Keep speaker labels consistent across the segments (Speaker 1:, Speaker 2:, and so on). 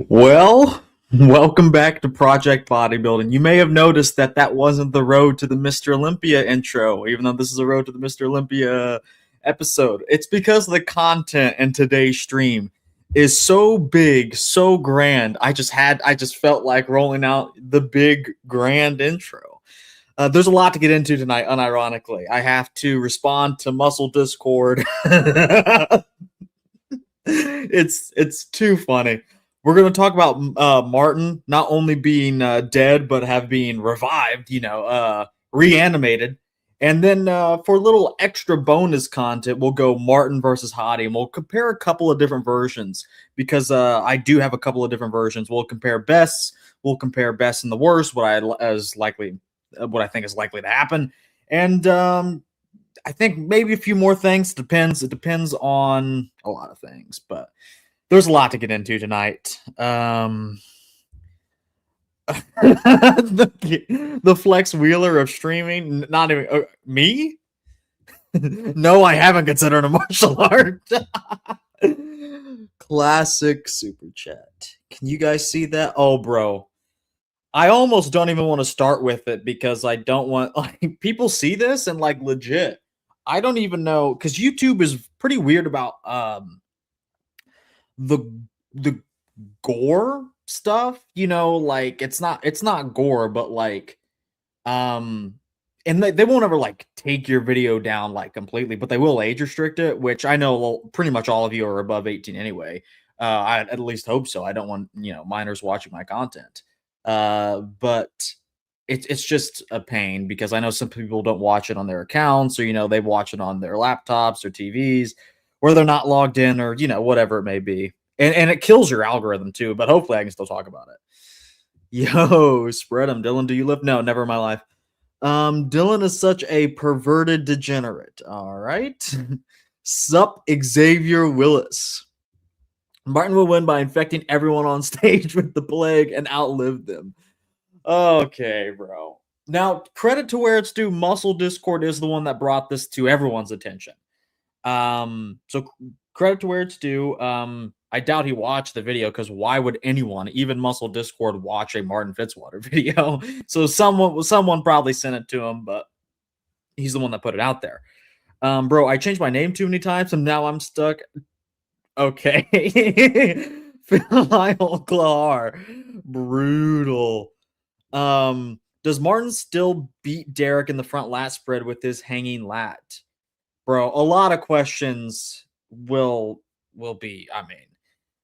Speaker 1: Well, welcome back to Project Bodybuilding. You may have noticed that that wasn't the Road to the Mr. Olympia intro, even though this is a Road to the Mr. Olympia episode. It's because the content in today's stream is so big, so grand. I just felt like rolling out the big grand intro. There's a lot to get into tonight, unironically. I have to respond to Muscle Discord. It's too funny. We're going to talk about Martin not only being dead, but have been revived, reanimated. And then for a little extra bonus content, we'll go Martin versus Hadi, and we'll compare a couple of different versions because I do have a couple of different versions. We'll compare bests, we'll compare best and the worst, what I think is likely to happen, and I think maybe a few more things. It depends on a lot of things, but there's a lot to get into tonight. The Flex Wheeler of streaming, not even me. No, I haven't considered a martial art. Classic super chat. Can you guys see that? Oh, bro. I almost don't even want to start with it because I don't want like people see this and like legit. I don't even know because YouTube is pretty weird about the the gore stuff, like it's not gore, but like and they won't ever like take your video down like completely, but they will age restrict it, which I know pretty much all of you are above 18 anyway. I at least hope so. I don't want minors watching my content. But it's just a pain because I know some people don't watch it on their accounts, or they watch it on their laptops or TVs where they're not logged in, or whatever it may be. And it kills your algorithm too, but hopefully I can still talk about it. Yo, spread them. Dylan, do you live? No, never in my life. Dylan is such a perverted degenerate. All right. Sup, Xavier Willis. Martin will win by infecting everyone on stage with the plague and outlive them. Okay, bro. Now, credit to where it's due. Muscle Discord is the one that brought this to everyone's attention. So credit to where it's due. I doubt he watched the video because why would anyone, even Muscle Discord, watch a Martin Fitzwater video? So someone probably sent it to him, but he's the one that put it out there. Bro, I changed my name too many times and now I'm stuck. Okay. Phil Clar. Brutal. Does Martin still beat Derek in the front lat spread with his hanging lat? Bro, a lot of questions will be, I mean,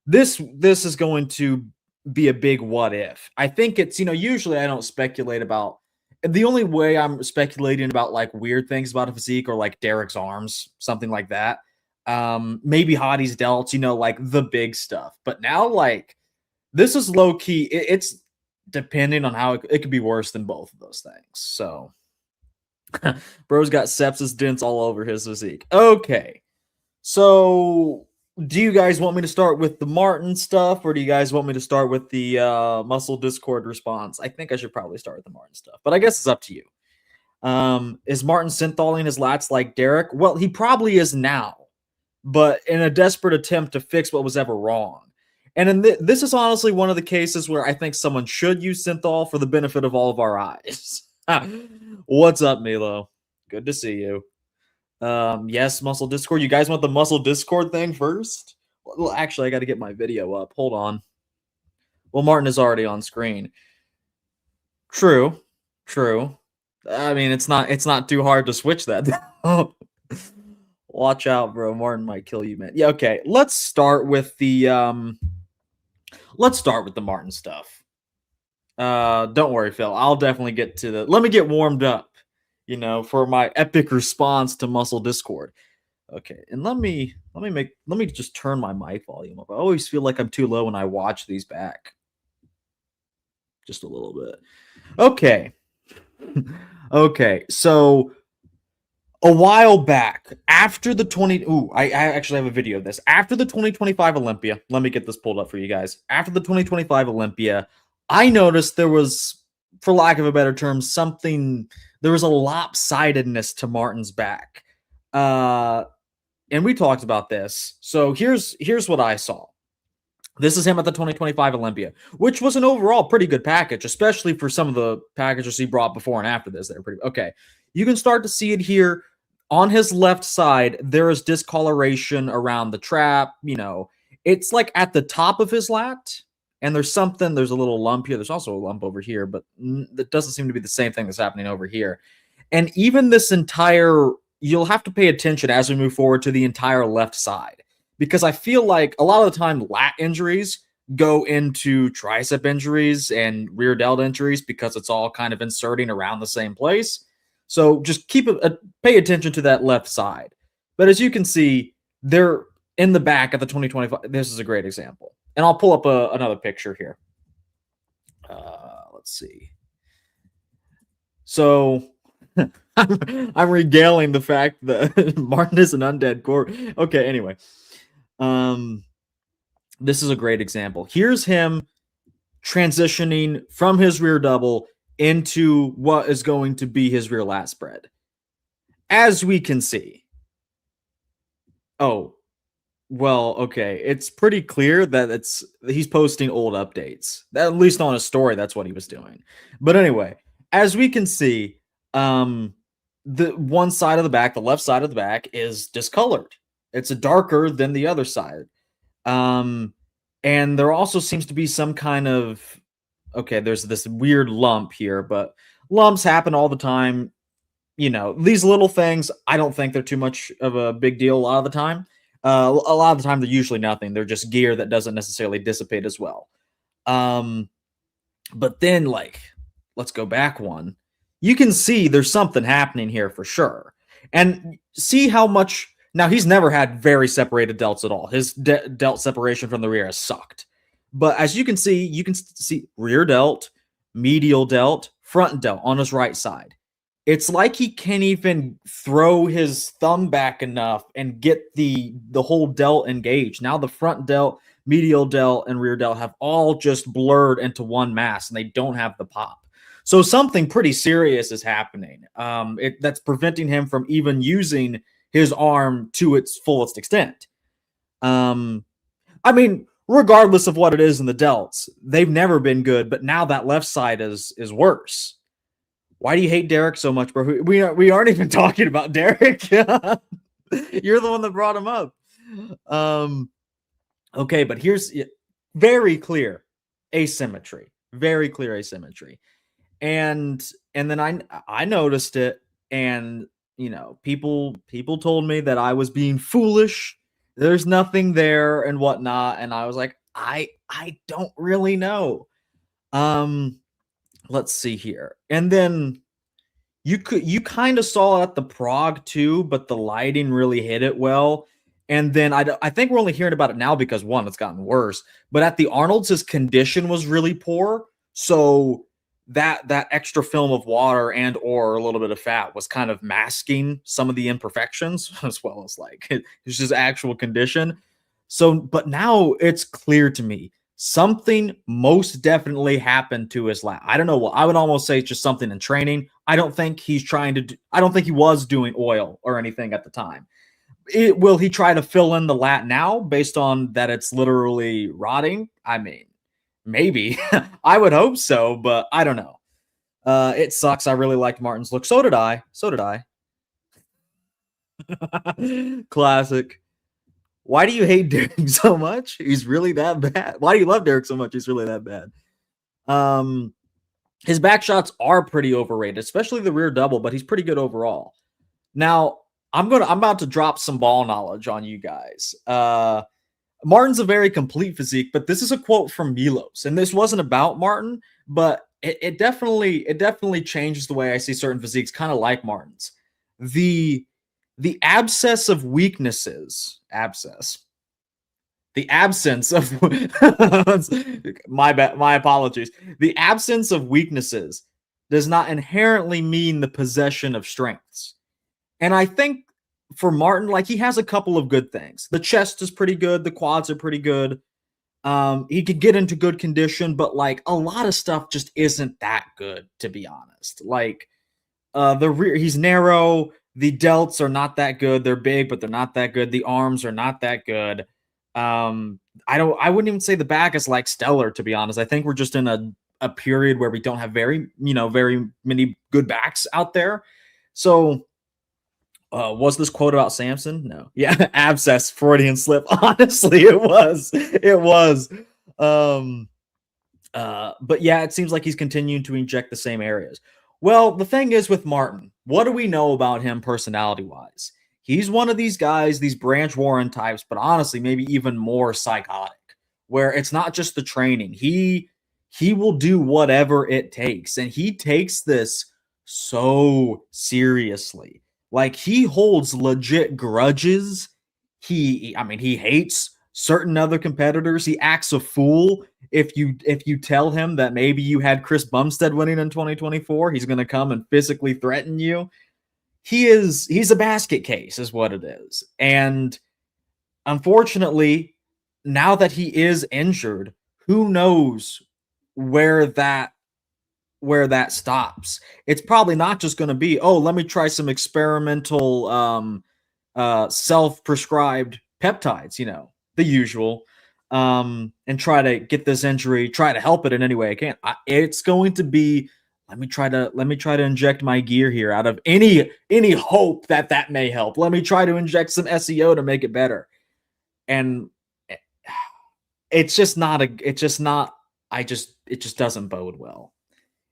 Speaker 1: this is going to be a big what if. I think it's, usually I don't speculate about, the only way I'm speculating about like weird things about a physique or like Derek's arms, something like that. Maybe Hadi's delts, like the big stuff. But now, like, this is low key. It's depending on how it could be worse than both of those things. So, bro's got sepsis dents all over his physique. Okay, so do you guys want me to start with the Martin stuff, or do you guys want me to start with the Muscle Discord response? I think I should probably start with the Martin stuff, but I guess it's up to you. Is Martin syntholing his lats like Derek? Well, he probably is now, but in a desperate attempt to fix what was ever wrong. And this is honestly one of the cases where I think someone should use synthol for the benefit of all of our eyes. What's up, Milo? Good to see you. Yes, Muscle Discord. You guys want the Muscle Discord thing first? Well, actually, I got to get my video up. Hold on. Well, Martin is already on screen. True. I mean, it's not too hard to switch that. Watch out, bro. Martin might kill you, man. Yeah, okay. Let's start with the Martin stuff. Don't worry, Phil. I'll definitely get to the. Let me get warmed up, for my epic response to Muscle Discord. Okay, and let me just turn my mic volume up. I always feel like I'm too low when I watch these back. Just a little bit. Okay. Okay, so a while back, after the I actually have a video of this. After the 2025 Olympia, let me get this pulled up for you guys. After the 2025 Olympia, I noticed there was, for lack of a better term, there was a lopsidedness to Martin's back. And we talked about this. So here's what I saw. This is him at the 2025 Olympia, which was an overall pretty good package, especially for some of the packages he brought before and after this. They're pretty okay. You can start to see it here on his left side. There is discoloration around the trap. You know, it's like at the top of his lat, and there's a little lump here. There's also a lump over here, but that doesn't seem to be the same thing that's happening over here. And even this entire, you'll have to pay attention as we move forward to the entire left side, because I feel like a lot of the time lat injuries go into tricep injuries and rear delt injuries because it's all kind of inserting around the same place. So just pay attention to that left side. But as you can see, they're in the back of the 2025. This is a great example. And I'll pull up another picture here. Let's see. So I'm regaling the fact that Martin is an undead corpse. Okay, anyway. This is a great example. Here's him transitioning from his rear double into what is going to be his rear lat spread. As we can see. Oh, well, okay. It's pretty clear that he's posting old updates. At least on a story, that's what he was doing. But anyway, as we can see, the one side of the back, the left side of the back, is discolored. It's darker than the other side. And there also seems to be some kind of, okay, there's this weird lump here, but lumps happen all the time. You know, these little things, I don't think they're too much of a big deal a lot of the time. A lot of the time, they're usually nothing. They're just gear that doesn't necessarily dissipate as well. But then, like, let's go back one. You can see there's something happening here for sure. And see how much... Now, he's never had very separated delts at all. His delt separation from the rear has sucked. But as you can see rear delt, medial delt, front delt on his right side. It's like he can't even throw his thumb back enough and get the whole delt engaged. Now the front delt, medial delt, and rear delt have all just blurred into one mass, and they don't have the pop. So something pretty serious is happening. That's preventing him from even using his arm to its fullest extent. I mean, regardless of what it is in the delts, they've never been good, but now that left side is worse. Why do you hate Derek so much, bro? We aren't even talking about Derek. You're the one that brought him up. Okay, but here's very clear asymmetry. Very clear asymmetry. And then I noticed it, and you know, people told me that I was being foolish. There's nothing there and whatnot, and I was like, I don't really know. Let's see here. And then you kind of saw it at the Prague too, but the lighting really hit it well. And then I think we're only hearing about it now because one, it's gotten worse. But at the Arnold's, his condition was really poor. So that extra film of water and or a little bit of fat was kind of masking some of the imperfections, as well as like it's just actual condition. So, but now it's clear to me something most definitely happened to his lat. I don't know what. I would almost say it's just something in training. I don't think he's trying to. I don't think he was doing oil or anything at the time. Will he try to fill in the lat now based on that it's literally rotting? I mean, maybe. I would hope so, but I don't know. It sucks. I really liked Martin's look. So did I. Classic. Why do you hate Derek so much? He's really that bad. Why do you love Derek so much? He's really that bad. His back shots are pretty overrated, especially the rear double, but he's pretty good overall. Now, I'm about to drop some ball knowledge on you guys. Martin's a very complete physique, but this is a quote from Milos, and this wasn't about Martin, but it definitely changes the way I see certain physiques, kind of like Martin's. The abscess of weaknesses, the absence of my apologies. The absence of weaknesses does not inherently mean the possession of strengths. And I think for Martin, like, he has a couple of good things. The chest is pretty good. The quads are pretty good. He could get into good condition, but like a lot of stuff just isn't that good, to be honest. Like the rear, he's narrow. The delts are not that good. They're big, but they're not that good. The arms are not that good. I wouldn't even say the back is like stellar, to be honest. I think we're just in a period where we don't have very many good backs out there. So was this quote about Samson? No. Yeah, abscess, Freudian slip. Honestly, it was. It was. Um but yeah, it seems like he's continuing to inject the same areas. Well, the thing is with Martin, what do we know about him personality wise? He's one of these guys, these Branch Warren types, but honestly, maybe even more psychotic, where it's not just the training. He will do whatever it takes, and he takes this so seriously. Like he holds legit grudges. I mean, he hates certain other competitors. He acts a fool if you tell him that maybe you had Chris Bumstead winning in 2024. He's going to come and physically threaten you. He's a basket case is what it is. And unfortunately, now that he is injured, who knows where that stops. It's probably not just going to be, oh, let me try some experimental self-prescribed peptides, the usual, and try to get this injury, try to help it in any way I can. It's going to be, let me try to inject my gear here out of any hope that may help. Let me try to inject some SEO to make it better. And it just doesn't bode well.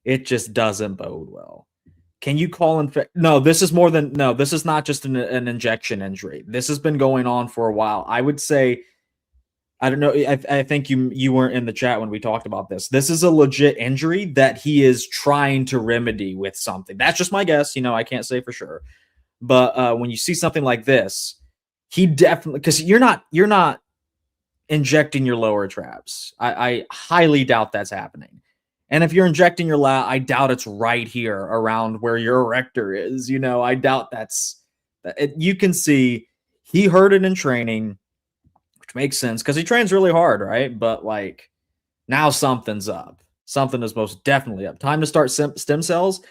Speaker 1: It just doesn't bode well. Can you call in? No, this is more than no. This is not just an injection injury. This has been going on for a while. I would say, I don't know. I think you weren't in the chat when we talked about this. This is a legit injury that he is trying to remedy with something. That's just my guess. I can't say for sure. But when you see something like this, he definitely, because you're not injecting your lower traps. I highly doubt that's happening. And if you're injecting your lat, I doubt it's right here around where your erector is. I doubt that's it. You can see he heard it in training, which makes sense because he trains really hard, right? But like now something's up. Something is most definitely up. Time to start stem cells.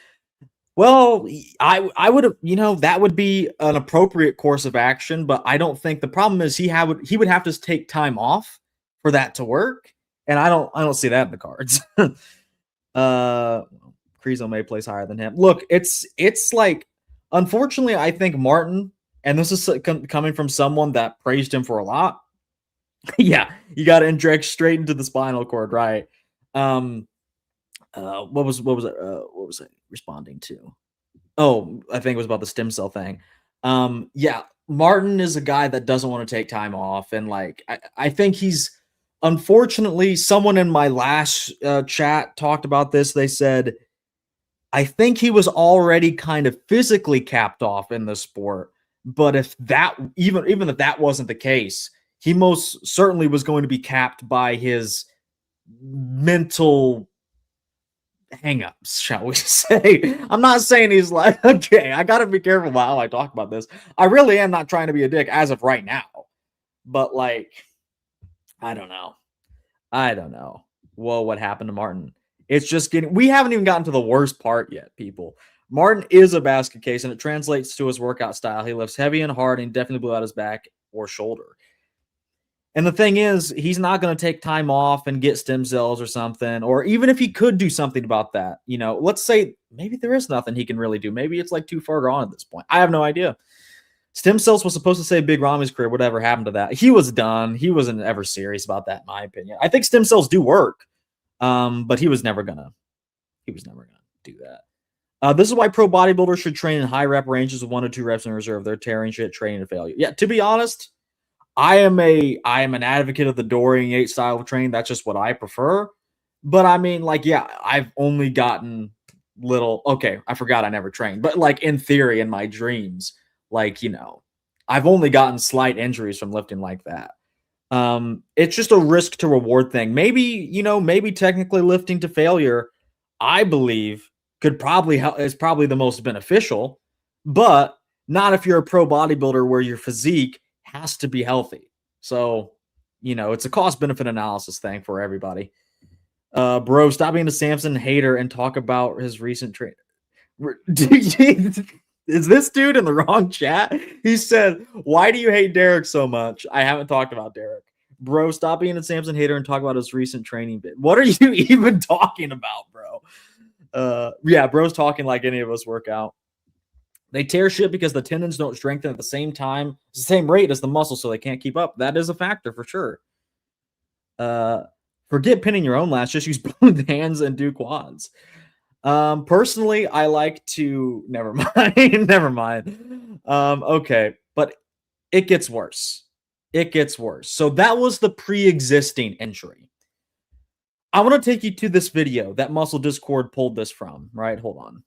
Speaker 1: Well, I would have, that would be an appropriate course of action, but I don't think the problem is he would have to take time off for that to work, and I don't see that in the cards. Krizo may place higher than him. Look, it's like, unfortunately, I think Martin, and this is coming from someone that praised him for a lot. Yeah, you got to inject straight into the spinal cord, right? What was I responding to? Oh, I think it was about the stem cell thing. Yeah, Martin is a guy that doesn't want to take time off, and like I think he's, unfortunately, someone in my last chat talked about this. They said, I think he was already kind of physically capped off in the sport, but if that even if that wasn't the case, he most certainly was going to be capped by his mental hangups, shall we say. I'm not saying he's like, okay, I gotta be careful about how I talk about this. I really am not trying to be a dick as of right now, but like, I don't know. Whoa, what happened to Martin? It's just we haven't even gotten to the worst part yet, people. Martin is a basket case, and it translates to his workout style. He lifts heavy and hard, and definitely blew out his back or shoulder. And the thing is, he's not going to take time off and get stem cells or something, or even if he could do something about that, let's say maybe there is nothing he can really do. Maybe it's like too far gone at this point. I have no idea. Stem cells was supposed to save Big Rami's career. Whatever happened to that? He was done. He wasn't ever serious about that, in my opinion. I think stem cells do work, but he was never gonna do that. This is why pro bodybuilders should train in high rep ranges with 1 to 2 reps in reserve. They're tearing shit, training to failure. Yeah, to be honest, I am an advocate of the Dorian Yates style of training. That's just what I prefer. But I mean, like, yeah, I've only gotten little. Okay, I forgot I never trained, but like in theory, in my dreams, like, I've only gotten slight injuries from lifting like that. It's just a risk to reward thing. Maybe, maybe technically lifting to failure, I believe, could probably help, is probably the most beneficial, but not if you're a pro bodybuilder where your physique has to be healthy. So, it's a cost benefit analysis thing for everybody. Bro, stop being a Samson hater and talk about his recent trade. Is this dude in the wrong chat? He said, why do you hate Derek so much? I haven't talked about Derek. Bro, stop being a Samson hater and talk about his recent training bit. What are you even talking about, bro? Yeah, bro's talking like any of us work out. They tear shit because the tendons don't strengthen at the same time, the same rate as the muscle, so they can't keep up. That is a factor for sure. Forget pinning your own lats. Just use both hands and do quads. Personally, I like to. Never mind. Never mind. Okay, but it gets worse. It gets worse. So that was the pre-existing injury. I want to take you to this video that Muscle Discord pulled this from. Right? Hold on.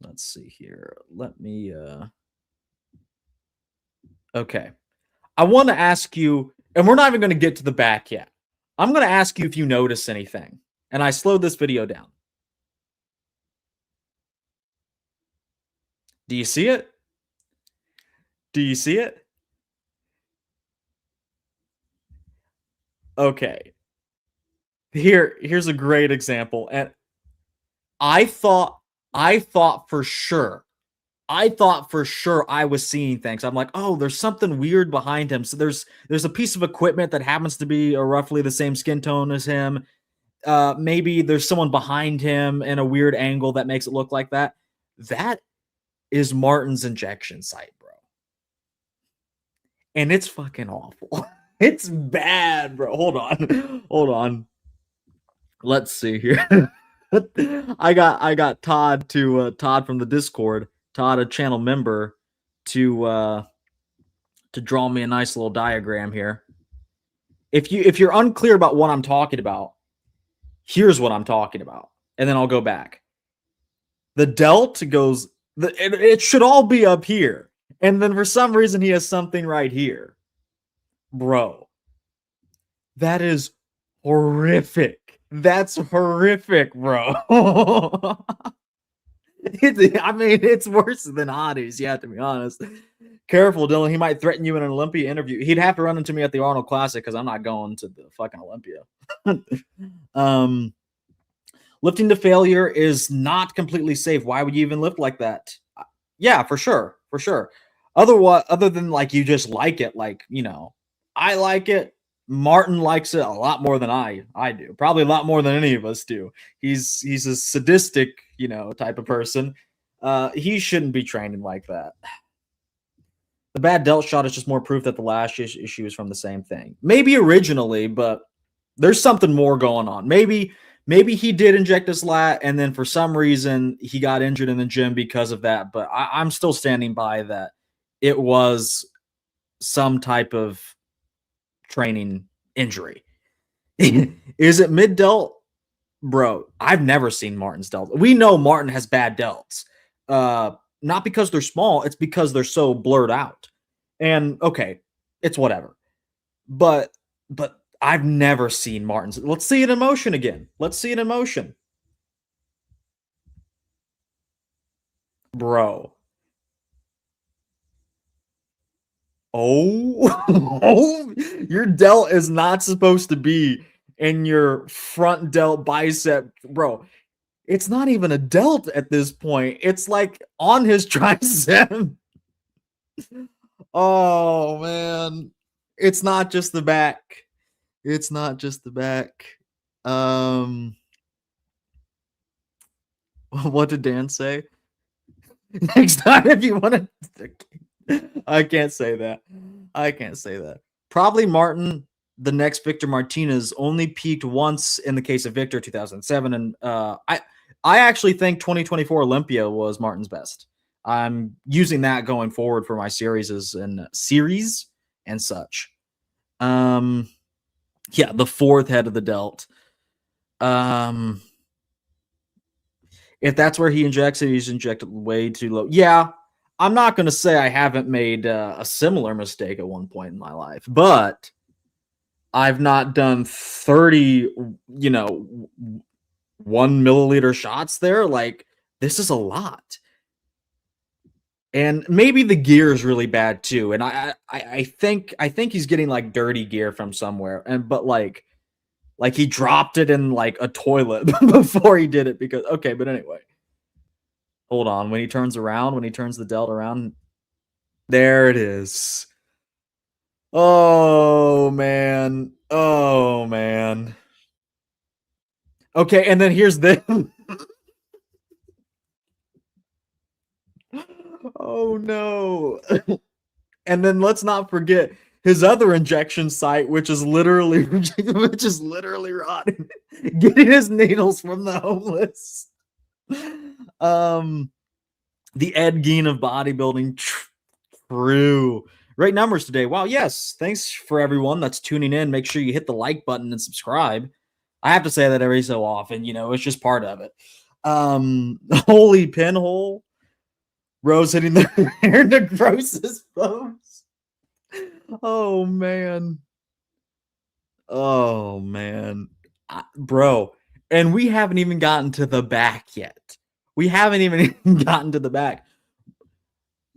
Speaker 1: Let's see here. Let me. Okay. I want to ask you, and we're not even going to get to the back yet. I'm going to ask you if you notice anything. And I slowed this video down. Do you see it? Do you see it? Okay. Here's a great example. And I thought for sure I was seeing things. I'm like, oh, there's something weird behind him. So there's a piece of equipment that happens to be roughly the same skin tone as him. Maybe there's someone behind him in a weird angle that makes it look like that. That is Martin's injection site, bro. And it's fucking awful. It's bad, bro. Hold on. Let's see here. I got Todd from the Discord, Todd, a channel member, to draw me a nice little diagram here. If you're unclear about what I'm talking about, here's what I'm talking about, and then I'll go back. The delt goes. It should all be up here, and then for some reason he has something right here, bro. That is horrific. That's horrific, bro. I mean, it's worse than Hadi's, you have to be honest. Careful, Dylan. He might threaten you in an Olympia interview. He'd have to run into me at the Arnold Classic because I'm not going to the fucking Olympia. Lifting to failure is not completely safe. Why would you even lift like that? Yeah, for sure. For sure. Other than like you just like it, like, you know, I like it. Martin likes it a lot more than I do. Probably a lot more than any of us do. He's a sadistic, you know, type of person. He shouldn't be training like that. The bad delt shot is just more proof that the last issue is from the same thing. Maybe originally, but there's something more going on. Maybe he did inject his lat, and then for some reason he got injured in the gym because of that. But I'm still standing by that it was some type of training injury. Is it mid delt? Bro, I've never seen Martin's delt. We know Martin has bad delts. Not because they're small, it's because they're so blurred out. And okay, it's whatever. But I've never seen Martin's. Let's see it in motion again. Let's see it in motion. Bro. Oh, your delt is not supposed to be in your front delt bicep, bro. It's not even a delt at this point. It's like on his tricep. Oh man, it's not just the back. It's not just the back. What did Dan say? Next time, if you want to, I can't say that. I can't say that. Probably Martin, the next Victor Martinez, only peaked once in the case of Victor 2007, and I actually think 2024 Olympia was Martin's best. I'm using that going forward for my series and such. Yeah, the fourth head of the delt. If that's where he injects it, he's injected way too low. Yeah, I'm not going to say I haven't made a similar mistake at one point in my life, but I've not done 30, 1 milliliter shots there. Like, this is a lot. And maybe the gear is really bad too. And I think he's getting like dirty gear from somewhere. But like he dropped it in like a toilet before he did it because okay, but anyway. Hold on. When he turns the delt around, there it is. Oh man. Oh man. Okay, and then here's this. Oh no. And then let's not forget his other injection site, which is literally rotting, getting his needles from the homeless. Um, the Ed Gein of bodybuilding. True. Great numbers today. Wow. Yes. Thanks for everyone that's tuning in. Make sure you hit the like button and subscribe. I have to say that every so often. It's just part of it. Holy pinhole. Rose hitting the hair in the grossest pose. Oh man. Oh man. Bro. And we haven't even gotten to the back yet. We haven't even gotten to the back.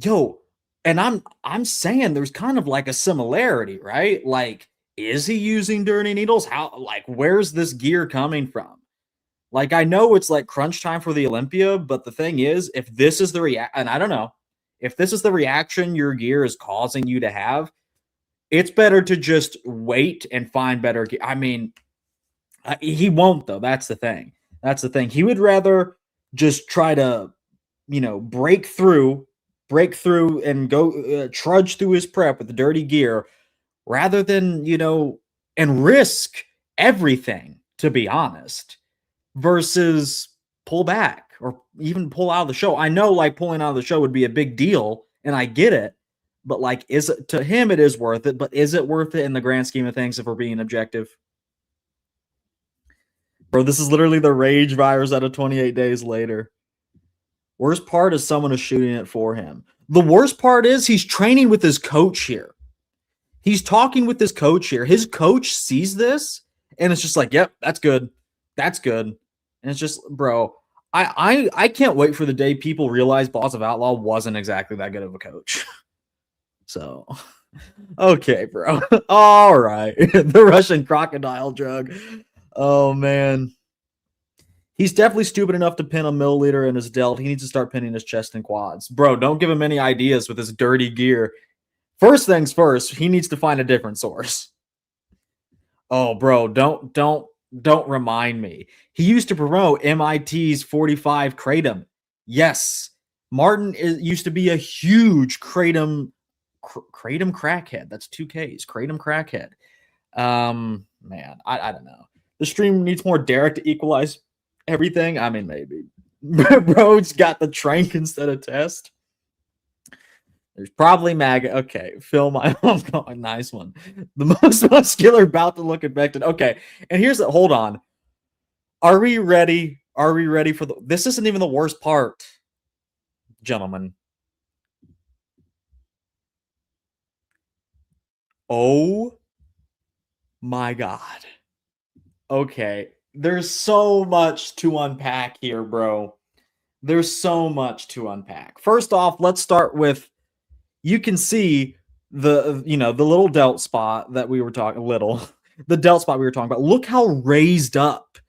Speaker 1: Yo, and I'm saying there's kind of like a similarity, right? Like, is he using dirty needles? How, like, where's this gear coming from? Like, I know it's like crunch time for the Olympia, but the thing is, if this is the and I don't know, if this is the reaction your gear is causing you to have, it's better to just wait and find better gear. I mean, he won't though. That's the thing. That's the thing. He would rather just try to, break through and go trudge through his prep with the dirty gear rather than, and risk everything, to be honest, versus pull back or even pull out of the show. I know like pulling out of the show would be a big deal and I get it, but like, is it to him? It is worth it, but is it worth it in the grand scheme of things if we're being objective? Bro, this is literally the rage virus out of 28 days later. Worst part is someone is shooting it for him. The worst part is he's training with his coach here. He's talking with his coach here. His coach sees this and it's just like, yep, that's good. That's good. And it's just, bro, I can't wait for the day people realize Boss of Outlaw wasn't exactly that good of a coach. So, okay, bro. All right. The Russian crocodile drug. Oh, man. He's definitely stupid enough to pin a milliliter in his delt. He needs to start pinning his chest and quads. Bro, don't give him any ideas with his dirty gear. First things first, he needs to find a different source. Oh, bro, don't remind me. He used to promote MIT's 45 Kratom. Yes, Martin used to be a huge Kratom crackhead. That's 2 Ks. Kratom crackhead. Man, I don't know. The stream needs more Derek to equalize everything. I mean, maybe. Bro's got the trank instead of test. There's probably MAGA. Okay, Phil, I'm going, nice one. The most muscular about to look infected. Okay, and here's the, hold on. Are we ready? Are we ready for this isn't even the worst part, gentlemen. Oh my God. Okay, there's so much to unpack here, bro. There's so much to unpack. First off, let's start with, you can see the little delt spot that we were talking the delt spot we were talking about. Look how raised up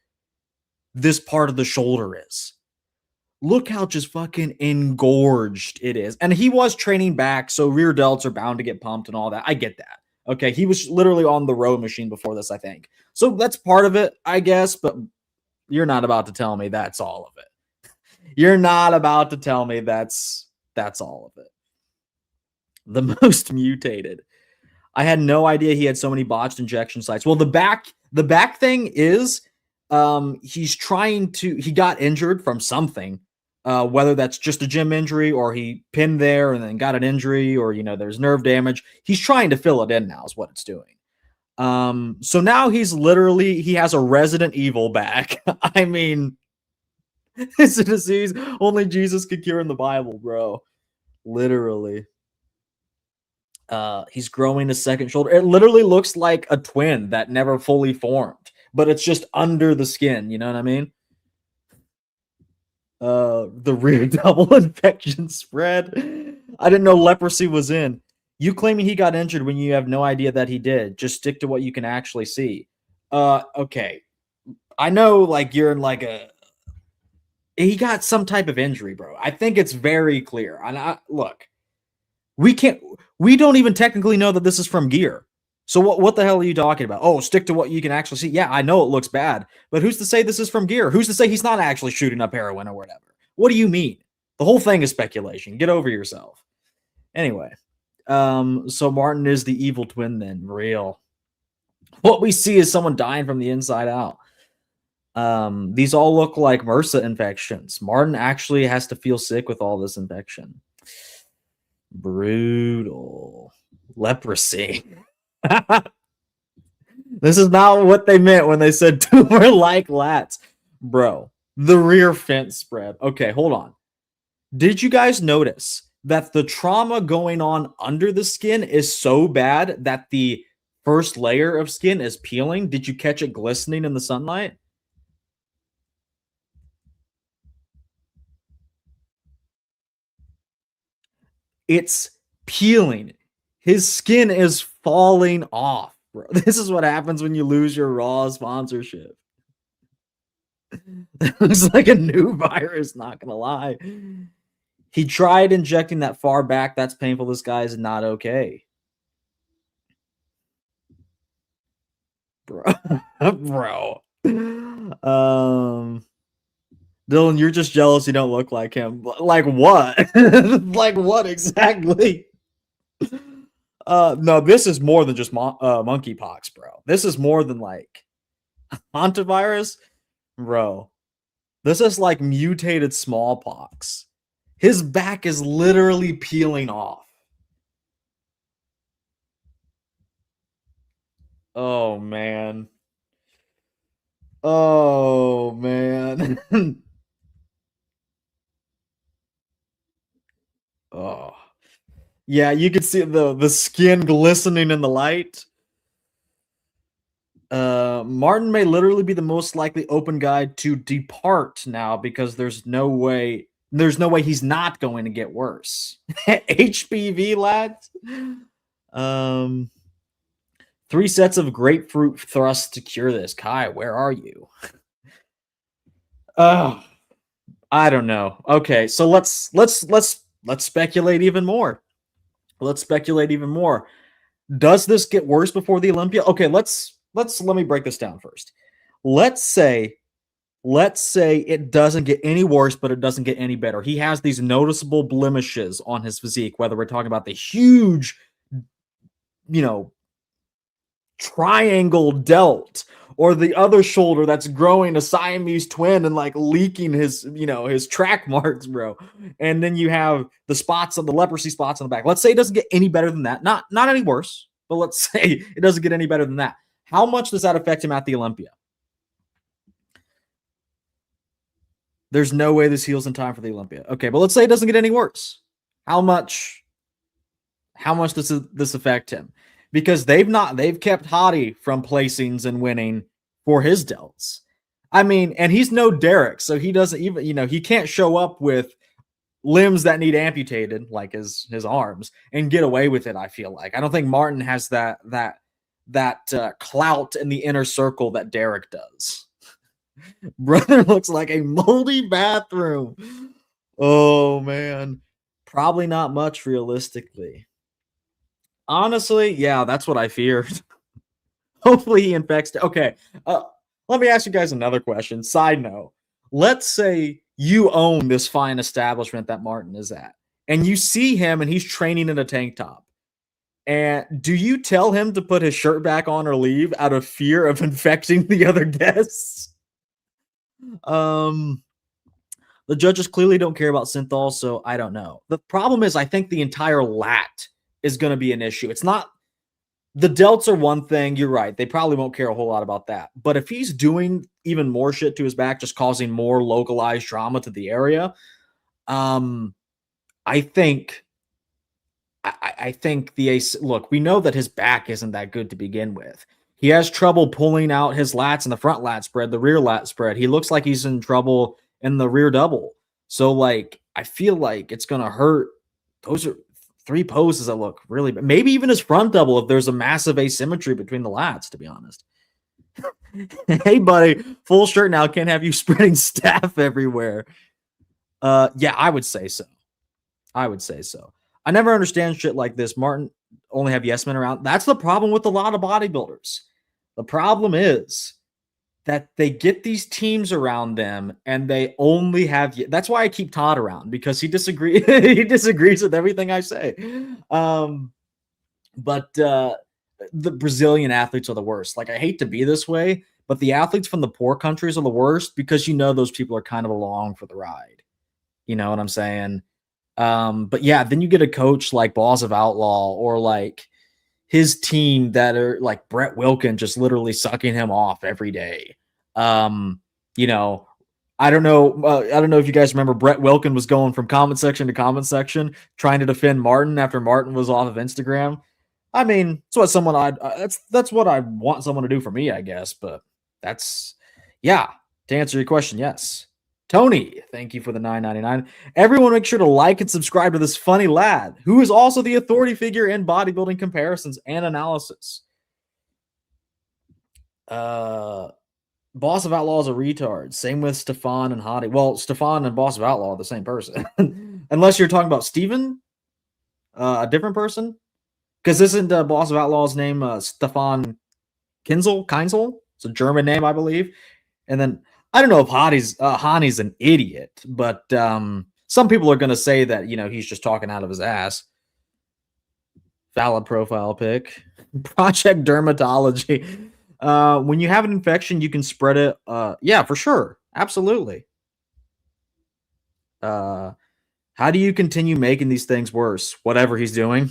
Speaker 1: this part of the shoulder is. Look how just fucking engorged it is. And he was training back, so rear delts are bound to get pumped and all that. I get that. Okay, he was literally on the row machine before this, I think. So that's part of it, I guess, but you're not about to tell me that's all of it. You're not about to tell me that's all of it. The most mutated. I had no idea he had so many botched injection sites. Well, the back thing is he got injured from something, whether that's just a gym injury or he pinned there and then got an injury, or there's nerve damage. He's trying to fill it in now is what it's doing. So now he has a Resident Evil back. I mean, it's a disease only Jesus could cure in the Bible, bro. Literally. He's growing a second shoulder. It literally looks like a twin that never fully formed, but it's just under the skin. You know what I mean? The rear double infection spread. I didn't know leprosy was in. You claiming he got injured when you have no idea that he did. Just stick to what you can actually see. Okay. I know, like, you're in like he got some type of injury, bro. I think it's very clear. And look, We don't even technically know that this is from gear. So what the hell are you talking about? Oh, stick to what you can actually see. Yeah, I know it looks bad, but who's to say this is from gear? Who's to say he's not actually shooting up heroin or whatever? What do you mean? The whole thing is speculation. Get over yourself. Anyway, so Martin is the evil twin then. Real. What we see is someone dying from the inside out. These all look like MRSA infections. Martin actually has to feel sick with all this infection. Brutal. Leprosy. This is not what they meant when they said tumor-like lats. Bro, the rear fence spread. Okay, hold on. Did you guys notice that the trauma going on under the skin is so bad that the first layer of skin is peeling? Did you catch it glistening in the sunlight? It's peeling. His skin is falling off, bro. This is what happens when you lose your Raw sponsorship. That looks like a new virus, not gonna lie. He tried injecting that far back. That's painful. This guy is not okay. Bro. Bro. Dylan, you're just jealous you don't look like him. Like what? Like what exactly? No, this is more than just monkeypox, bro. This is more than like hantavirus, bro. This is like mutated smallpox. His back is literally peeling off. Oh man. Oh man. Oh. Yeah, you could see the skin glistening in the light. Martin may literally be the most likely open guy to depart now because there's no way he's not going to get worse. HPV lads. 3 sets of grapefruit thrusts to cure this. Kai, where are you? Oh, I don't know. Okay, so let's speculate even more. Let's speculate even more. Does this get worse before the Olympia? Okay, let me break this down first. Let's say it doesn't get any worse, but it doesn't get any better. He has these noticeable blemishes on his physique, whether we're talking about the huge, triangle delt or the other shoulder that's growing a Siamese twin and like leaking his track marks, bro. And then you have the leprosy spots on the back. Let's say it doesn't get any better than that. Not any worse, but let's say it doesn't get any better than that. How much does that affect him at the Olympia? There's no way this heals in time for the Olympia. Okay, but let's say it doesn't get any worse. How much does this affect him? Because they've kept Hadi from placings and winning for his delts. I mean, and he's no Derek, so he doesn't even, he can't show up with limbs that need amputated, like his arms, and get away with it, I feel like. I don't think Martin has that clout in the inner circle that Derek does. Brother looks like a moldy bathroom. Oh, man. Probably not much realistically. Honestly, yeah, that's what I feared. Hopefully he infects. Okay, let me ask you guys another question. Side note. Let's say you own this fine establishment that Martin is at, and you see him and he's training in a tank top. And do you tell him to put his shirt back on or leave out of fear of infecting the other guests? The judges clearly don't care about synthol, so I don't know. The problem is I think the entire lat is going to be an issue. It's not the delts are one thing. You're right. They probably won't care a whole lot about that. But if he's doing even more shit to his back, just causing more localized trauma to the area, I think the ace. Look, we know that his back isn't that good to begin with. He has trouble pulling out his lats in the front lat spread, the rear lat spread. He looks like he's in trouble in the rear double. So, like, I feel like it's going to hurt. Those are 3 poses that look really bad. Maybe even his front double if there's a massive asymmetry between the lats, to be honest. Hey, buddy, full shirt now. Can't have you spreading staph everywhere. Yeah, I would say so. I never understand shit like this. Martin only have yes men around. That's the problem with a lot of bodybuilders. The problem is that they get these teams around them and they only have. That's why I keep Todd around, because he disagrees. He disagrees with everything I say. But the Brazilian athletes are the worst. Like, I hate to be this way, but the athletes from the poor countries are the worst, because those people are kind of along for the ride. You know what I'm saying? But yeah, then you get a coach like Balls of Outlaw, or like his team that are like Brett Wilkin, just literally sucking him off every day. You know, I don't know. I don't know if you guys remember, Brett Wilkin was going from comment section to comment section trying to defend Martin after Martin was off of Instagram. I mean, it's what someone that's what I want someone to do for me, I guess. But yeah. To answer your question, yes. Tony, thank you for the $9.99. Everyone, make sure to like and subscribe to this funny lad, who is also the authority figure in bodybuilding comparisons and analysis. Boss of Outlaw is a retard. Same with Stefan and Hadi. Well, Stefan and Boss of Outlaw are the same person. Unless you're talking about Steven, a different person. Because isn't Boss of Outlaw's name Stefan Kinzel? It's a German name, I believe. And then I don't know if Hani's an idiot, but some people are going to say that, he's just talking out of his ass. Valid profile pic. Project Dermatology. When you have an infection, you can spread it. Yeah, for sure. Absolutely. How do you continue making these things worse? Whatever he's doing.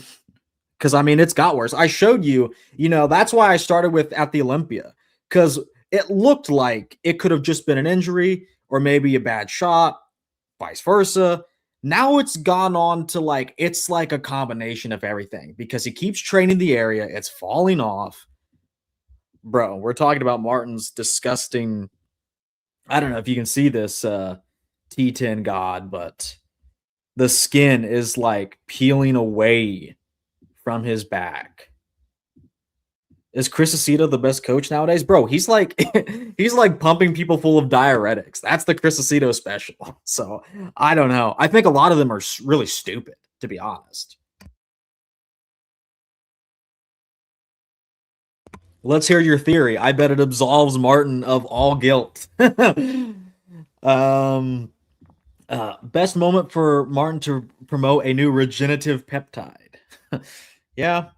Speaker 1: Because, I mean, it's got worse. I showed you, that's why I started with at the Olympia. Because it looked like it could have just been an injury or maybe a bad shot, vice versa. Now it's gone on to it's like a combination of everything, because he keeps training the area. It's falling off. Bro, we're talking about Martin's disgusting. I don't know if you can see this T10 god, but the skin is like peeling away from his back. Is Chris Aceto the best coach nowadays? Bro, he's like pumping people full of diuretics. That's the Chris Aceto special. So I don't know. I think a lot of them are really stupid, to be honest. Let's hear your theory. I bet it absolves Martin of all guilt. Best moment for Martin to promote a new regenerative peptide. Yeah.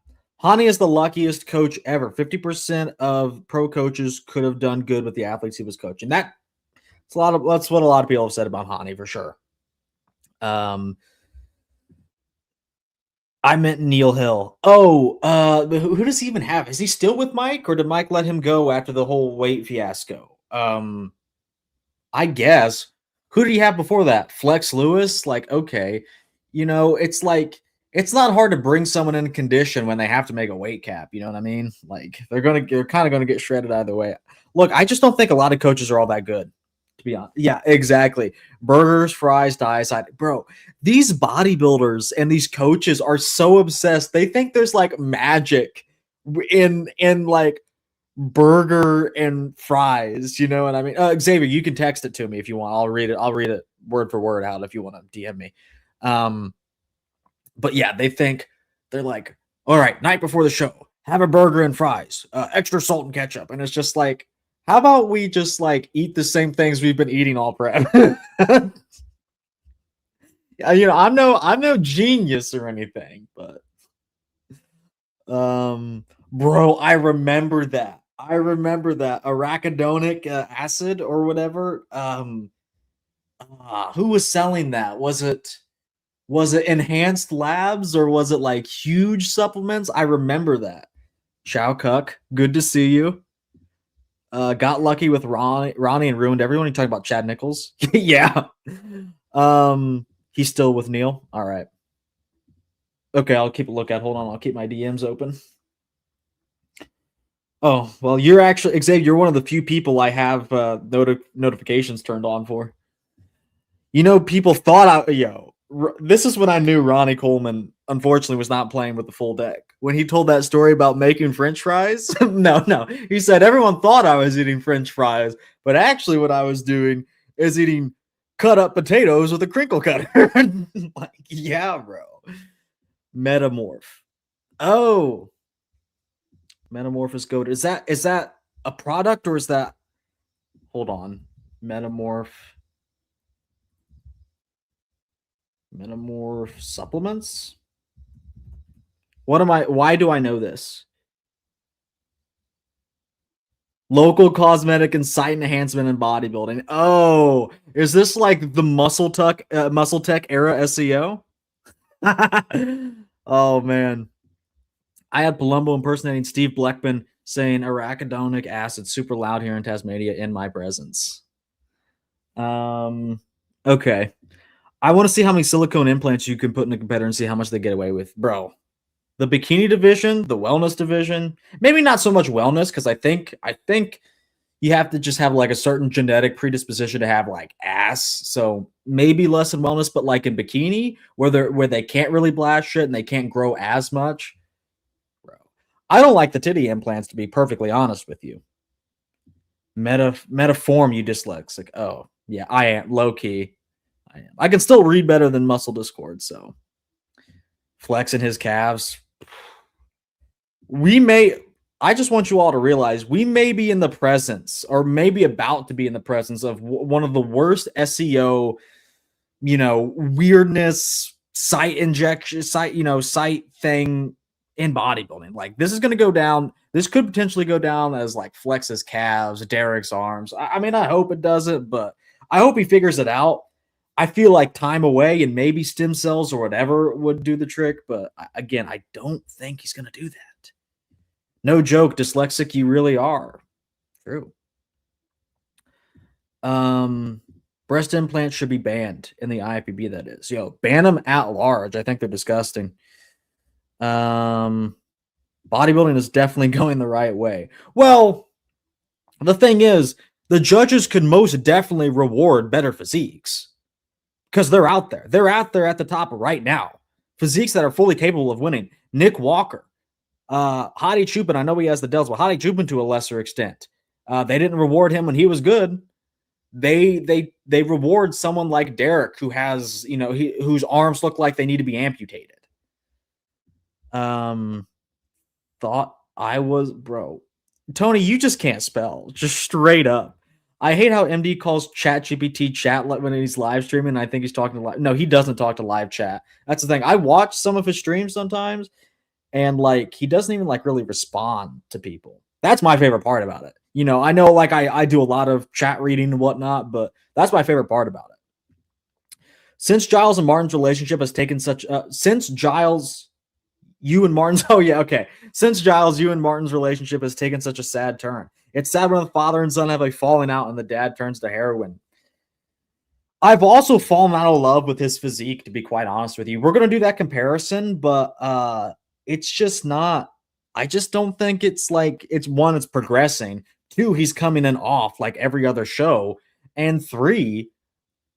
Speaker 1: Hadi is the luckiest coach ever. 50% of pro coaches could have done good with the athletes he was coaching. That's what a lot of people have said about Hadi, for sure. I meant Neil Hill. Oh, who does he even have? Is he still with Mike, or did Mike let him go after the whole weight fiasco? I guess. Who did he have before that? Flex Lewis? Like, okay. It's like, it's not hard to bring someone in condition when they have to make a weight cap. You know what I mean? Like, they're kind of going to get shredded either way. Look, I just don't think a lot of coaches are all that good, to be honest. Yeah, exactly. Burgers, fries, diet. Bro, these bodybuilders and these coaches are so obsessed. They think there's like magic in like burger and fries. You know what I mean? Xavier, you can text it to me if you want. I'll read it word for word out if you want to DM me. But yeah, they're like, all right, night before the show, have a burger and fries, extra salt and ketchup. And it's just like, how about we just like eat the same things we've been eating all prep? I'm no genius or anything, but bro, I remember that arachidonic acid or whatever. Who was selling that? Was it Enhanced Labs, or was it like Huge Supplements? I remember that. Chow Cuck, good to see you. Got lucky with Ronnie and ruined everyone. You talking about Chad Nichols? Yeah. He's still with Neil. All right. Okay, I'll keep a lookout. Hold on, I'll keep my DMs open. Oh, well, you're actually, Xavier, you're one of the few people I have notifications turned on for. People thought this is when I knew Ronnie Coleman, unfortunately, was not playing with the full deck. When he told that story about making French fries, no. He said, everyone thought I was eating French fries, but actually what I was doing is eating cut up potatoes with a crinkle cutter. Like, yeah, bro. Metamorph. Oh, Metamorph is goated. Is that a product or is that? Hold on. Metamorph. Metamorph supplements. What am I? Why do I know this? Local cosmetic and site enhancement in bodybuilding. Oh, is this like the muscle tech era SEO? Oh man, I had Palumbo impersonating Steve Blackman saying arachidonic acid super loud here in Tasmania in my presence. Okay. I want to see how many silicone implants you can put in a competitor and see how much they get away with, bro. The bikini division, the wellness division, maybe not so much wellness because I think you have to just have like a certain genetic predisposition to have like ass. So maybe less in wellness, but like in bikini where they can't really blast shit and they can't grow as much. Bro, I don't like the titty implants to be perfectly honest with you. Metaform, you dyslexic. Oh yeah, I am low key. I am. I can still read better than Muscle Discord. So flexing his calves. We may. I just want you all to realize we may be in the presence, or maybe about to be in the presence of one of the worst SEO, weirdness, site injection, site thing in bodybuilding. Like this is going to go down. This could potentially go down as like Flex's calves, Derek's arms. I mean, I hope it doesn't, but I hope he figures it out. I feel like time away and maybe stem cells or whatever would do the trick. But again, I don't think he's going to do that. No joke, dyslexic you really are. True. Breast implants should be banned in the IFBB, that is. Ban them at large. I think they're disgusting. Bodybuilding is definitely going the right way. Well, the thing is, the judges could most definitely reward better physiques because they're out there. They're out there at the top right now. Physiques that are fully capable of winning. Nick Walker. Hadi Chupin, I know he has the delts, but Hadi Chupin to a lesser extent. They didn't reward him when he was good. They reward someone like Derek who has, whose arms look like they need to be amputated. Thought I was, bro. Tony, you just can't spell. Just straight up. I hate how MD calls ChatGPT chat when he's live streaming. I think he's talking to live. No, he doesn't talk to live chat. That's the thing. I watch some of his streams sometimes, and like he doesn't even like really respond to people. That's my favorite part about it. I know like I do a lot of chat reading and whatnot, but that's my favorite part about it. Since Giles and Martin's relationship has taken such since Giles you and Martin's since Giles you and Martin's relationship has taken such a sad turn. It's sad when the father and son have a falling out and the dad turns to heroin. I've also fallen out of love with his physique, to be quite honest with you. We're going to do that comparison, but it's just not. I just don't think it's like it's progressing. 2, he's coming in off like every other show. And 3,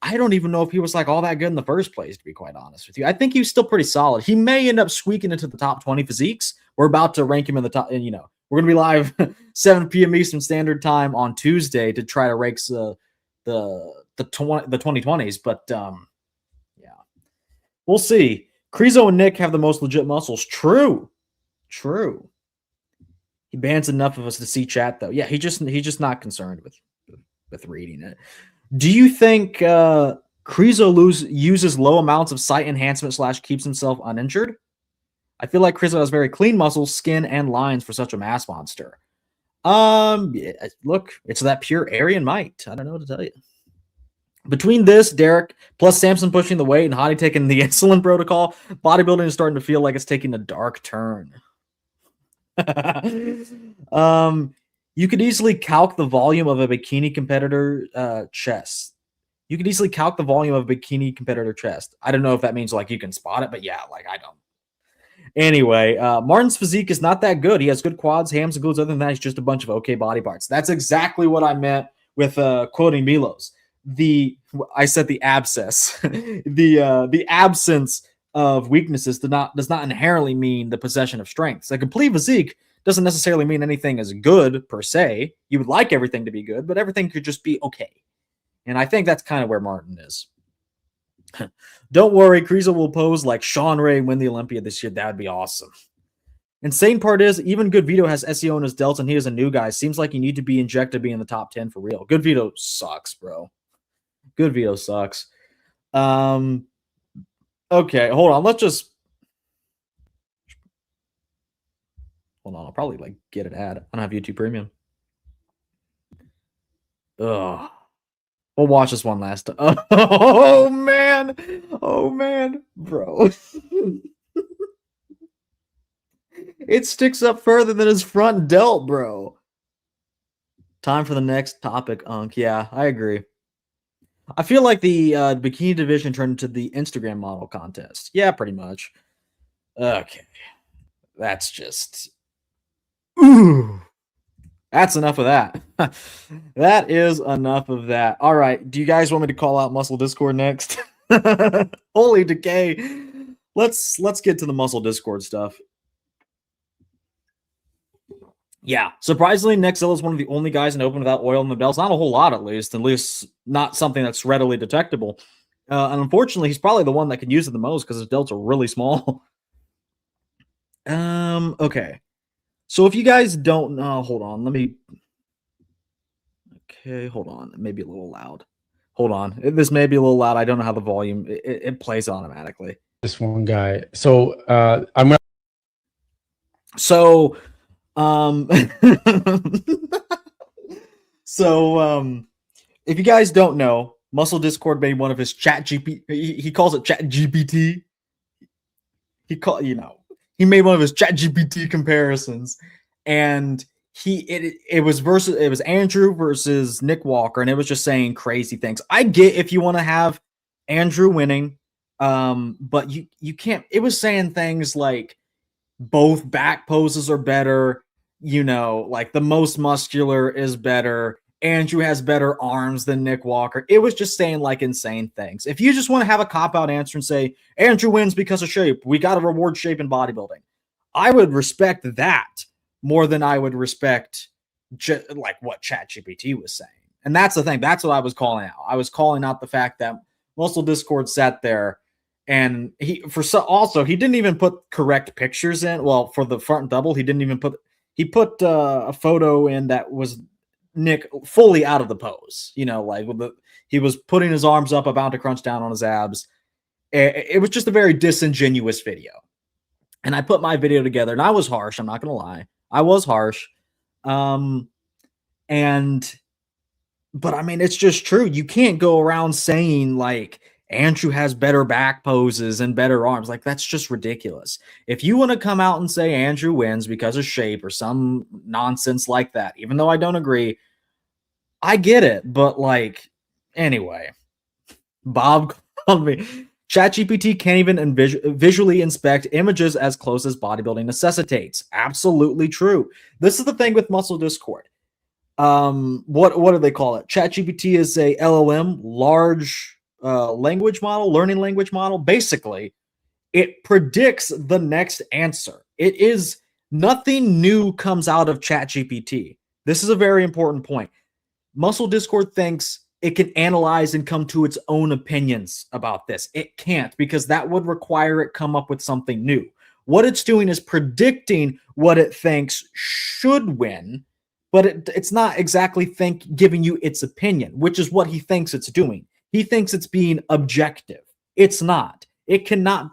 Speaker 1: I don't even know if he was like all that good in the first place, to be quite honest with you. I think he's still pretty solid. He may end up squeaking into the top 20 physiques. We're about to rank him in the top, and we're going to be live 7 p.m. Eastern Standard Time on Tuesday to try to rank the 2020s, but yeah, we'll see. Krizo and Nick have the most legit muscles. True. He bans enough of us to see chat though. Yeah, he's just not concerned with reading it. Do you think Krizo uses low amounts of site enhancement / keeps himself uninjured? I feel like Krizo has very clean muscles, skin, and lines for such a mass monster. Yeah, look, it's that pure Aryan might. I don't know what to tell you. Between this, Derek, plus Samson pushing the weight and Hadi taking the insulin protocol, bodybuilding is starting to feel like it's taking a dark turn. You could easily calc the volume of a bikini competitor chest. You could easily calc the volume of a bikini competitor chest. I don't know if that means like you can spot it, but yeah, like I don't. Anyway, Martin's physique is not that good. He has good quads, hams, and glutes. Other than that, he's just a bunch of okay body parts. That's exactly what I meant with quoting Milos. I said the abscess. the absence of weaknesses does not inherently mean the possession of strengths. A complete physique doesn't necessarily mean anything is good per se. You would like everything to be good, but everything could just be okay. And I think that's kind of where Martin is. Don't worry, Kriza will pose like Sean Ray and win the Olympia this year. That would be awesome. Insane part is, even Good Vito has SEO in his delts, and he is a new guy. Seems like you need to be injected to be in the top 10 for real. Good Vito sucks, bro. Good Vito sucks. Okay, hold on. Let's just hold on. I'll probably like get an ad. I don't have YouTube Premium. Ugh. We'll watch this one last time. Oh man. Oh man, bro. It sticks up further than his front delt, bro. Time for the next topic, Unk. Yeah, I agree. I feel like the bikini division turned into the Instagram model contest. Yeah, pretty much. Okay. That's just... Ooh. That's enough of that. That is enough of that. All right. Do you guys want me to call out Muscle Discord next? Holy decay. Let's get to the Muscle Discord stuff. Yeah, surprisingly, Nexzilla is one of the only guys in Open without oil in the belts. Not a whole lot, at least not something that's readily detectable. And unfortunately, he's probably the one that could use it the most because his delts are really small. Okay. So if you guys don't know, hold on, let me... Okay, hold on. It may be a little loud. Hold on. This may be a little loud. I don't know how the volume... It plays automatically.
Speaker 2: This one guy. So I'm gonna...
Speaker 1: So... if you guys don't know, Muscle Discord made one of his chat GPT. He calls it chat GPT. He made one of his chat GPT comparisons, and it was Andrew versus Nick Walker, and it was just saying crazy things. I get if you want to have Andrew winning, but you can't. It was saying things like both back poses are better, like the most muscular is better. Andrew has better arms than Nick Walker. It was just saying like insane things. If you just want to have a cop-out answer and say Andrew wins because of shape, we got to reward shape in bodybuilding, I would respect that more than I would respect like what ChatGPT was saying. And that's the thing. That's what I was calling out. I was calling out the fact that Muscle Discord sat there and he didn't even put correct pictures in. Well, for the front double, he put a photo in that was Nick fully out of the pose, he was putting his arms up, about to crunch down on his abs. It was just a very disingenuous video. And I put my video together, and I was harsh. I'm not going to lie. I was harsh. But I mean, it's just true. You can't go around saying like Andrew has better back poses and better arms. Like, that's just ridiculous. If you want to come out and say Andrew wins because of shape or some nonsense like that, even though I don't agree, I get it. But like, anyway, Bob called me. ChatGPT can't even visually inspect images as close as bodybuilding necessitates. Absolutely true. This is the thing with Muscle Discord. What do they call it? ChatGPT is a LLM, large language model, learning language model. Basically, it predicts the next answer. It is nothing new comes out of ChatGPT. This is a very important point. Muscle Discord thinks it can analyze and come to its own opinions about this. It can't, because that would require it come up with something new. What it's doing is predicting what it thinks should win, but it's not exactly giving you its opinion, which is what he thinks it's doing. He thinks it's being objective. It's not. It cannot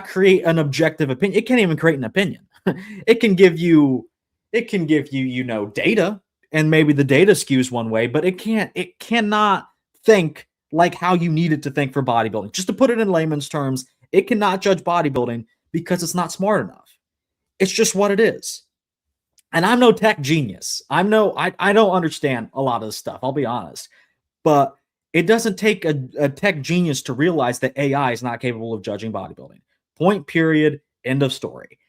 Speaker 1: create an objective opinion. It can't even create an opinion. It can give you, data, and maybe the data skews one way, but it cannot think like how you need it to think for bodybuilding. Just to put it in layman's terms, it cannot judge bodybuilding because it's not smart enough. It's just what it is. And I'm no tech genius. I don't understand a lot of this stuff, I'll be honest. But it doesn't take a tech genius to realize that AI is not capable of judging bodybuilding. Point, period, end of story.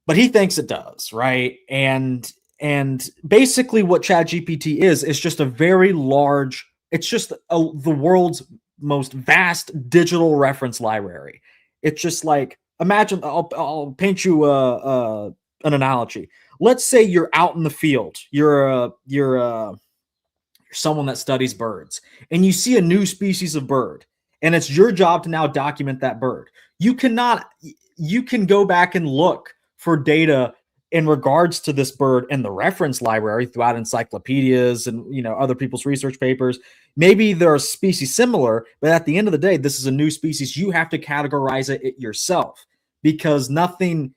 Speaker 1: But he thinks it does, right? And basically what ChatGPT is just a very large, it's just the world's most vast digital reference library. It's just like, imagine, I'll paint you an analogy. Let's say you're out in the field. You're someone that studies birds, and you see a new species of bird, and it's your job to now document that bird. You can go back and look for data in regards to this bird in the reference library throughout encyclopedias and other people's research papers. Maybe there are species similar, but at the end of the day, this is a new species. You have to categorize it yourself because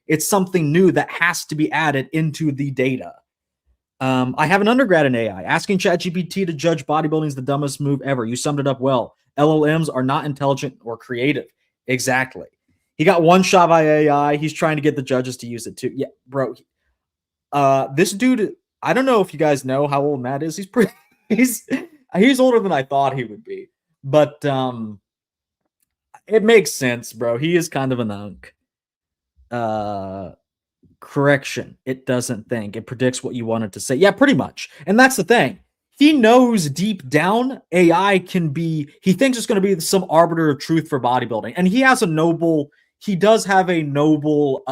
Speaker 1: it's something new that has to be added into the data. I have an undergrad in AI. Asking ChatGPT to judge bodybuilding is the dumbest move ever. You summed it up well. LLMs are not intelligent or creative. Exactly. He got one shot by AI. He's trying to get the judges to use it too. Yeah, bro. This dude, I don't know if you guys know how old Matt is. He's older than I thought he would be. But it makes sense, bro. He is kind of an unk. Correction, it doesn't think. It predicts what you want it to say. Yeah, pretty much. And that's the thing. He knows deep down AI he thinks it's going to be some arbiter of truth for bodybuilding. And he does have a noble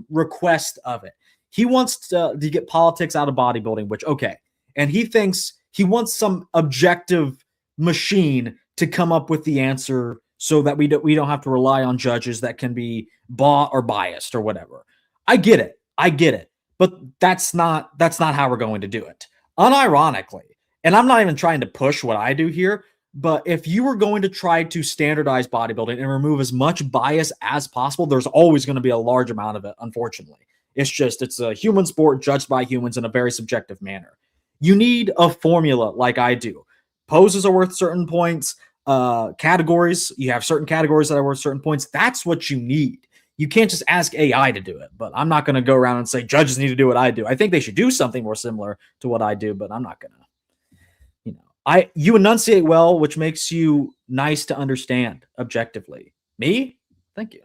Speaker 1: request of it. He wants to get politics out of bodybuilding, which, okay. And he thinks he wants some objective machine to come up with the answer so that we don't have to rely on judges that can be bought or biased or whatever. I get it. But that's not how we're going to do it. Unironically, and I'm not even trying to push what I do here, but if you were going to try to standardize bodybuilding and remove as much bias as possible, there's always going to be a large amount of it, unfortunately. It's a human sport judged by humans in a very subjective manner. You need a formula like I do. Poses are worth certain points. Categories, you have certain categories that are worth certain points. That's what you need. You can't just ask AI to do it, but I'm not going to go around and say judges need to do what I do. I think they should do something more similar to what I do, but I'm not going to. You enunciate well, which makes you nice to understand objectively. Me? Thank you.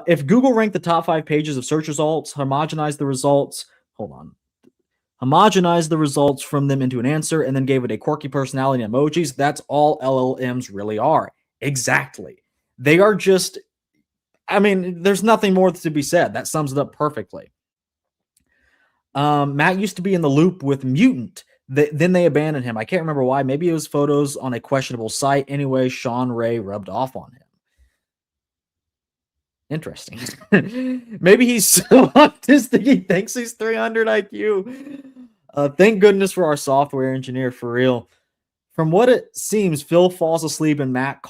Speaker 1: If Google ranked the top 5 pages of search results, homogenize the results from them into an answer, and then gave it a quirky personality and emojis, that's all LLMs really are. Exactly. They are just, there's nothing more to be said. That sums it up perfectly. Matt used to be in the loop with Mutant. Then they abandoned him. I can't remember why. Maybe it was photos on a questionable site. Anyway, Sean Ray rubbed off on him. Interesting. Maybe he's so autistic he thinks he's 300 IQ. Thank goodness for our software engineer, for real. From what it seems, Phil falls asleep and Matt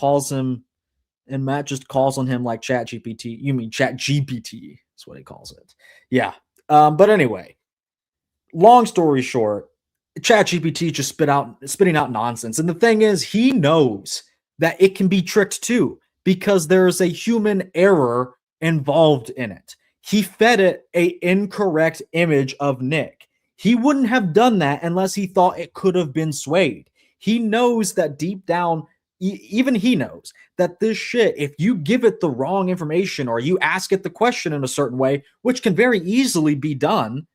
Speaker 1: just calls on him like ChatGPT. You mean ChatGPT is what he calls it. Yeah. But anyway, long story short, ChatGPT just spitting out nonsense. And the thing is, he knows that it can be tricked too, because there's a human error involved in it. He fed it an incorrect image of Nick. He wouldn't have done that unless he thought it could have been swayed. He knows that deep down, even he knows that this shit, if you give it the wrong information or you ask it the question in a certain way, which can very easily be done,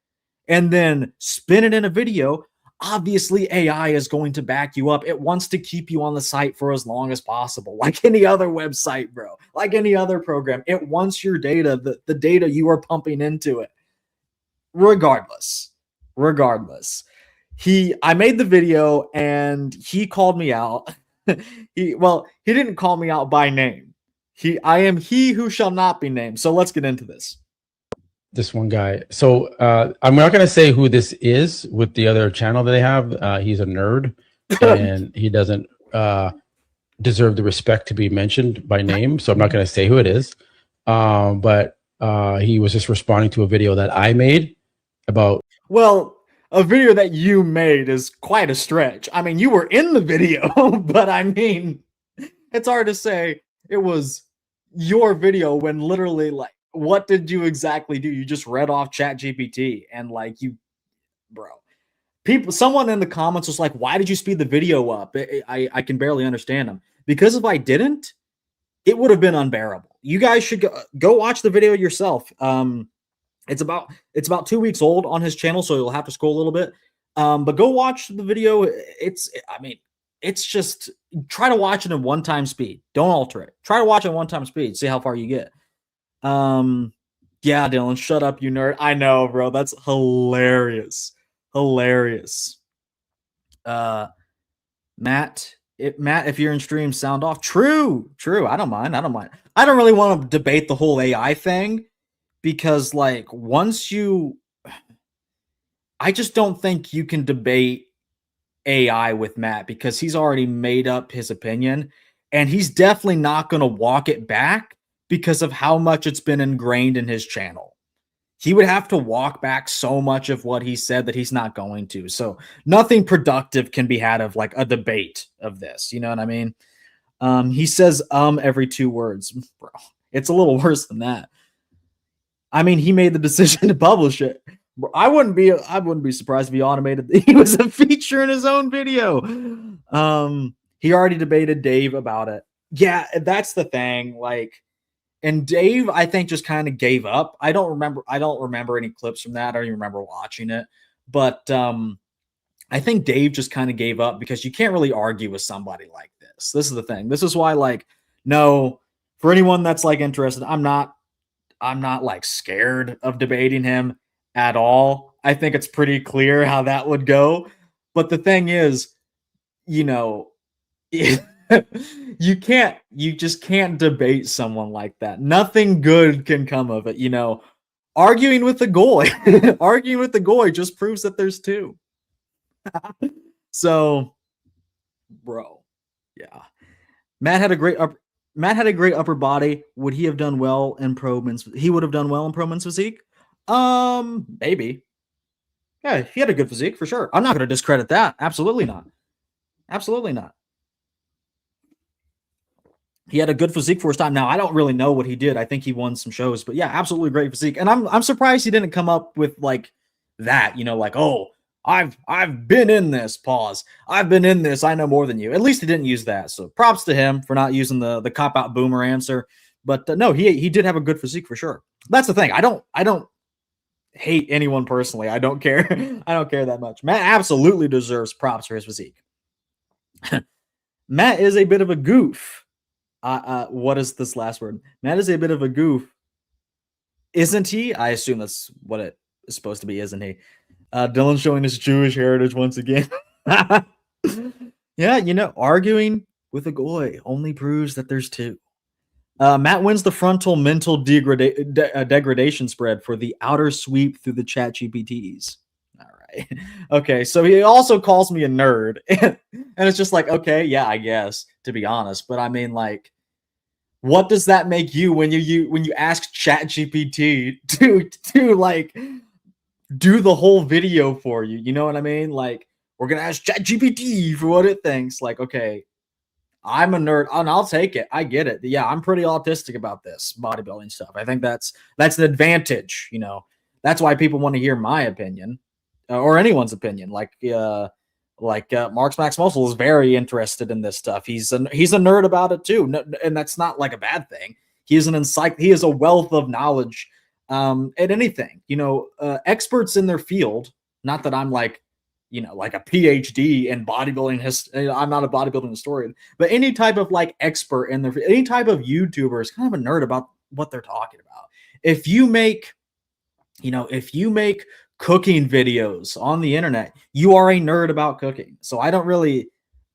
Speaker 1: and then spin it in a video, obviously AI is going to back you up. It wants to keep you on the site for as long as possible, like any other website, bro, like any other program. It wants your data, the data you are pumping into it. Regardless. I made the video and he called me out. He didn't call me out by name. I am he who shall not be named. So let's get into this.
Speaker 2: This one guy. So I'm not going to say who this is with the other channel that they have. He's a nerd and he doesn't deserve the respect to be mentioned by name. So I'm not going to say who it is. But he was just responding to a video that I made about.
Speaker 1: Well, a video that you made is quite a stretch. I mean, you were in the video, but I mean, it's hard to say it was your video when literally, like, what did you exactly do? You just read off ChatGPT and someone in the comments was like, why did you speed the video up? I can barely understand them. Because if I didn't, it would have been unbearable. You guys should go watch the video yourself. It's about 2 weeks old on his channel, so you'll have to scroll a little bit. But go watch the video. It's just, try to watch it in one-time speed. Don't alter it. Try to watch it in one-time speed. See how far you get. Yeah, Dylan, shut up, you nerd. I know, bro. That's hilarious. Matt Matt, if you're in stream, sound off. True. I don't mind. I don't really want to debate the whole AI thing because, like, I just don't think you can debate AI with Matt because he's already made up his opinion and he's definitely not going to walk it back because of how much it's been ingrained in his channel. He would have to walk back so much of what he said that he's not going to. So nothing productive can be had of like a debate of this. You know what I mean? He says every 2 words. Bro, it's a little worse than that. I mean, he made the decision to publish it. I wouldn't be surprised if he automated. He was a feature in his own video. He already debated Dave about it. Yeah, that's the thing. Like, and Dave, I think, just kind of gave up. I don't remember any clips from that. I don't even remember watching it. But I think Dave just kind of gave up because you can't really argue with somebody like this. This is the thing. This is why, like, no, for anyone that's like interested, I'm not like scared of debating him at all. I think it's pretty clear how that would go. But the thing is, you know, you just can't debate someone like that. Nothing good can come of it, you know. Arguing with the goy, arguing with the goy just proves that there's 2. So, bro, yeah. Matt had a great upper body. Would he have done well in He would have done well in Proman's physique. Maybe. Yeah, he had a good physique for sure. I'm not going to discredit that. Absolutely not. Absolutely not. He had a good physique for his time. Now, I don't really know what he did. I think he won some shows, but yeah, absolutely great physique. And I'm surprised he didn't come up with like that, you know, like, oh, I've been in this, pause. I've been in this. I know more than you. At least he didn't use that. So props to him for not using the cop-out boomer answer. But no, he did have a good physique for sure. That's the thing. I don't hate anyone personally. I don't care. I don't care that much. Matt absolutely deserves props for his physique. Matt is a bit of a goof. What is this last word? Matt is a bit of a goof. Isn't he? I assume that's what it is supposed to be, isn't he? Dylan showing his Jewish heritage once again. Yeah, you know, arguing with a goy only proves that there's 2. Matt wins the frontal mental degradation spread for the outer sweep through the chat GPTs. All right. Okay, so he also calls me a nerd. And it's just like, okay, yeah, I guess, to be honest. But I mean, like, what does that make you when you ask chat GPT to like do the whole video for you? You know what I mean? Like, we're gonna ask chat GPT for what it thinks. Like, okay, I'm a nerd and I'll take it. I get it. Yeah, I'm pretty autistic about this bodybuilding stuff. I think that's an advantage, you know. That's why people want to hear my opinion or anyone's opinion. Like Marks Max Muscle is very interested in this stuff. He's a nerd about it too. No, and that's not like a bad thing. He is he is a wealth of knowledge at anything, you know, experts in their field. Not that I'm like, you know, like a PhD in bodybuilding. I'm not a bodybuilding historian, but any type of like expert in their, any type of YouTuber is kind of a nerd about what they're talking about. If you make cooking videos on the internet, you are a nerd about cooking. So I don't really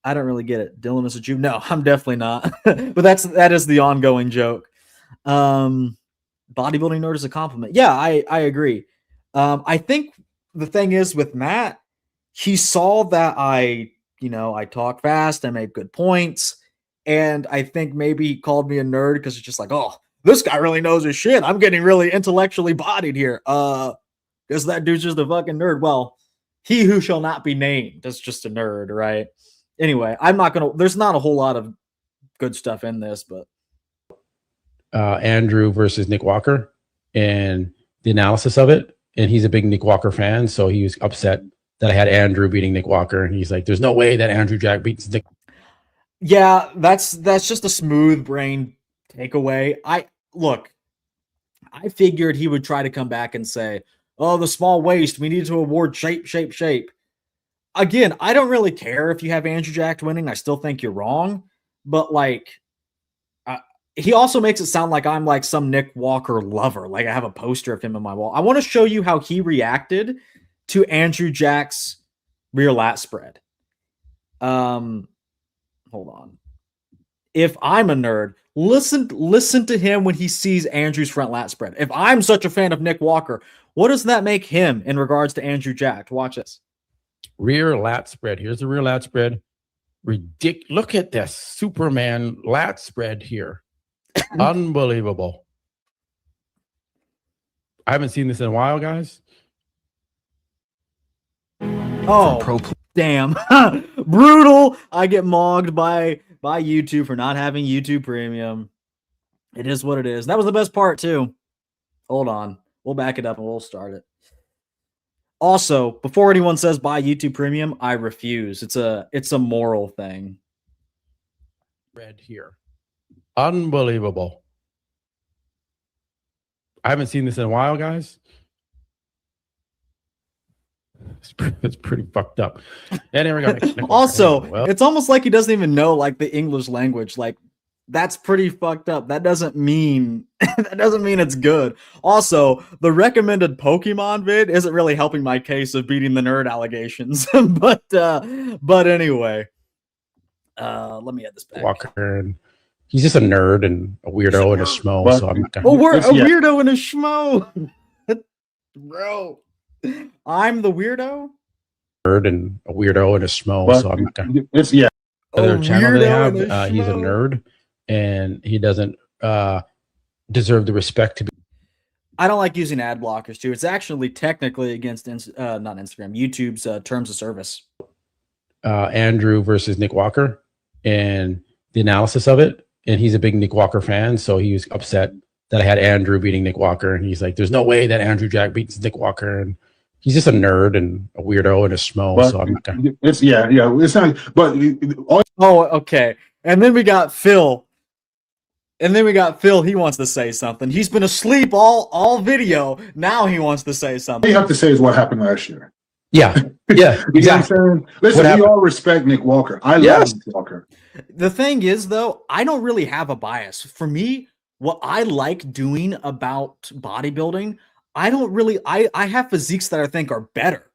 Speaker 1: get it. Dylan is a Jew. No, I'm definitely not. But that is the ongoing joke. Bodybuilding nerd is a compliment. Yeah, I agree. I think the thing is with Matt, he saw that I talk fast, I make good points, and I think maybe he called me a nerd because it's just like, oh, this guy really knows his shit. I'm getting really intellectually bodied here. Because that dude's just a fucking nerd. Well, he who shall not be named is just a nerd, right? Anyway, there's not a whole lot of good stuff in this, but
Speaker 2: Andrew versus Nick Walker and the analysis of it. And he's a big Nick Walker fan, so he was upset that I had Andrew beating Nick Walker, and he's like, "There's no way that Andrew Jack beats Nick."
Speaker 1: Yeah, that's just a smooth brain takeaway. I figured he would try to come back and say, "Oh, the small waist. We need to award shape." Again, I don't really care if you have Andrew Jack winning. I still think you're wrong, but like, he also makes it sound like I'm like some Nick Walker lover. Like I have a poster of him on my wall. I want to show you how he reacted to Andrew Jack's rear lat spread. hold on. If I'm a nerd, listen to him when he sees Andrew's front lat spread. If I'm such a fan of Nick Walker, what does that make him in regards to Andrew Jack? Watch this.
Speaker 2: Rear lat spread. Here's the rear lat spread. Look at this Superman lat spread here. Unbelievable. I haven't seen this in a while, guys.
Speaker 1: Oh, damn. Brutal. I get mogged by YouTube for not having YouTube Premium. It is what it is. That was the best part, too. Hold on. We'll back it up and we'll start it. Also, before anyone says buy YouTube Premium, I refuse. It's a moral thing.
Speaker 2: Red here. Unbelievable. I haven't seen this in a while, guys. It's pretty fucked up. Anyway,
Speaker 1: also, it's almost like he doesn't even know like the English language. Like, that's pretty fucked up. That doesn't mean it's good. Also, the recommended Pokemon vid isn't really helping my case of beating the nerd allegations. but anyway, let me add this back.
Speaker 2: Walker, and he's just a nerd and a weirdo and a schmo. But, so I'm not gonna.
Speaker 1: We're a weirdo and a schmo, bro. I'm the weirdo.
Speaker 2: Nerd and a weirdo and a schmo.
Speaker 3: But,
Speaker 2: so I'm not gonna.
Speaker 3: It's
Speaker 2: Other channel they have, he's a nerd. And he doesn't deserve the respect to be.
Speaker 1: I don't like using ad blockers too. It's actually technically against not Instagram, YouTube's terms of service.
Speaker 2: Andrew versus Nick Walker and the analysis of it. And he's a big Nick Walker fan, so he was upset that I had Andrew beating Nick Walker. And he's like, "There's no way that Andrew Jack beats Nick Walker." And he's just a nerd and a weirdo and a schmo.
Speaker 3: But,
Speaker 2: so I'm not gonna.
Speaker 3: It's It's not. But
Speaker 1: okay. And then we got Phil. He wants to say something. He's been asleep all video. Now he wants to say something.
Speaker 3: All you have to say is what happened last year.
Speaker 2: Yeah, exactly.
Speaker 3: You know what I'm saying? Listen, we all respect Nick Walker. I love Nick Walker.
Speaker 1: The thing is, though, I don't really have a bias. For me, what I like doing about bodybuilding, I have physiques that I think are better,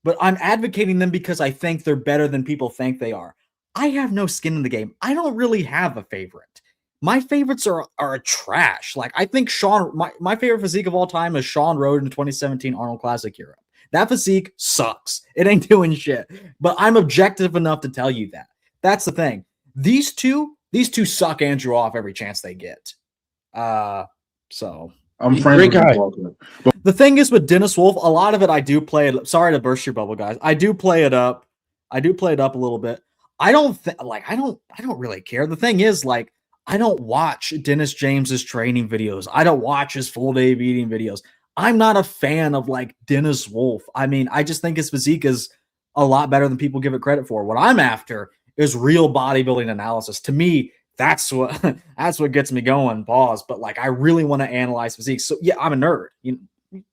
Speaker 1: but I'm advocating them because I think they're better than people think they are. I have no skin in the game. I don't really have a favorite. My favorites are trash. Like, I think my favorite physique of all time is Sean Road in the 2017 Arnold Classic Europe. That physique sucks. It ain't doing shit. But I'm objective enough to tell you that. That's the thing. These two suck Andrew off every chance they get. So
Speaker 3: I'm friends with Nick Walker.
Speaker 1: The thing is with Dennis Wolf, a lot of it I do play it. Sorry to burst your bubble, guys. I do play it up. a little bit. I don't really care. The thing is, like, I don't watch Dennis James's training videos. I don't watch his full day of eating videos. I'm not a fan of like Dennis Wolf. I mean, I just think his physique is a lot better than people give it credit for. What I'm after is real bodybuilding analysis. To me, that's what gets me going. Pause. But like, I really want to analyze physique. So yeah, I'm a nerd.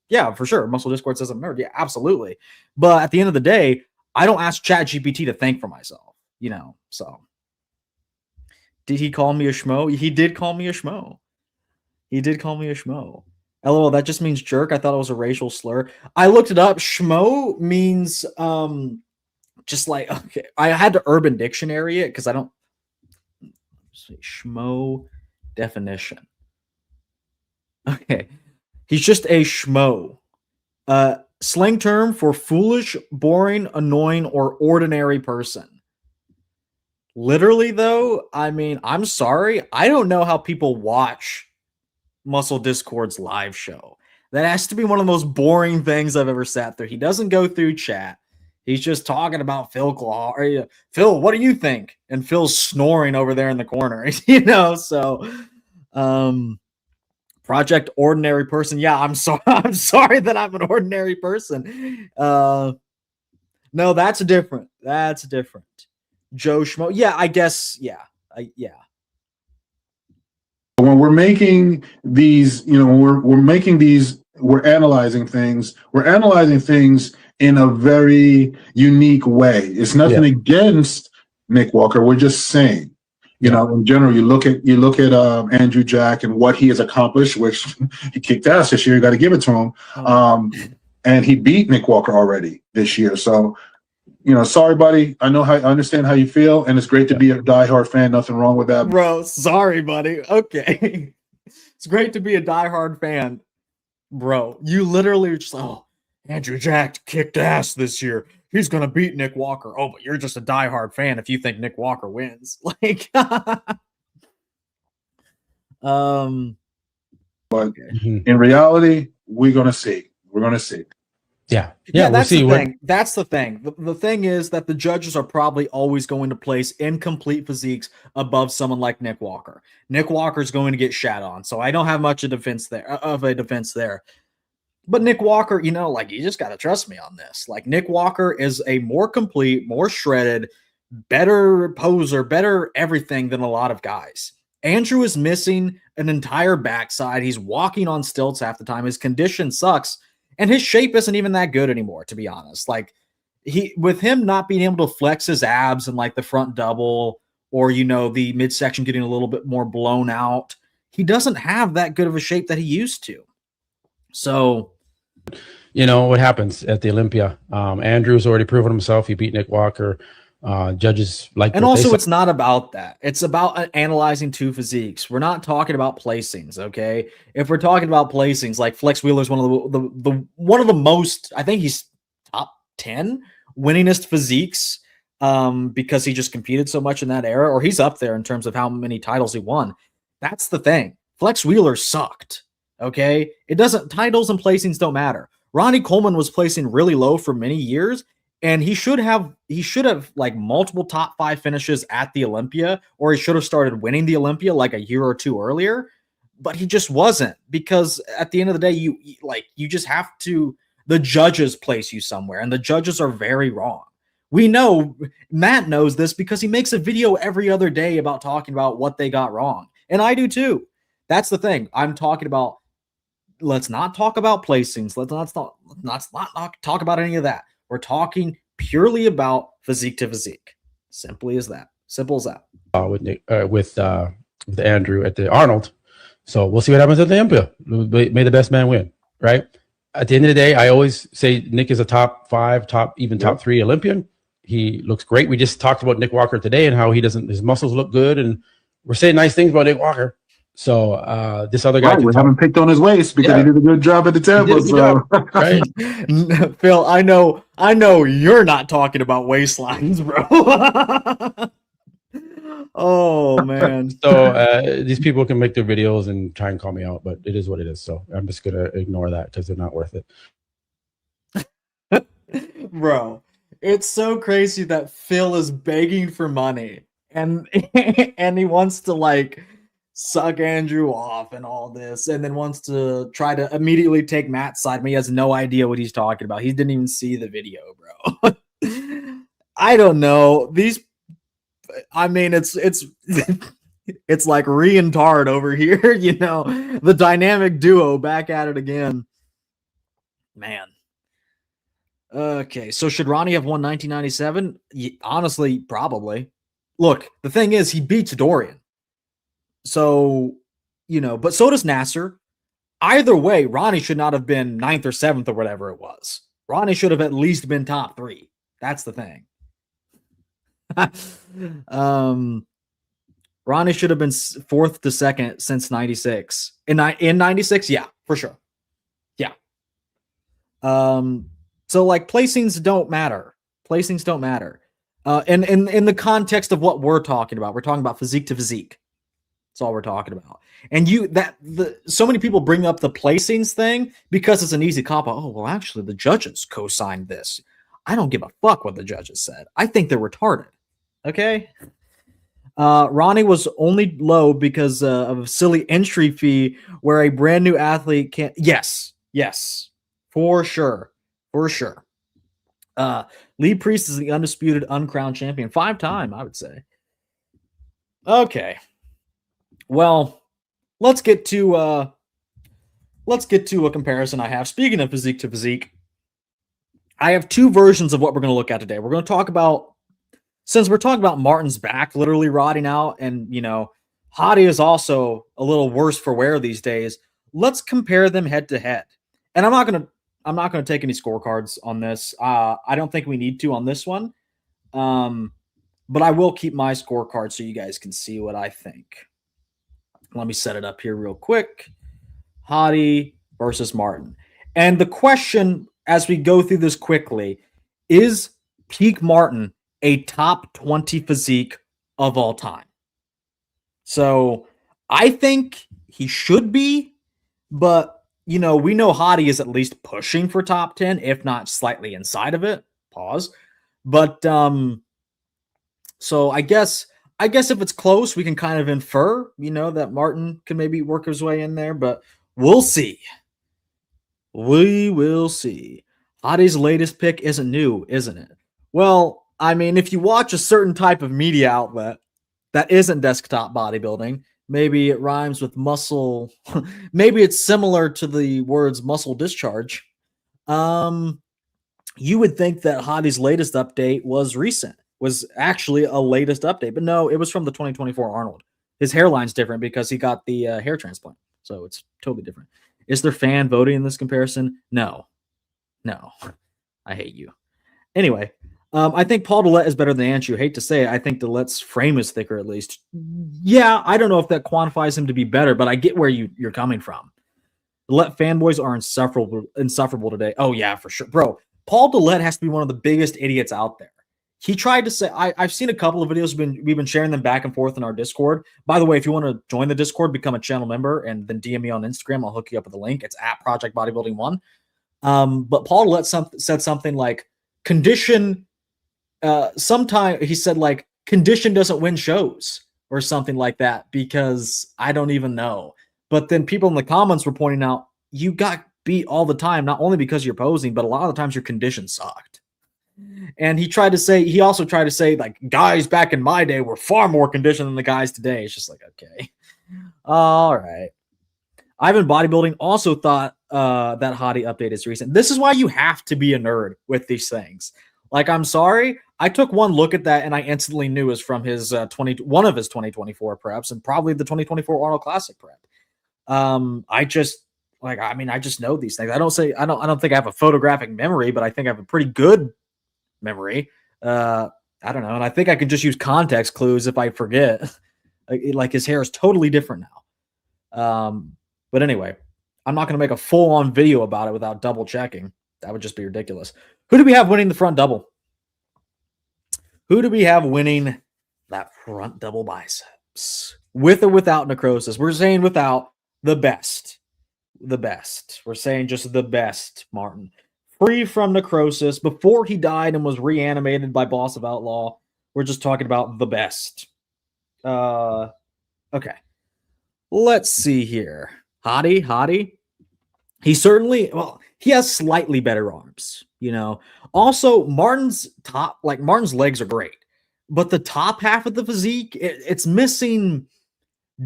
Speaker 1: Yeah, for sure. Muscle Discord says I'm a nerd. Yeah, absolutely. But at the end of the day, I don't ask ChatGPT to think for myself. So. Did he call me a schmo? He did call me a schmo. LOL, that just means jerk. I thought it was a racial slur. I looked it up. Schmo means just like, okay. I had to Urban Dictionary it because I don't say schmo definition. Okay. He's just a schmo. Slang term for foolish, boring, annoying, or ordinary person. Literally, though, I mean, I'm sorry. I don't know how people watch Muscle Discord's live show. That has to be one of the most boring things I've ever sat through. He doesn't go through chat. He's just talking about Phil Claw. Phil, what do you think? And Phil's snoring over there in the corner. So Project Ordinary Person. Yeah, I'm sorry. I'm sorry that I'm an ordinary person. No, that's different. Joe Schmo. Yeah, I guess. Yeah. Yeah.
Speaker 3: When we're making these, we're analyzing things. We're analyzing things in a very unique way. It's nothing against Nick Walker. We're just saying, in general, you look at Andrew Jack and what he has accomplished, which he kicked ass this year. You got to give it to him. And he beat Nick Walker already this year. So sorry, buddy. I understand how you feel, and it's great to be a diehard fan. Nothing wrong with that,
Speaker 1: bro. Sorry, buddy. Okay, it's great to be a diehard fan, bro. You literally just Andrew Jack kicked ass this year. He's gonna beat Nick Walker. Oh, but you're just a diehard fan if you think Nick Walker wins. Like,
Speaker 3: but in reality, we're gonna see. We're gonna see.
Speaker 2: Yeah,
Speaker 1: that's
Speaker 2: we'll see.
Speaker 1: The thing. That's the thing. The thing is that the judges are probably always going to place incomplete physiques above someone like Nick Walker. Nick Walker's going to get shat on, so I don't have much of a defense there. But Nick Walker, you just got to trust me on this. Like, Nick Walker is a more complete, more shredded, better poser, better everything than a lot of guys. Andrew is missing an entire backside. He's walking on stilts half the time. His condition sucks. And his shape isn't even that good anymore, to be honest. Like, with him not being able to flex his abs and like the front double or, the midsection getting a little bit more blown out, he doesn't have that good of a shape that he used to. So,
Speaker 2: what happens at the Olympia? Andrew's already proven himself. He beat Nick Walker. Judges like,
Speaker 1: and also it's not about that. It's about analyzing two physiques. We're not talking about placings, okay? If we're talking about placings, like Flex Wheeler's one of the most, I think he's top 10 winningest physiques, because he just competed so much in that era, or he's up there in terms of how many titles he won. That's the thing. Flex Wheeler sucked, okay? Titles and placings don't matter. Ronnie Coleman was placing really low for many years, and he should have like multiple top 5 finishes at the Olympia, or he should have started winning the Olympia like a year or two earlier, but he just wasn't, because at the end of the day, you just have to, the judges place you somewhere, and the judges are very wrong. We know, Matt knows this because he makes a video every other day about talking about what they got wrong. And I do too. That's the thing. I'm talking about, let's not talk about placings. Let's not talk about any of that. We're talking purely about physique to physique. Simple as that.
Speaker 2: With Andrew at the Arnold. So we'll see what happens at the Olympia. May the best man win, right? At the end of the day, I always say Nick is a top 5, top 3 Olympian. He looks great. We just talked about Nick Walker today and how his muscles look good, and we're saying nice things about Nick Walker. So this other guy,
Speaker 3: we haven't picked on his waist because he did a good job at the tempo. So.
Speaker 1: Right? Phil, I know you're not talking about waistlines, bro. Oh man.
Speaker 2: So these people can make their videos and try and call me out, but it is what it is. So I'm just gonna ignore that because they're not worth
Speaker 1: it. Bro, it's so crazy that Phil is begging for money and he wants to like suck Andrew off and all this, and then wants to try to immediately take Matt's side. He has no idea what he's talking about. He didn't even see the video, bro. I don't know. It's like Ree and Tard over here, the dynamic duo back at it again. Man. Okay, so should Ronnie have won 1997? Honestly, probably. Look, the thing is, he beats Dorian. So, but so does Nasser. Either way, Ronnie should not have been 9th or 7th or whatever it was. Ronnie should have at least been top 3. That's the thing. Ronnie should have been 4th to 2nd since 96. In 96, yeah, for sure. Yeah. So like placings don't matter. And in the context of what we're talking about physique to physique. That's all we're talking about. And so many people bring up the placings thing because it's an easy cop. Oh, well, actually, the judges co-signed this. I don't give a fuck what the judges said. I think they're retarded. Okay. Ronnie was only low because of a silly entry fee where a brand new athlete can't. Yes, for sure. Lee Priest is the undisputed uncrowned champion, 5-time, I would say. Okay. Well, let's get to a comparison I have. Speaking of physique to physique, I have 2 versions of what we're going to look at today. We're going to talk about, since we're talking about Martin's back literally rotting out, and Hadi is also a little worse for wear these days. Let's compare them head to head. And I'm not going to I'm not going to take any scorecards on this. I don't think we need to on this one. But I will keep my scorecard so you guys can see what I think. Let me set it up here real quick. Hadi versus Martin. And the question, as we go through this quickly, is peak Martin a top 20 physique of all time? So I think he should be, but we know Hadi is at least pushing for top 10, if not slightly inside of it. Pause. But so I guess if it's close, we can kind of infer, that Martin can maybe work his way in there, but we'll see. We will see. Hadi's latest pick isn't new, isn't it? Well, I mean, if you watch a certain type of media outlet that isn't desktop bodybuilding, maybe it rhymes with muscle. Maybe it's similar to the words muscle discharge. You would think that Hadi's latest update was recent, was actually a latest update, but no, it was from the 2024 Arnold. His hairline's different because he got the hair transplant, so it's totally different. Is there fan voting in this comparison? No. I hate you. Anyway, I think Paul Dillette is better than Anshu. Hate to say it. I think Dillette's frame is thicker, at least. Yeah, I don't know if that quantifies him to be better, but I get where you're coming from. Dillette fanboys are insufferable today. Oh, yeah, for sure. Bro, Paul Dillette has to be one of the biggest idiots out there. He tried to say, I've seen a couple of videos, we've been sharing them back and forth in our Discord. By the way, if you want to join the Discord, become a channel member, and then DM me on Instagram, I'll hook you up with a link. It's at Project Bodybuilding 1. But Paul Dillette said something like, condition, sometime he said like, condition doesn't win shows or something like that, because I don't even know. But then people in the comments were pointing out, you got beat all the time, not only because you're posing, but a lot of the times your condition sucked. And he also tried to say, like, guys back in my day were far more conditioned than the guys today. It's just like, okay. All right. Ivan Bodybuilding also thought that Hadi update is recent. This is why you have to be a nerd with these things. Like, I'm sorry. I took one look at that and I instantly knew it was from his one of his 2024 preps, and probably the 2024 Arnold Classic prep. I just know these things. I don't think I have a photographic memory, but I think I have a pretty good memory. I don't know. And I think I can just use context clues if I forget. Like his hair is totally different now. But anyway, I'm not going to make a full-on video about it without double checking. That would just be ridiculous. Who do we have winning the front double? Who do we have winning that front double biceps? With or without necrosis? We're saying without. The best. We're saying just the best, Martin. Free from necrosis, before he died and was reanimated by Boss of Outlaw. We're just talking about the best. Okay. Let's see here. Hadi. He has slightly better arms, Also, Martin's legs are great, but the top half of the physique, it's missing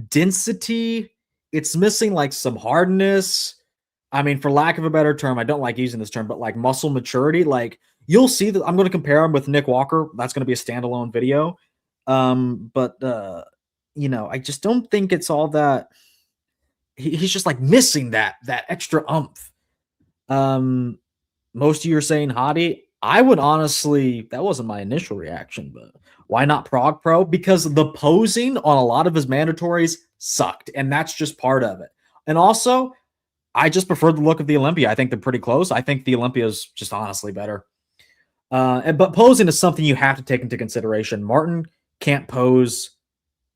Speaker 1: density. It's missing like some hardness. I mean, for lack of a better term, I don't like using this term, but like muscle maturity. Like, you'll see that I'm going to compare him with Nick Walker. That's going to be a standalone video. I just don't think it's all that. He's just like missing that extra oomph. Most of you are saying Hadi. I would honestly, that wasn't my initial reaction, but why not Prog Pro? Because the posing on a lot of his mandatories sucked, and that's just part of it. And also, I just prefer the look of the Olympia. I think they're pretty close. I think the Olympia is just honestly better. But posing is something you have to take into consideration. Martin can't pose.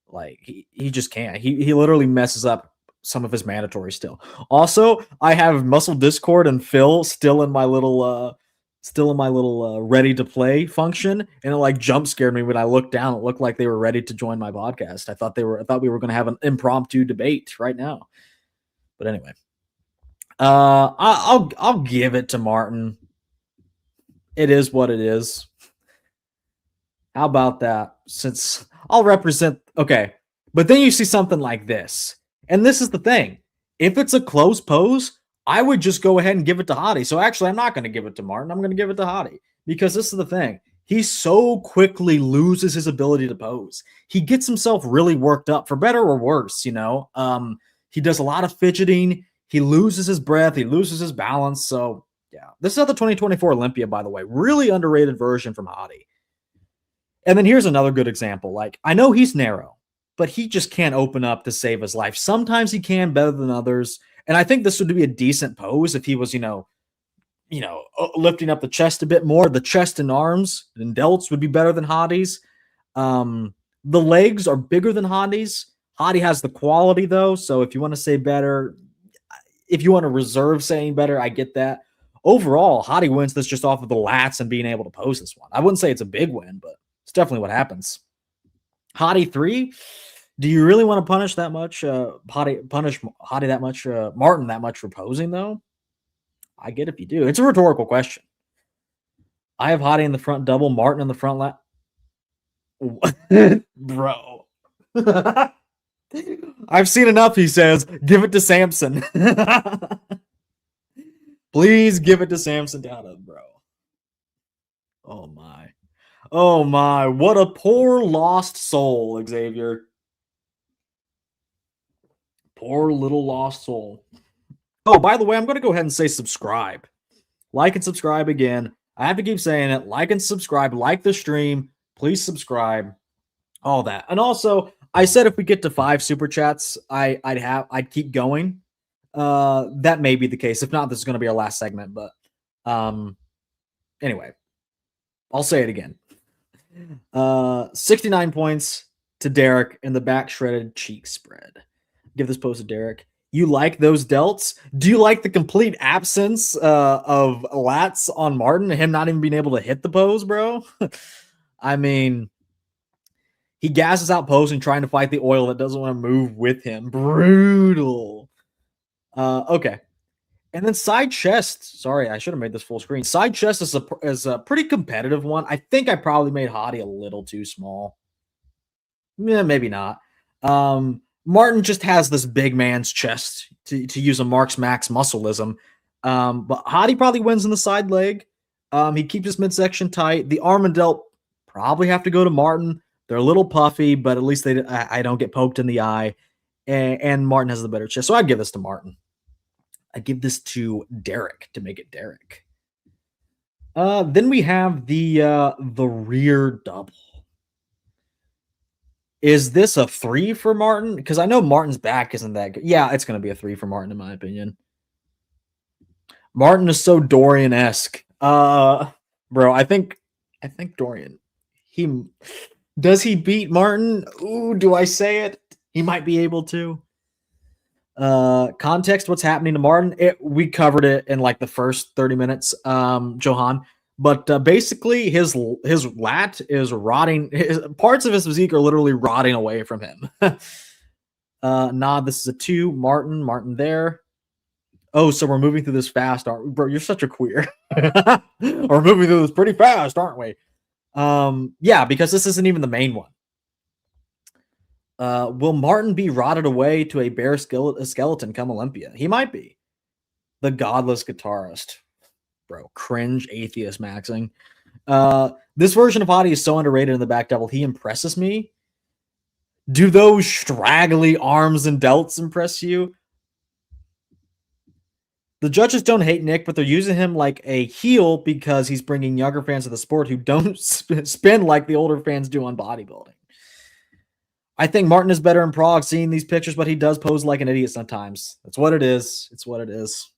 Speaker 1: Like, he just can't. He literally messes up some of his mandatory still. Also, I have Muscle Discord and Phil still in my little ready to play function, and it like jump scared me when I looked down. It looked like they were ready to join my podcast. I thought we were going to have an impromptu debate right now. But anyway, I'll give it to Martin. It is what it is. How about that? Since I'll represent, okay. But then you see something like this. And this is the thing. If it's a close pose, I would just go ahead and give it to Hadi. So actually, I'm not going to give it to Martin. I'm going to give it to Hadi. Because this is the thing. He so quickly loses his ability to pose. He gets himself really worked up, for better or worse, He does a lot of fidgeting. He loses his breath. He loses his balance. So, out. This is at the 2024 Olympia, by the way. Really underrated version from Hadi. And then here's another good example. Like, I know he's narrow, but he just can't open up to save his life. Sometimes he can better than others. And I think this would be a decent pose if he was, lifting up the chest a bit more. The chest and arms and delts would be better than Hadi's. The legs are bigger than Hadi's. Hadi has the quality, though. So if you want to say better, if you want to reserve saying better, I get that. Overall, Hadi wins this just off of the lats and being able to pose this one. I wouldn't say it's a big win, but it's definitely what happens. Hadi 3. Do you really want to punish that much? Punish Hadi that much? Martin that much for posing, though? I get if you do. It's a rhetorical question. I have Hadi in the front double, Martin in the front lat. Bro. I've seen enough, he says. Give it to Samson. Please give it to Samson down, bro. Oh, my. Oh, my. What a poor lost soul, Xavier. Poor little lost soul. Oh, by the way, I'm going to go ahead and say subscribe. Like and subscribe again. I have to keep saying it. Like and subscribe. Like the stream. Please subscribe. All that. And also, I said if we get to 5 super chats, I'd keep going. That may be the case. If not, this is going to be our last segment. But anyway, I'll say it again. 69 points to Derek in the back shredded cheek spread. Give this pose to Derek. You like those delts? Do you like the complete absence of lats on Martin and him not even being able to hit the pose, bro? I mean, he gasses out posing, trying to fight the oil that doesn't want to move with him. Brutal. Okay. And then side chest. Sorry, I should have made this full screen. Side chest is a pretty competitive one. I think I probably made Hadi a little too small. Yeah, maybe not. Martin just has this big man's chest, to use a Marx Max muscleism. But Hadi probably wins in the side leg. He keeps his midsection tight. The arm and delt probably have to go to Martin. They're a little puffy, but at least I don't get poked in the eye. And Martin has the better chest. So I'd give this to Martin. I'd give this to Derek to make it Derek. Then we have the rear double. Is this a 3 for Martin? Because I know Martin's back isn't that good. Yeah, it's going to be a 3 for Martin, in my opinion. Martin is so Dorian-esque. Bro, I think Dorian. Does he beat Martin? Ooh, do I say it? He might be able to. Context, what's happening to Martin? We covered it in like the first 30 minutes, Johan. But basically, his lat is rotting. Parts of his physique are literally rotting away from him. Nah, this is a 2. Martin there. Oh, so we're moving through this fast, aren't we? Bro, you're such a queer. We're moving through this pretty fast, aren't we? Yeah, because this isn't even the main one. Will Martin be rotted away to a bare skeleton come Olympia? He might be. The godless guitarist. Bro, cringe atheist maxing. This version of Hadi is so underrated in the back double. He impresses me. Do those straggly arms and delts impress you? The judges don't hate Nick, but they're using him like a heel because he's bringing younger fans to the sport who don't spin like the older fans do on bodybuilding. I think Martin is better in Prague seeing these pictures, but he does pose like an idiot sometimes. That's what it is. It's what it is.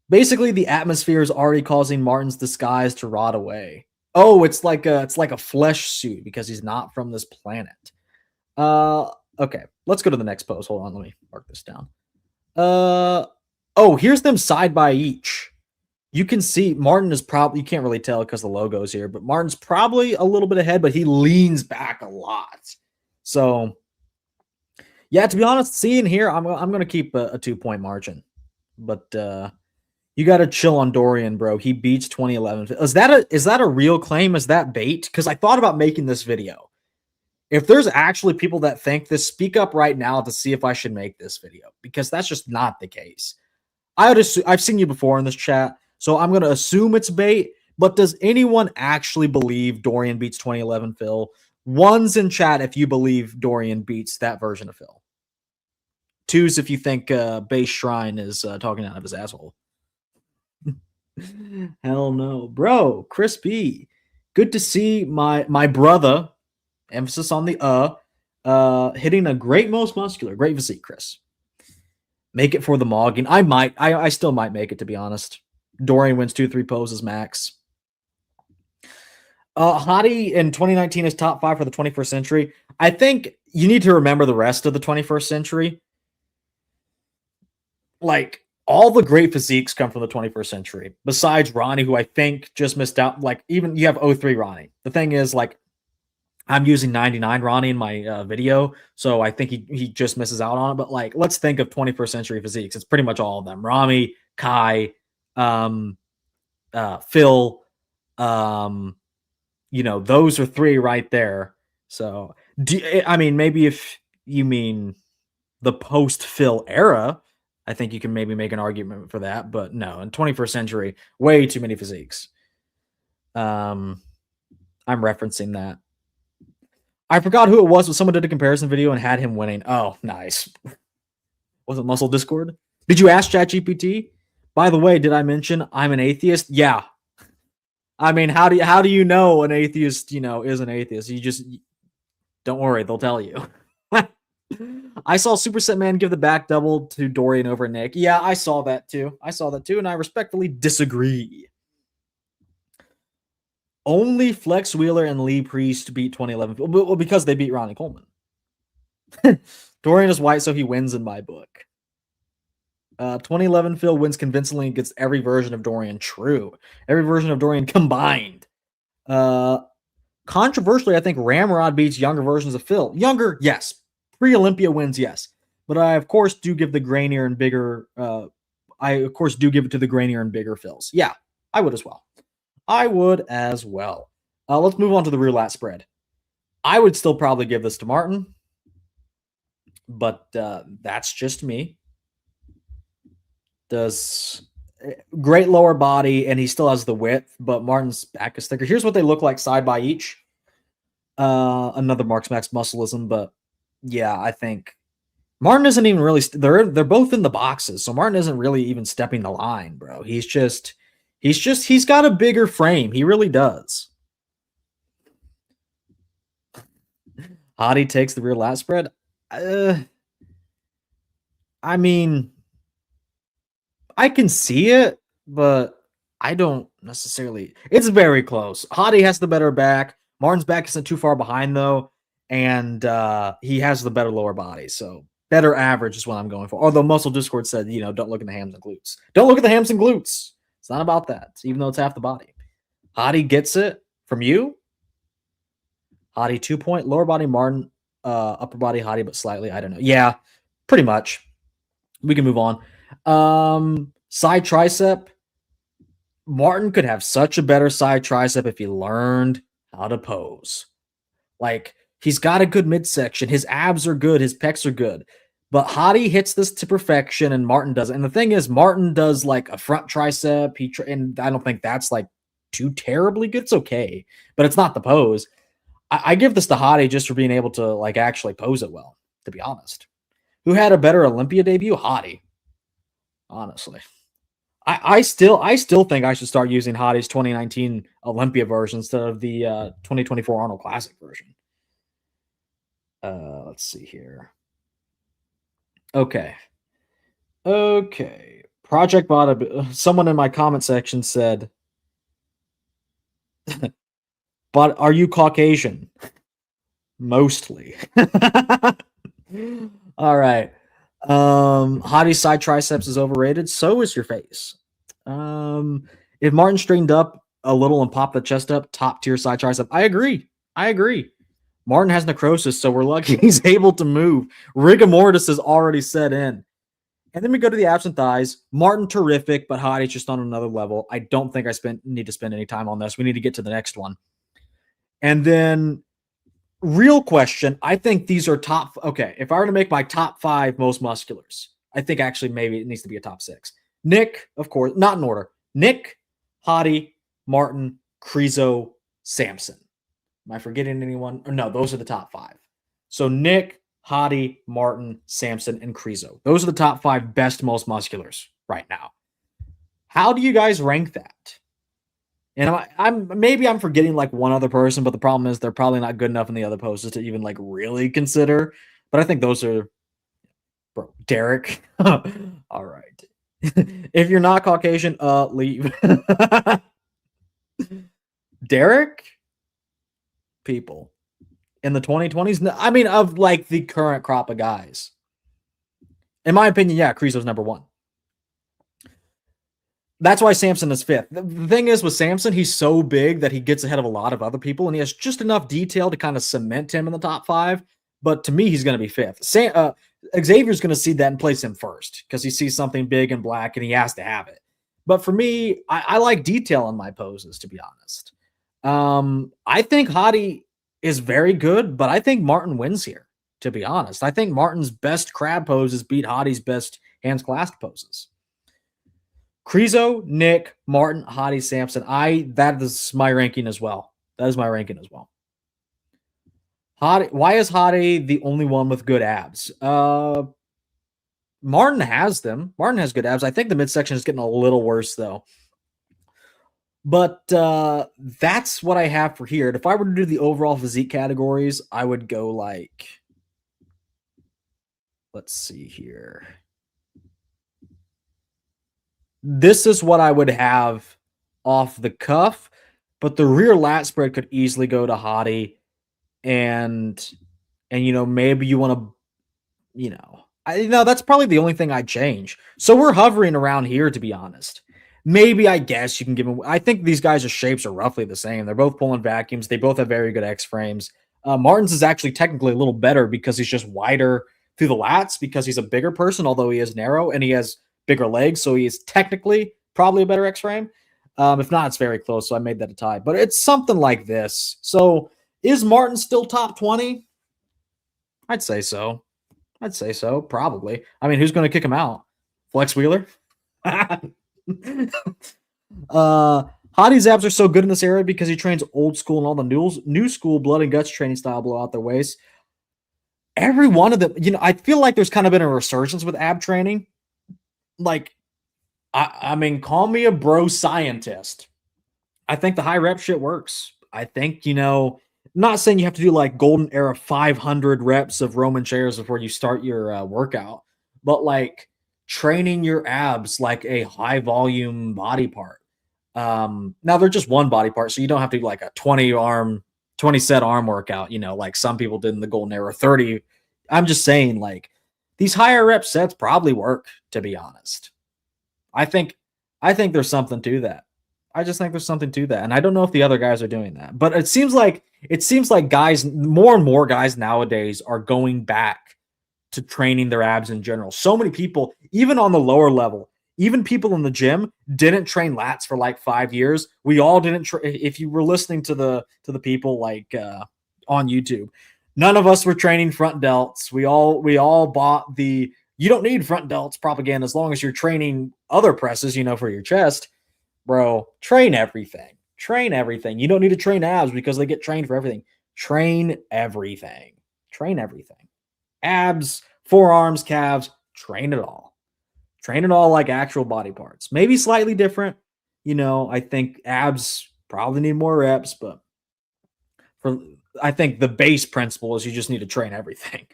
Speaker 1: Basically, the atmosphere is already causing Martin's disguise to rot away. Oh, it's like a flesh suit because he's not from this planet. Okay, let's go to the next pose. Hold on, let me mark this down. Oh, here's them side by each. You can see Martin is probably, you can't really tell because the logo's here, but Martin's probably a little bit ahead, but he leans back a lot. So, yeah, to be honest, seeing here, I'm going to keep a 2-point margin. But you got to chill on Dorian, bro. He beats 2011. Is that a real claim? Is that bait? Because I thought about making this video. If there's actually people that think this, speak up right now to see if I should make this video, because that's just not the case. I've seen you before in this chat, so I'm going to assume it's bait, but does anyone actually believe Dorian beats 2011 Phil? One's in chat if you believe Dorian beats that version of Phil. Two's if you think Base Shrine is talking out of his asshole. Hell no. Bro, Chris B. Good to see my brother, emphasis on the hitting a great most muscular. Great physique, Chris. Make it for the Mogging. I still might make it, to be honest. Dorian wins 2-3 poses max. Hadi in 2019 is top 5 for the 21st century. I think you need to remember the rest of the 21st century. Like, all the great physiques come from the 21st century, besides Ronnie, who I think just missed out. Like, even you have 03 Ronnie. The thing is, like, I'm using 99 Ronnie in my video, so I think he just misses out on it. But, like, let's think of 21st century physiques. It's pretty much all of them. Rami, Kai, Phil, those are 3 right there. So, I mean, maybe if you mean the post-Phil era, I think you can maybe make an argument for that. But no, in 21st century, way too many physiques. I'm referencing that. I forgot who it was, but someone did a comparison video and had him winning. Oh, nice. Was it Muscle Discord? Did you ask ChatGPT? By the way, did I mention I'm an atheist? Yeah. I mean, how do you know an atheist, is an atheist? You just don't worry, they'll tell you. I saw Superset Man give the back double to Dorian over Nick. Yeah, I saw that too. And I respectfully disagree. Only Flex Wheeler and Lee Priest beat 2011. Well, because they beat Ronnie Coleman. Dorian is white, so he wins in my book. 2011 Phil wins convincingly against every version of Dorian. True. Every version of Dorian combined. Controversially, I think Ramrod beats younger versions of Phil. Younger, yes. Pre-Olympia wins, yes. But I, of course, do give the grainier and bigger... I, of course, do give it to the grainier and bigger Phils. Yeah, I would as well. Let's move on to the rear lat spread. I would still probably give this to Martin. But that's just me. Does great lower body, and he still has the width, but Martin's back is thicker. Here's what they look like side by each. Another Marks Max muscleism, but yeah, I think Martin isn't even really. They're both in the boxes, so Martin isn't really even stepping the line, bro. He's got a bigger frame. He really does. Hadi takes the rear lat spread. I mean, I can see it, but I don't necessarily. It's very close. Hadi has the better back. Martin's back isn't too far behind, though, and he has the better lower body. So better average is what I'm going for. Although Muscle Discord said, don't look at the hams and glutes. Don't look at the hams and glutes. It's not about that, even though it's half the body. Hadi gets it from you. Hadi 2-point. Lower body Martin. Upper body Hadi, but slightly. I don't know. Yeah, pretty much. We can move on. Side tricep. Martin could have such a better side tricep if he learned how to pose. Like, he's got a good midsection. His abs are good. His pecs are good. But Hadi hits this to perfection, and Martin doesn't. And the thing is, Martin does like a front tricep. And I don't think that's like too terribly good. It's okay, but it's not the pose. I give this to Hadi just for being able to like actually pose it well, to be honest. Who had a better Olympia debut? Hadi. Honestly. I still think I should start using Hadi's 2019 Olympia version instead of the 2024 Arnold Classic version. Let's see here. Okay. Project Bodybuilding. Someone in my comment section said, but are you Caucasian? Mostly. All right. Hadi's side triceps is overrated. So is your face. If Martin straightened up a little and popped the chest up, top tier side tricep. I agree. Martin has necrosis, so we're lucky he's able to move. Rigor mortis is already set in. And then we go to the abs and thighs. Martin, terrific, but Hadi's just on another level. I don't think I need to spend any time on this. We need to get to the next one. And then, real question, I think these are top. Okay, if I were to make my top 5 most musculars, I think actually maybe it needs to be a top 6. Nick, of course, not in order. Nick, Hadi, Martin, Krizo, Samson. Am I forgetting anyone? Or no, those are the top 5. So Nick, Hadi, Martin, Samson, and Krizo. Those are the top 5 best most musculars right now. How do you guys rank that? And I'm forgetting like one other person, but the problem is they're probably not good enough in the other poses to even like really consider. But I think those are, bro, Derek. All right. If you're not Caucasian, leave. Derek, people in the 2020s. I mean, of like the current crop of guys. In my opinion, yeah, Krizo's number one. That's why Samson is fifth. The thing is with Samson, he's so big that he gets ahead of a lot of other people, and he has just enough detail to kind of cement him in the top 5. But to me, he's going to be fifth. Xavier's going to see that and place him first because he sees something big and black and he has to have it. But for me, I like detail in my poses, to be honest. I think Hadi is very good, but I think Martin wins here, to be honest. I think Martin's best crab poses beat Hadi's best hands clasped poses. Krizo, Nick, Martin, Hadi, Samson. That is my ranking as well. That is my ranking as well. Hadi, why is Hadi the only one with good abs? Martin has them. Martin has good abs. I think the midsection is getting a little worse though. But that's what I have for here. And if I were to do the overall physique categories, I would go like, let's see here. This is what I would have off the cuff, but the rear lat spread could easily go to Hadi, and maybe you want to, that's probably the only thing I'd change. So we're hovering around here, to be honest. Maybe I guess you can give them. I think these guys' shapes are roughly the same. They're both pulling vacuums. They both have very good X frames. Martin's is actually technically a little better because he's just wider through the lats because he's a bigger person, although he is narrow and he has bigger legs, so he is technically probably a better X-frame. If not, it's very close, so I made that a tie. But it's something like this. So is Martin still top 20? I'd say so. Probably. I mean, who's going to kick him out? Flex Wheeler? Hadi's abs are so good in this area because he trains old school and all the new school blood and guts training style blow out their waist. Every one of them, I feel like there's kind of been a resurgence with ab training. Like, I mean, call me a bro scientist. I think the high rep shit works. I think, not saying you have to do like golden era 500 reps of Roman chairs before you start your workout, but like training your abs like a high volume body part. Now they're just one body part, so you don't have to do like a 20 set arm workout, like some people did in the golden era 30. I'm just saying, like, these higher rep sets probably work, to be honest. I think there's something to that. I just think there's something to that. And I don't know if the other guys are doing that. But it seems like guys, more and more guys nowadays are going back to training their abs in general. So many people, even on the lower level, even people in the gym didn't train lats for like 5 years. We all didn't. If you were listening to the people like on YouTube, none of us were training front delts. We all bought the you don't need front delts propaganda as long as you're training other presses, for your chest. Bro, train everything. Train everything. You don't need to train abs because they get trained for everything. Train everything. Train everything. Abs, forearms, calves, train it all. Train it all like actual body parts. Maybe slightly different. I think abs probably need more reps, but I think the base principle is you just need to train everything.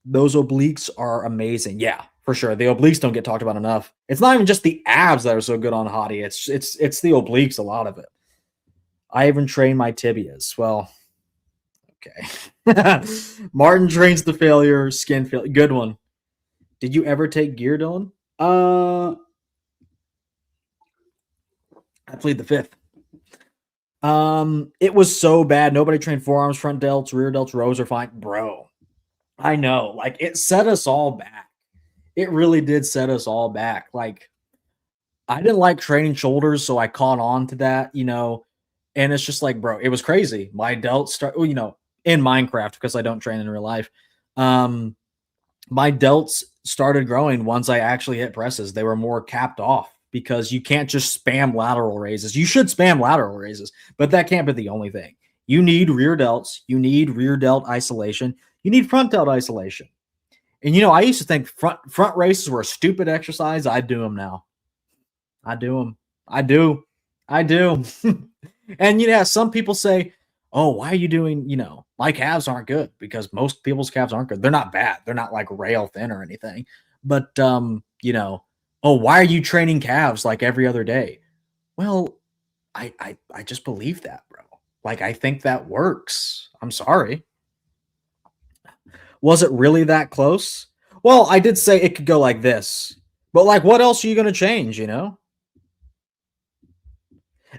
Speaker 1: Those obliques are amazing. Yeah, for sure. The obliques don't get talked about enough. It's not even just the abs that are so good on Hadi. It's the obliques, a lot of it. I even train my tibias. Well, okay. Martin trains the failure, skin failure. Good one. Did you ever take gear, Dylan? I plead the fifth. It was so bad. Nobody trained forearms, front delts, rear delts, rows are fine. Bro, I know. Like, it set us all back. It really did set us all back. Like, I didn't like training shoulders, so I caught on to that, and it's just like, bro, it was crazy. My delts start, in Minecraft, because I don't train in real life. My delts started growing once I actually hit presses. They were more capped off because you can't just spam lateral raises. You should spam lateral raises, but that can't be the only thing. You need rear delts. You need rear delt isolation. You need front delt isolation. And I used to think front races were a stupid exercise. I do them now. I do them. I do. And some people say, "Oh, why are you doing? My calves aren't good," because most people's calves aren't good. They're not bad. They're not like rail thin or anything. But "Oh, why are you training calves like every other day?" Well, I just believe that, bro. Like I think that works. I'm sorry. Was it really that close? Well, I did say it could go like this. But like what else are you going to change,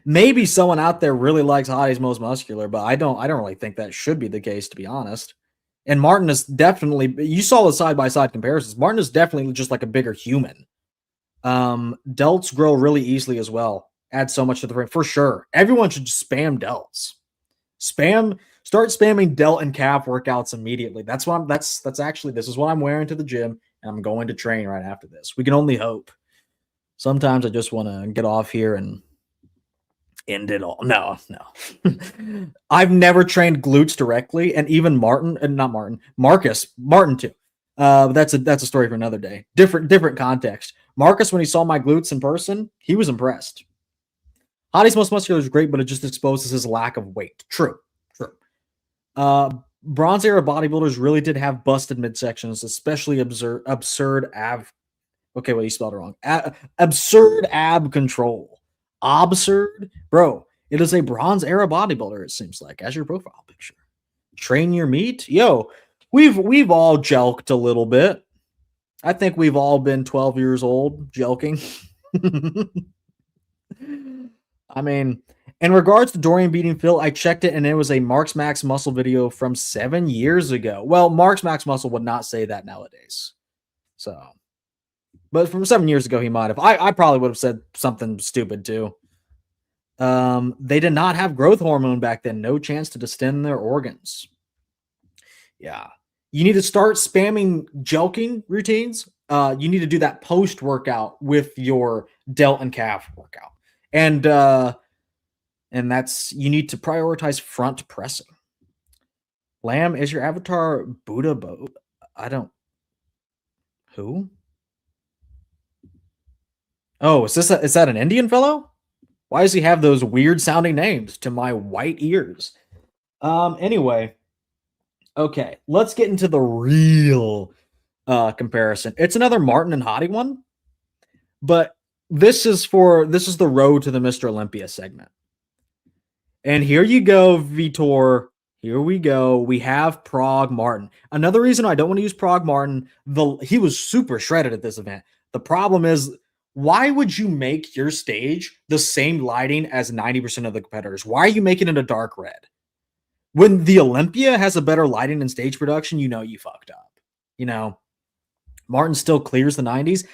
Speaker 1: Maybe someone out there really likes Hadi's most muscular, but I don't really think that should be the case, to be honest. And Martin is definitely, you saw the side-by-side comparisons. Martin is definitely just like a bigger human. Delts grow really easily as well. Add so much to the frame for sure. Everyone should just spam delts. Start spamming delt and calf workouts immediately. That's what that's actually, this is what I'm wearing to the gym, and I'm going to train right after this. We can only hope. Sometimes I just want to get off here and end it all. No. I've never trained glutes directly, and even Martin too. That's a story for another day. Different context. Marcus, when he saw my glutes in person, he was impressed. Hadi's most muscular is great, but it just exposes his lack of weight. True. Bronze era bodybuilders really did have busted midsections, especially absurd ab. Okay, well, you spelled it wrong. Absurd ab control. Absurd, bro. It is a bronze era bodybuilder. It seems like as your profile picture. Train your meat, yo. We've all jelked a little bit. I think we've all been 12 years old jelking. I mean, in regards to Dorian beating Phil, I checked it and it was a Marks Max Muscle video from 7 years ago. Well, Marks Max Muscle would not say that nowadays. So, but from 7 years ago, he might have. I probably would have said something stupid too. They did not have growth hormone back then. No chance to distend their organs. Yeah. You need to start spamming jelking routines. You need to do that post-workout with your delt and calf workout. And that's, you need to prioritize front pressing. Lamb, is your avatar Buddha Bo? Who? Oh, is that an Indian fellow? Why does he have those weird sounding names to my white ears? Anyway. Okay, let's get into the real comparison. It's another Martin and Hadi one, but this is the road to the Mr. Olympia segment. And here you go, Vitor. Here we go. We have Prague Martin. Another reason I don't want to use Prague Martin, he was super shredded at this event. The problem is, why would you make your stage the same lighting as 90% of the competitors? Why are you making it a dark red? When the Olympia has a better lighting and stage production, you fucked up. Martin still clears the 90s.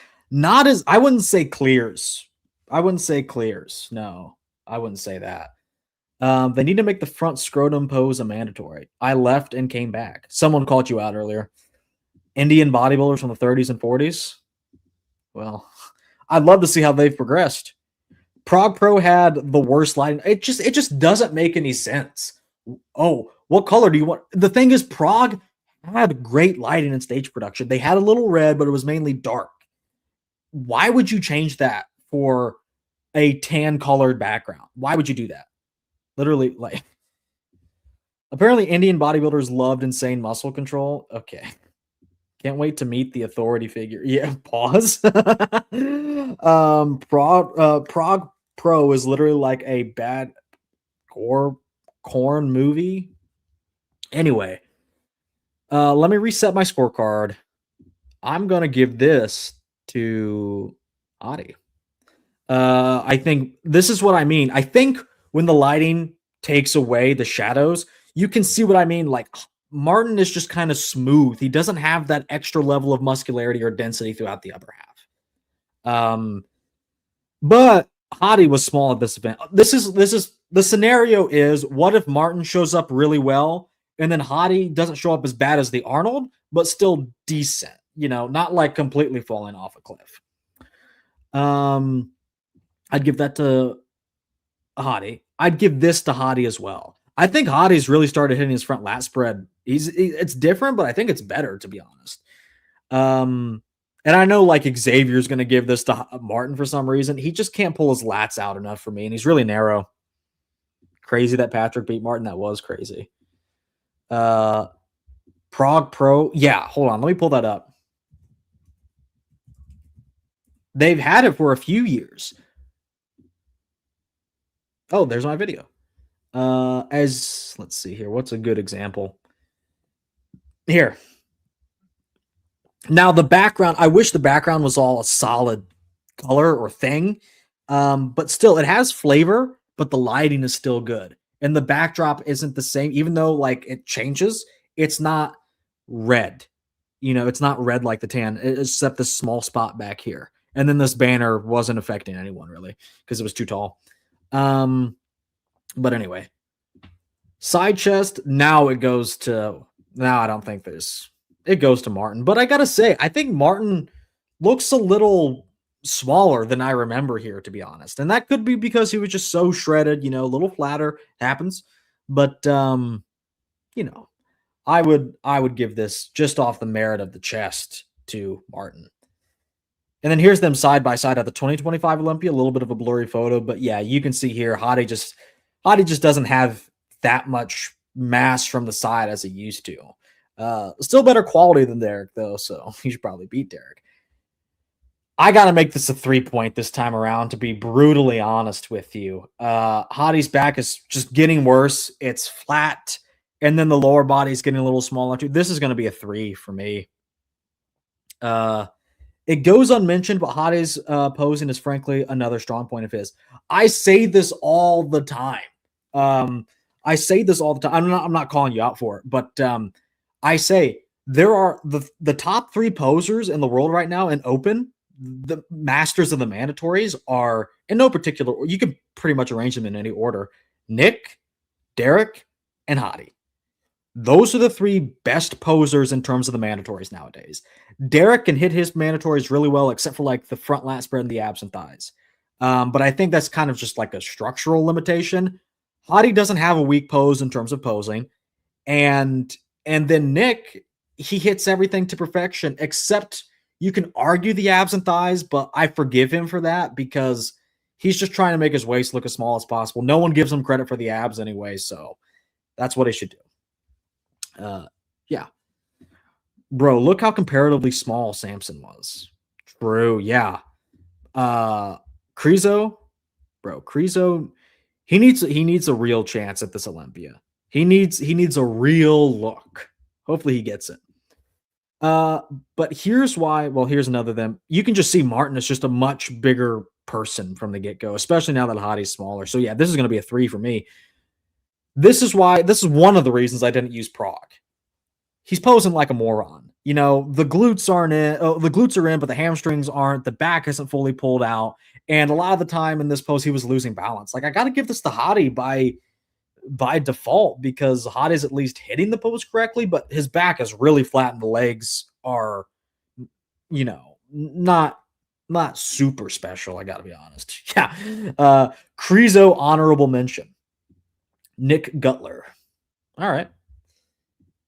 Speaker 1: I wouldn't say clears. No, I wouldn't say that. They need to make the front scrotum pose a mandatory. I left and came back. Someone called you out earlier. Indian bodybuilders from the 30s and 40s. Well, I'd love to see how they've progressed. Prague Pro had the worst lighting. It just doesn't make any sense. Oh, what color do you want? The thing is, Prague had great lighting and stage production. They had a little red, but it was mainly dark. Why would you change that for a tan colored background? Why would you do that? Literally, like, apparently Indian bodybuilders loved insane muscle control. Okay. Can't wait to meet the authority figure. Yeah, pause. Prague Pro is literally like a bad corn movie. Anyway, let me reset my scorecard. I'm gonna give this to Hadi. I think this is what I mean. I think when the lighting takes away the shadows, you can see what I mean. Like, Martin is just kind of smooth. He doesn't have that extra level of muscularity or density throughout the upper half. But Hadi was small at this event. This is the scenario is, what if Martin shows up really well and then Hadi doesn't show up as bad as the Arnold, but still decent, not like completely falling off a cliff. I'd give that to Hadi. I'd give this to Hadi as well. I think Hadi's really started hitting his front lat spread. It's different, but I think it's better, to be honest. And I know like Xavier's going to give this to Martin for some reason. He just can't pull his lats out enough for me, and he's really narrow. Crazy that Patrick beat Martin. That was crazy. Prague Pro. Yeah, hold on. Let me pull that up. They've had it for a few years. Oh, there's my video. Let's see here. What's a good example? Here. Now the background, I wish the background was all a solid color or thing. But still it has flavor, but the lighting is still good. And the backdrop isn't the same, even though like it changes, it's not red. You know, it's not red like the tan, except this small spot back here. And then this banner wasn't affecting anyone really because it was too tall. But anyway, side chest. Now I don't think it goes to Martin, but I gotta say, I think Martin looks a little smaller than I remember here, to be honest. And that could be because he was just so shredded, a little flatter, happens. But I would give this just off the merit of the chest to Martin. And then here's them side by side at the 2025 Olympia, a little bit of a blurry photo, but yeah, you can see here Hadi just doesn't have that much mass from the side as he used to. Still better quality than Derek though, so he should probably beat Derek. I got to make this a 3-point this time around, to be brutally honest with you. Hadi's back is just getting worse. It's flat, and then the lower body is getting a little smaller too. This is going to be a 3 for me. It goes unmentioned, but Hadi's posing is frankly another strong point of his. I say this all the time. I'm not calling you out for it, but I say there are the top 3 posers in the world right now in open. The masters of the mandatories are in no particular. You can pretty much arrange them in any order. Nick, Derek, and Hadi. Those are the 3 best posers in terms of the mandatories nowadays. Derek can hit his mandatories really well, except for like the front lat spread and the abs and thighs. But I think that's kind of just like a structural limitation. Hadi doesn't have a weak pose in terms of posing. And then Nick, he hits everything to perfection, except you can argue the abs and thighs, but I forgive him for that because he's just trying to make his waist look as small as possible. No one gives him credit for the abs anyway, so that's what he should do. Yeah. Bro, look how comparatively small Samson was. True, yeah. Krizo, he needs a real chance at this Olympia. He needs a real look. Hopefully he gets it. But here's why. Well, here's another them. You can just see Martin is just a much bigger person from the get-go, especially now that Hadi's smaller. So yeah, this is going to be a 3 for me. This is one of the reasons I didn't use Prague. He's posing like a moron. The glutes aren't in. Oh, the glutes are in, but the hamstrings aren't. The back isn't fully pulled out. And a lot of the time in this pose, he was losing balance. Like, I got to give this to Hadi by default because Hadi's at least hitting the pose correctly, but his back is really flat and the legs are, not super special. I got to be honest. Yeah. Krizo, honorable mention. Nick Gutler. All right.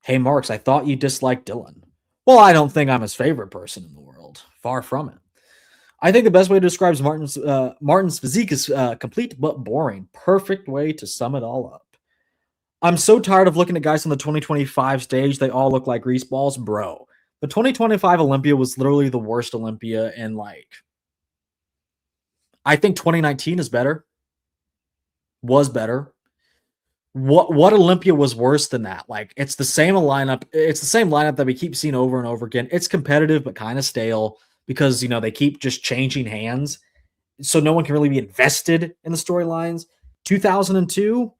Speaker 1: Hey, Marks, I thought you disliked Dylan. Well, I don't think I'm his favorite person in the world. Far from it. I think the best way to describe Martin's physique is complete but boring. Perfect way to sum it all up. I'm so tired of looking at guys on the 2025 stage. They all look like grease balls. Bro, the 2025 Olympia was literally the worst Olympia, and I think 2019 is better. Was better. What Olympia was worse than that? Like, it's the same lineup. It's the same lineup that we keep seeing over and over again. It's competitive, but kind of stale because, they keep just changing hands. So no one can really be invested in the storylines. 2002,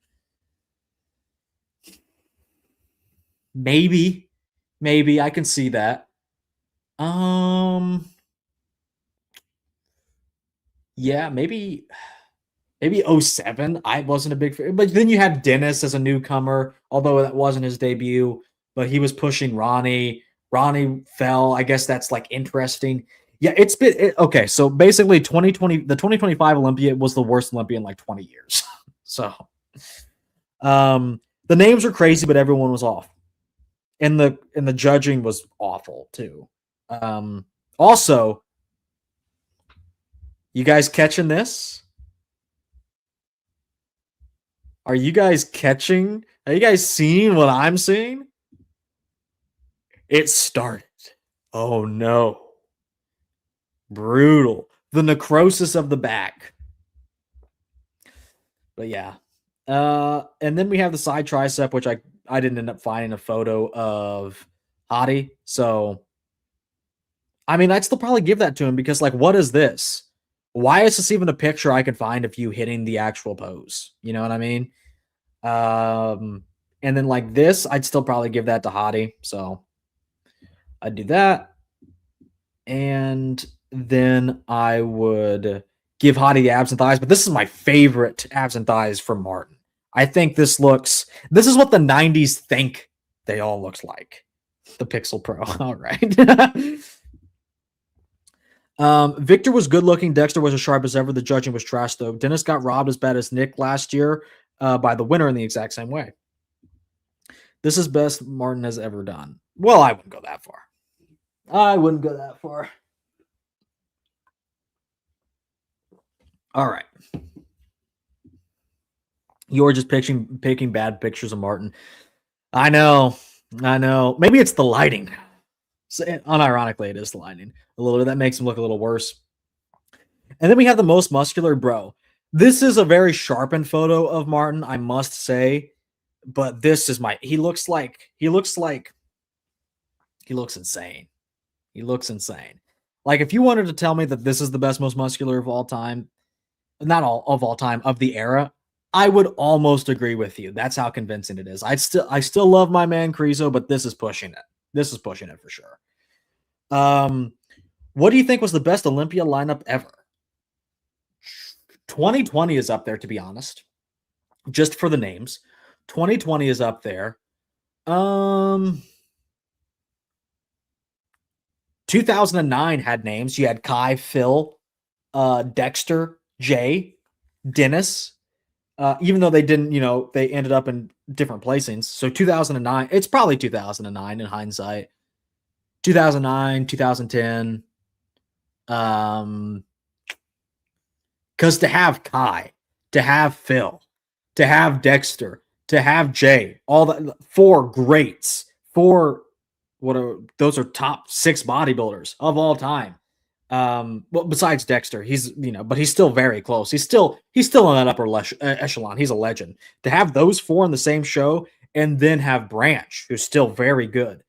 Speaker 1: maybe I can see that. Yeah, maybe 07. I wasn't a big fan, but then you had Dennis as a newcomer, although that wasn't his debut, but he was pushing Ronnie. Ronnie fell. I guess that's interesting. Yeah, it's been okay. So basically, the 2025 Olympia was the worst Olympia in 20 years. So, the names are crazy, but everyone was off, and the judging was awful too. Also, you guys catching this? Are you guys catching? Are you guys seeing what I'm seeing? It started. Oh no. Brutal. The necrosis of the back. But yeah. And then we have the side tricep, which I didn't end up finding a photo of Hadi. So, I mean, I'd still probably give that to him because, like, what is this? Why is this even a picture I could find of you hitting the actual pose? You know what I mean? And then like this, I'd still probably give that to Hadi. So I'd do that. And then I would give Hadi the abs and thighs, but this is my favorite abs and thighs from Martin. I think this is what the 90s think they all looked like. The Pixel Pro. All right. Victor was good looking. Dexter was as sharp as ever. The judging was trash though. Dennis got robbed as bad as Nick last year by the winner in the exact same way. This is best Martin has ever done. Well, I wouldn't go that far. All right. You're just picking bad pictures of Martin. I know. Maybe it's the lighting. So, unironically, it is the lighting. A little bit. That makes him look a little worse. And then we have the most muscular bro. This is a very sharpened photo of Martin, I must say. But this is he looks insane. He looks insane. Like, if you wanted to tell me that this is the best, most muscular of all time, not all of all time, of the era, I would almost agree with you. That's how convincing it is. I still love my man Krizo, but this is pushing it. This is pushing it for sure. What do you think was the best Olympia lineup ever? 2020 is up there, to be honest. Just for the names. 2020 is up there. 2009 had names. You had Kai, Phil, Dexter, Jay, Dennis. Even though they didn't, they ended up in different placings. So 2009, it's probably 2009 in hindsight. 2009, 2010. Because to have Kai, to have Phil, to have Dexter, to have Jay, all that, four greats, those are top 6 bodybuilders of all time. Well, besides Dexter, but he's still very close. He's still in that upper echelon. He's a legend. To have those 4 in the same show, and then have Branch, who's still very good.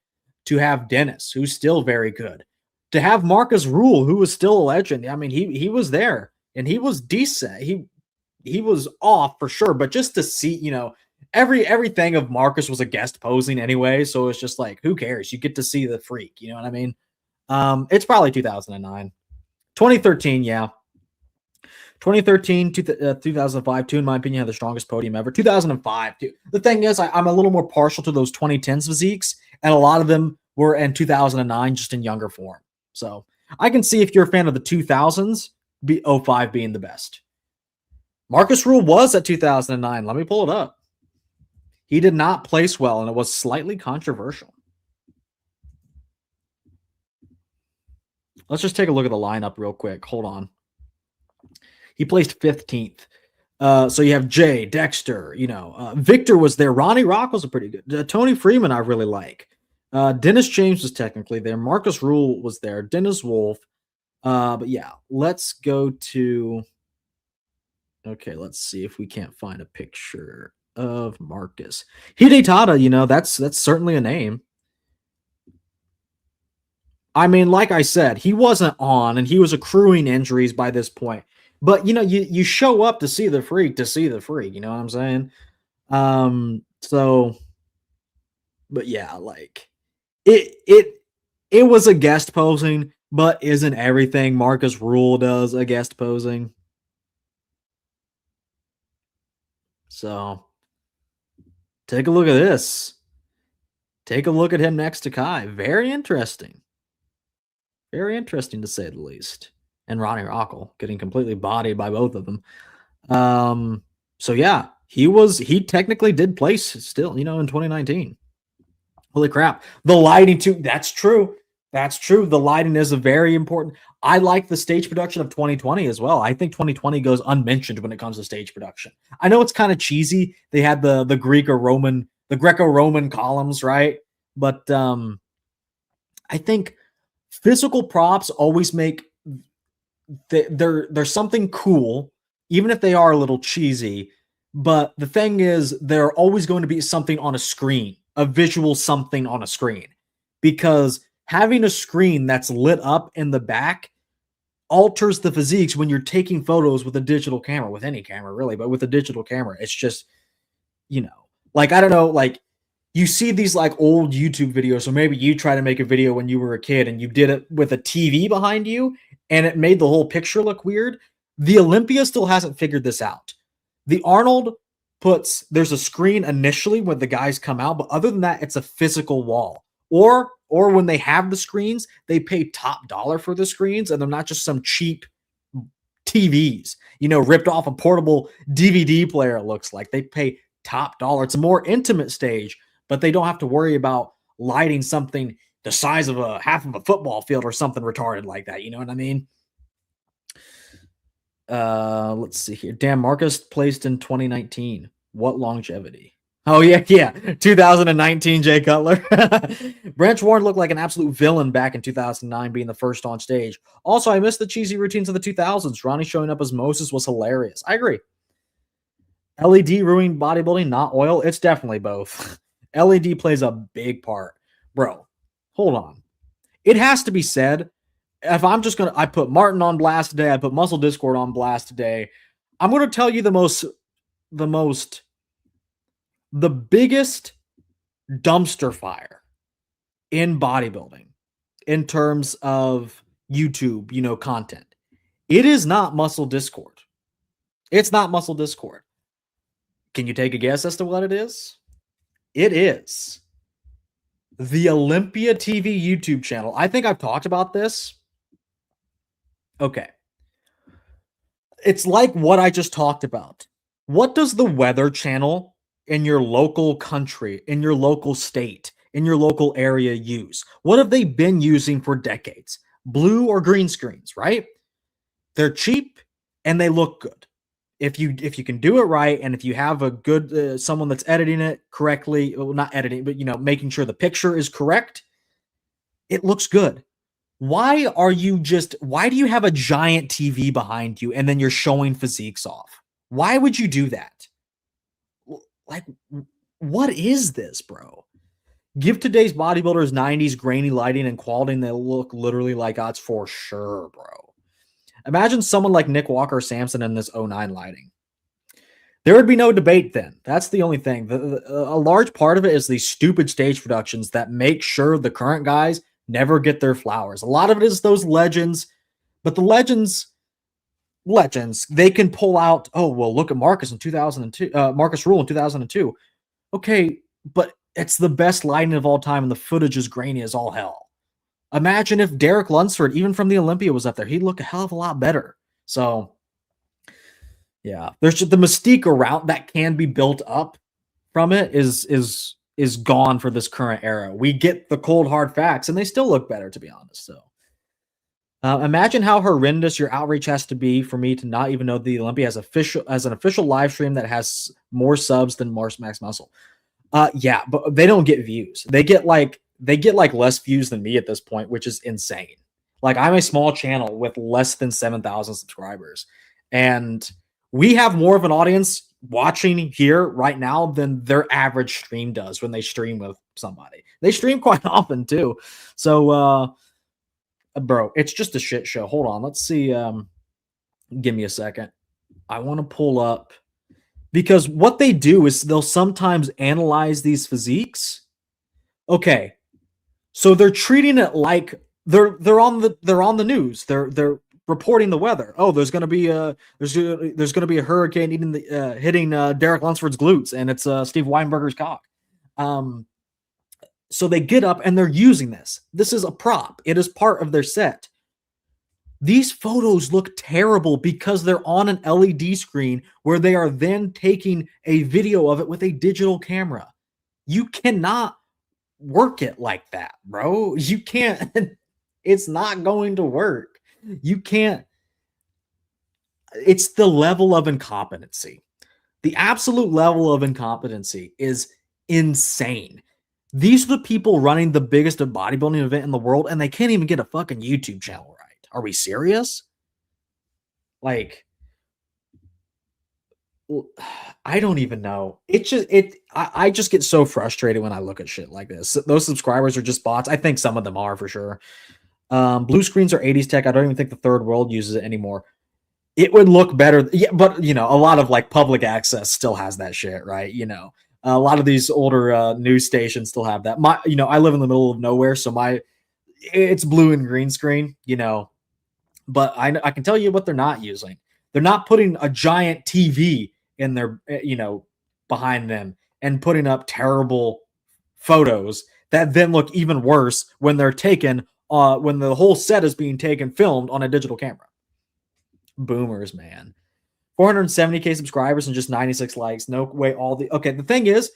Speaker 1: To have Dennis, who's still very good. To have Marcus Rule, who was still a legend. I mean, he was there and he was decent. He was off for sure, but just to see, everything of Marcus was a guest posing anyway, so it's just like, who cares? You get to see the freak, you know what I mean? It's probably 2009. 2013, yeah. 2013, 2005, 2, in my opinion, had the strongest podium ever. 2005, too. The thing is, I'm a little more partial to those 2010s physiques, and a lot of them were in 2009, just in younger form. So I can see if you're a fan of the 2000s, 05 being the best. Marcus Rule was at 2009. Let me pull it up. He did not place well, and it was slightly controversial. Let's just take a look at the lineup real quick. Hold on. He placed 15th. So you have Jay, Dexter, Victor was there. Ronnie Rock was a pretty good. Tony Freeman I really like. Dennis James was technically there. Marcus Rule was there. Dennis Wolf. But yeah, let's go to... Okay, let's see if we can't find a picture of Marcus. Hidetada, that's certainly a name. I mean, like I said, he wasn't on, and he was accruing injuries by this point. But, you show up to see the freak, you know what I'm saying? But yeah, like, it was a guest posing, but isn't everything Marcus Rule does a guest posing? So, take a look at this. Take a look at him next to Kai. Very interesting. Very interesting, to say the least. And Ronnie Rockle getting completely bodied by both of them. So yeah, he technically did place still, in 2019. Holy crap. The lighting too, that's true. That's true. The lighting is a very important. I like the stage production of 2020 as well. I think 2020 goes unmentioned when it comes to stage production. I know it's kind of cheesy. They had the Greco-Roman columns, right? But I think physical props always make there's something cool, even if they are a little cheesy. But the thing is, they're always going to be something on a screen, a visual something on a screen, because having a screen that's lit up in the back alters the physiques when you're taking photos with a digital camera, with any camera really, but with a digital camera, it's just, like, I don't know, like you see these like old YouTube videos, or maybe you try to make a video when you were a kid and you did it with a TV behind you and it made the whole picture look weird. The Olympia still hasn't figured this out. The Arnold there's a screen initially when the guys come out, but other than that, it's a physical wall. Or when they have the screens, they pay top dollar for the screens, and they're not just some cheap TVs, ripped off a portable DVD player. It looks like they pay top dollar. It's a more intimate stage, but they don't have to worry about lighting something the size of a half of a football field or something retarded like that. You know what I mean? Let's see here. Dan Marcus placed in 2019. What longevity? Oh, yeah. 2019, Jay Cutler. Branch Warren looked like an absolute villain back in 2009, being the first on stage. Also, I missed the cheesy routines of the 2000s. Ronnie showing up as Moses was hilarious. I agree. LED ruining bodybuilding, not oil. It's definitely both. LED plays a big part. Bro, hold on. It has to be said, if I'm just going to, I put Martin on blast today, I put Muscle Discord on blast today, I'm going to tell you the biggest dumpster fire in bodybuilding in terms of YouTube, content. It is not Muscle Discord. It's not Muscle Discord. Can you take a guess as to what it is? It is the Olympia TV YouTube channel. I think I've talked about this. Okay. It's like what I just talked about. What does the Weather Channel in your local country, in your local state, in your local area use? What have they been using for decades? Blue or green screens, right? They're cheap and they look good. If you can do it right, and if you have a good someone that's editing it correctly, well, not editing, but making sure the picture is correct, it looks good. Why do you have a giant TV behind you and then you're showing physiques off? Why would you do that? Like, what is this, bro? Give today's bodybuilders 90s grainy lighting and quality, and they'll look literally like odds for sure, bro. Imagine someone like Nick Walker Sampson in this 09 lighting. There would be no debate then. That's the only thing. A large part of it is these stupid stage productions that make sure the current guys never get their flowers. A lot of it is those legends, but the legends, they can pull out, oh, well, look at Marcus in 2002, Marcus Rule in 2002. Okay, but it's the best lighting of all time, and the footage is grainy as all hell. Imagine if Derek Lunsford, even from the Olympia, was up there. He'd look a hell of a lot better. So, yeah, there's just the mystique around that can be built up from it is gone for this current era. We get the cold hard facts, and they still look better, to be honest. So, imagine how horrendous your outreach has to be for me to not even know the Olympia has an official live stream that has more subs than Max Muscle. Yeah, but they don't get views. They get like less views than me at this point, which is insane. Like, I'm a small channel with less than 7,000 subscribers, and we have more of an audience watching here right now than their average stream does when they stream with somebody. They stream quite often too. So, bro, it's just a shit show. Hold on. Let's see. Give me a second. I want to pull up, because what they do is they'll sometimes analyze these physiques. Okay. So they're treating it like they're on the news. They're reporting the weather. Oh, there's gonna be a hurricane hitting Derek Lunsford's glutes, and it's Steve Weinberger's cock. So they get up and they're using this. This is a prop. It is part of their set. These photos look terrible because they're on an LED screen where they are then taking a video of it with a digital camera. You cannot work it like that, bro. You can't. It's not going to work. You can't. It's the level of incompetency. The absolute level of incompetency is insane. These are the people running the biggest bodybuilding event in the world, and they can't even get a fucking YouTube channel right. Are we serious? Like, I don't even know. I just get so frustrated when I look at shit like this. Those subscribers are just bots. I think some of them are for sure. Blue screens are 80s tech. I don't even think the third world uses it anymore. It would look better. Yeah, but a lot of like public access still has that shit, right? A lot of these older news stations still have that. I live in the middle of nowhere, so it's blue and green screen, but I can tell you what they're not using. They're not putting a giant TV in their, behind them and putting up terrible photos that then look even worse when they're taken, when the whole set is being filmed on a digital camera. Boomers, man. 470K subscribers and just 96 likes. No way. Okay. The thing is,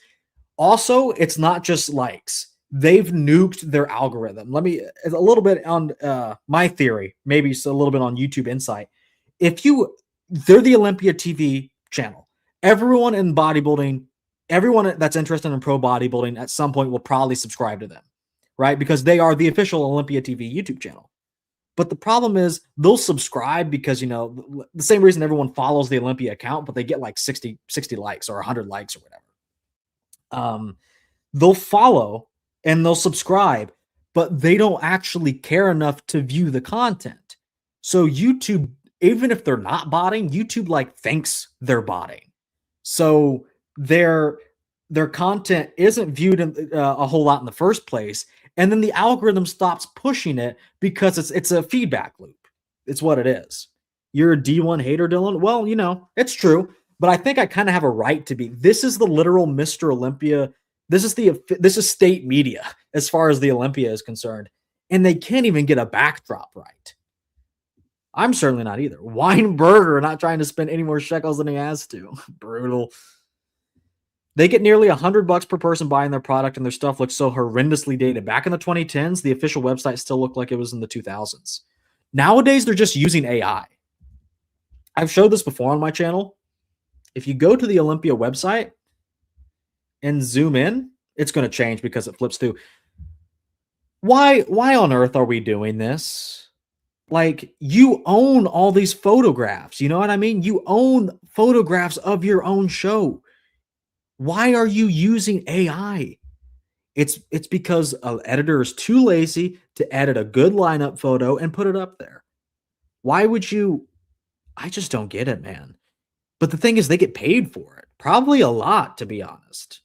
Speaker 1: also, it's not just likes. They've nuked their algorithm. A little bit on my theory, maybe a little bit on YouTube Insight. They're the Olympia TV channel. Everyone in bodybuilding, everyone that's interested in pro bodybuilding at some point will probably subscribe to them, right? Because they are the official Olympia TV YouTube channel. But the problem is they'll subscribe because, the same reason everyone follows the Olympia account, but they get like 60 likes or 100 likes or whatever. They'll follow and they'll subscribe, but they don't actually care enough to view the content. So YouTube, even if they're not botting, YouTube thinks they're botting. So their content isn't viewed a whole lot in the first place. And then the algorithm stops pushing it because it's a feedback loop. It's what it is. You're a D1 hater, Dylan? Well, it's true. But I think I kind of have a right to be. This is the literal Mr. Olympia. This is state media as far as the Olympia is concerned. And they can't even get a backdrop right. I'm certainly not either. Weinberger not trying to spend any more shekels than he has to. Brutal. They get nearly $100 per person buying their product, and their stuff looks so horrendously dated. Back in the 2010s, the official website still looked like it was in the 2000s. Nowadays, they're just using AI. I've showed this before on my channel. If you go to the Olympia website and zoom in, it's going to change because it flips through. Why on earth are we doing this? You own all these photographs. You know what I mean? You own photographs of your own show. Why are you using AI? It's because an editor is too lazy to edit a good lineup photo and put it up there. Why would you? I just don't get it, man. But the thing is, they get paid for it. Probably a lot, to be honest.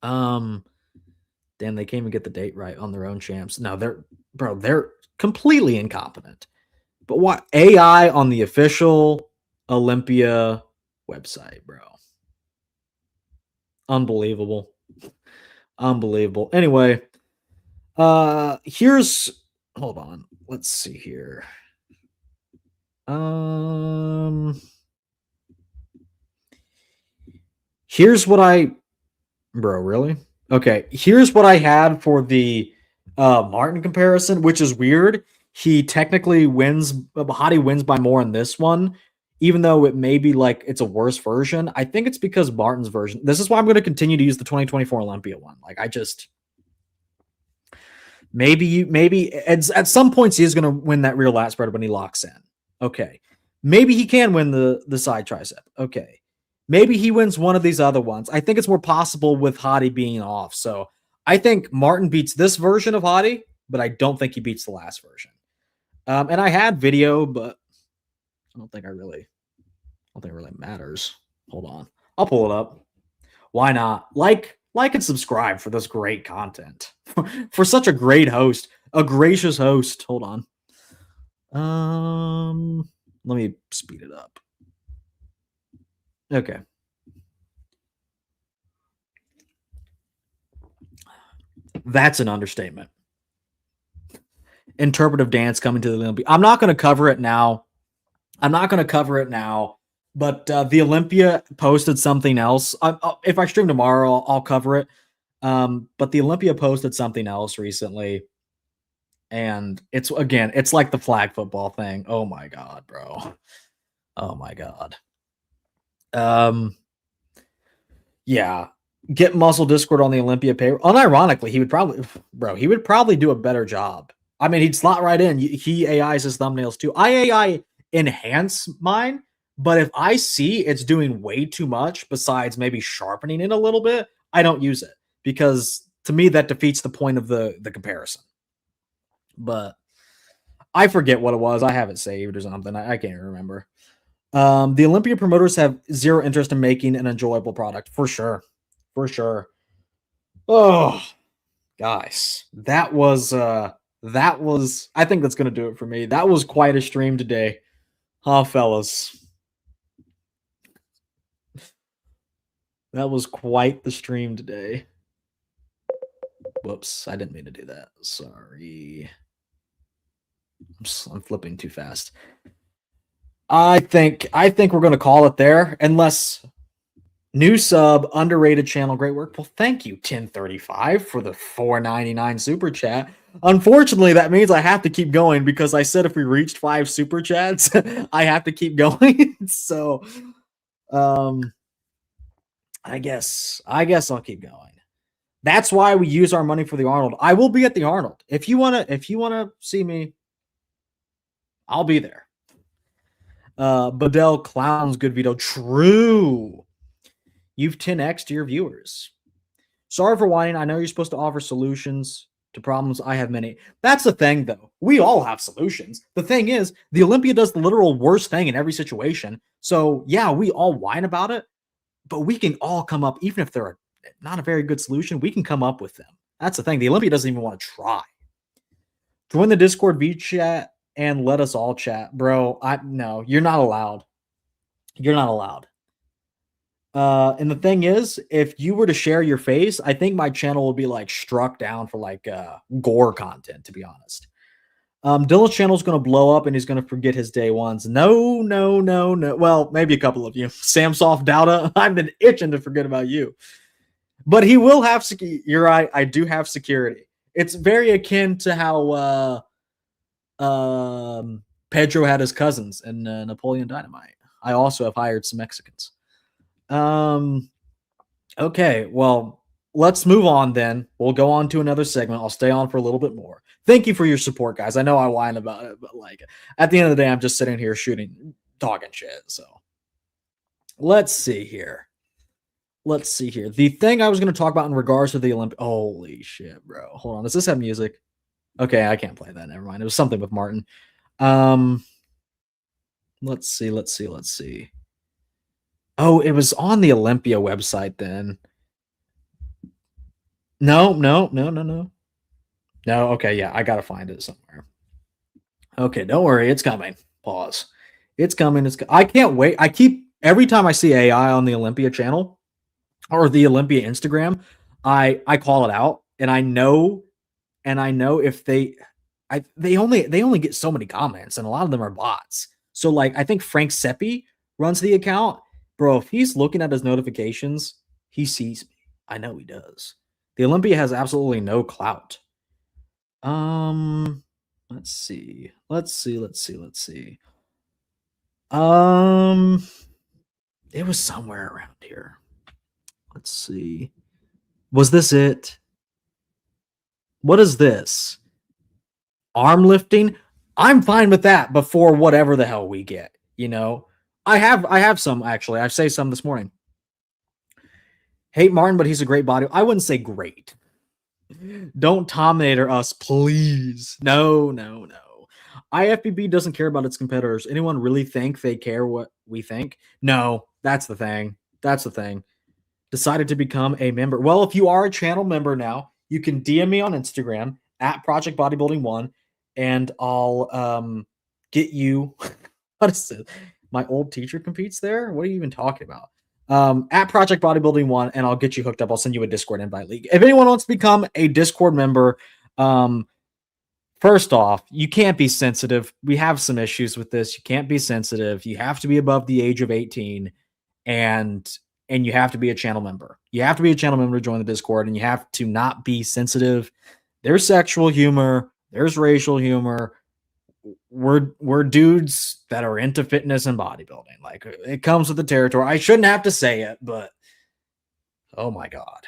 Speaker 1: Damn, they can't even get the date right on their own champs. No, they're completely incompetent. But what AI on the official Olympia website, bro? Unbelievable. Anyway, hold on. Let's see here. Here's what really? Okay. Here's what I had for the Martin comparison, which is weird. He technically wins. Hadi wins by more in this one. Even though it may be it's a worse version, I think it's because Martin's version. This is why I'm going to continue to use the 2024 Olympia one. Maybe at some points he is going to win that rear lat spread when he locks in. Okay. Maybe he can win the side tricep. Okay. Maybe he wins one of these other ones. I think it's more possible with Hadi being off. So I think Martin beats this version of Hadi, but I don't think he beats the last version. And I had video, but I don't think it really matters. Hold on. I'll pull it up. Why not? Like and subscribe for this great content. For such a great host. A gracious host. Hold on. Let me speed it up. Okay. That's an understatement. Interpretive dance coming to the Olympia. I'm not going to cover it now. But the Olympia posted something else. If I stream tomorrow, I'll cover it. But the Olympia posted something else recently. And it's like the flag football thing. Oh my god, bro. Oh my god. Yeah. Get Muscle Discord on the Olympia pay. Unironically, he would probably do a better job. I mean, he'd slot right in. He AIs his thumbnails too. I AI enhance mine, but if I see it's doing way too much besides maybe sharpening it a little bit, I don't use it because to me that defeats the point of the comparison. But I forget what it was. I have it saved or something. I can't remember. The Olympia promoters have zero interest in making an enjoyable product for sure. For sure. Oh, guys, that was I think that's gonna do it for me. That was quite a stream today, huh, fellas? That was quite the stream today. Whoops, I didn't mean to do that. Sorry. I'm flipping too fast. I think we're gonna call it there, unless new sub, underrated channel, great work. Well, thank you, 1035, for the $4.99 super chat. Unfortunately, that means I have to keep going because I said if we reached 5 super chats, I have to keep going. So, I guess I'll keep going. That's why we use our money for the Arnold. I will be at the Arnold. If you wanna see me, I'll be there. Bedell Clowns, good video. True. You've 10x'd your viewers. Sorry for whining. I know you're supposed to offer solutions to problems. I have many. That's the thing, though. We all have solutions. The thing is, the Olympia does the literal worst thing in every situation. So, yeah, we all whine about it, but we can all come up, even if they're not a very good solution, we can come up with them. That's the thing. The Olympia doesn't even want to try. Join the Discord V chat and let us all chat. Bro, no, you're not allowed. You're not allowed. And the thing is, if you were to share your face, I think my channel will be like struck down for like gore content, to be honest. Dylan's channel is going to blow up and he's going to forget his day ones. No. Well, maybe a couple of you. Samsoft Dowda, I've been itching to forget about you. But he will have security. You're right. I do have security. It's very akin to how Pedro had his cousins in Napoleon Dynamite. I also have hired some Mexicans. Okay, well, let's move on then. We'll go on to another segment. I'll stay on for a little bit more. Thank you for your support, guys. I know I whine about it, but like at the end of the day, I'm just sitting here talking shit. So let's see here. The thing I was going to talk about in regards to the Olympic. Holy shit, bro. Hold on. Does this have music? Okay, I can't play that. Never mind. It was something with Martin. Let's see. Oh, it was on the Olympia website then. No. No, okay, yeah, I gotta find it somewhere. Okay, don't worry, it's coming. Pause. It's coming. I can't wait. Every time I see AI on the Olympia channel or the Olympia Instagram, I call it out, and I know if they only get so many comments, and a lot of them are bots. So like, I think Frank Seppi runs the account. Bro, if he's looking at his notifications, he sees me. I know he does. The Olympia has absolutely no clout. Let's see. It was somewhere around here. Let's see. Was this it? What is this? Arm lifting? I'm fine with that before whatever the hell we get, you know? I have some, actually. I saved some this morning. Hate Martin, but he's a great body. I wouldn't say great. Don't Tominator us, please. No. IFBB doesn't care about its competitors. Anyone really think they care what we think? No, that's the thing. Decided to become a member. Well, if you are a channel member now, you can DM me on Instagram at Project Bodybuilding 1, and I'll get you. What is it? My old teacher competes there? What are you even talking about? At Project Bodybuilding 1, and I'll get you hooked up. I'll send you a Discord invite league. If anyone wants to become a Discord member, first off, you can't be sensitive. We have some issues with this. You can't be sensitive. You have to be above the age of 18, and you have to be a channel member. You have to be a channel member to join the Discord, and you have to not be sensitive. There's sexual humor. There's racial humor. We're dudes that are into fitness and bodybuilding. Like, it comes with the territory. I shouldn't have to say it, but oh my God.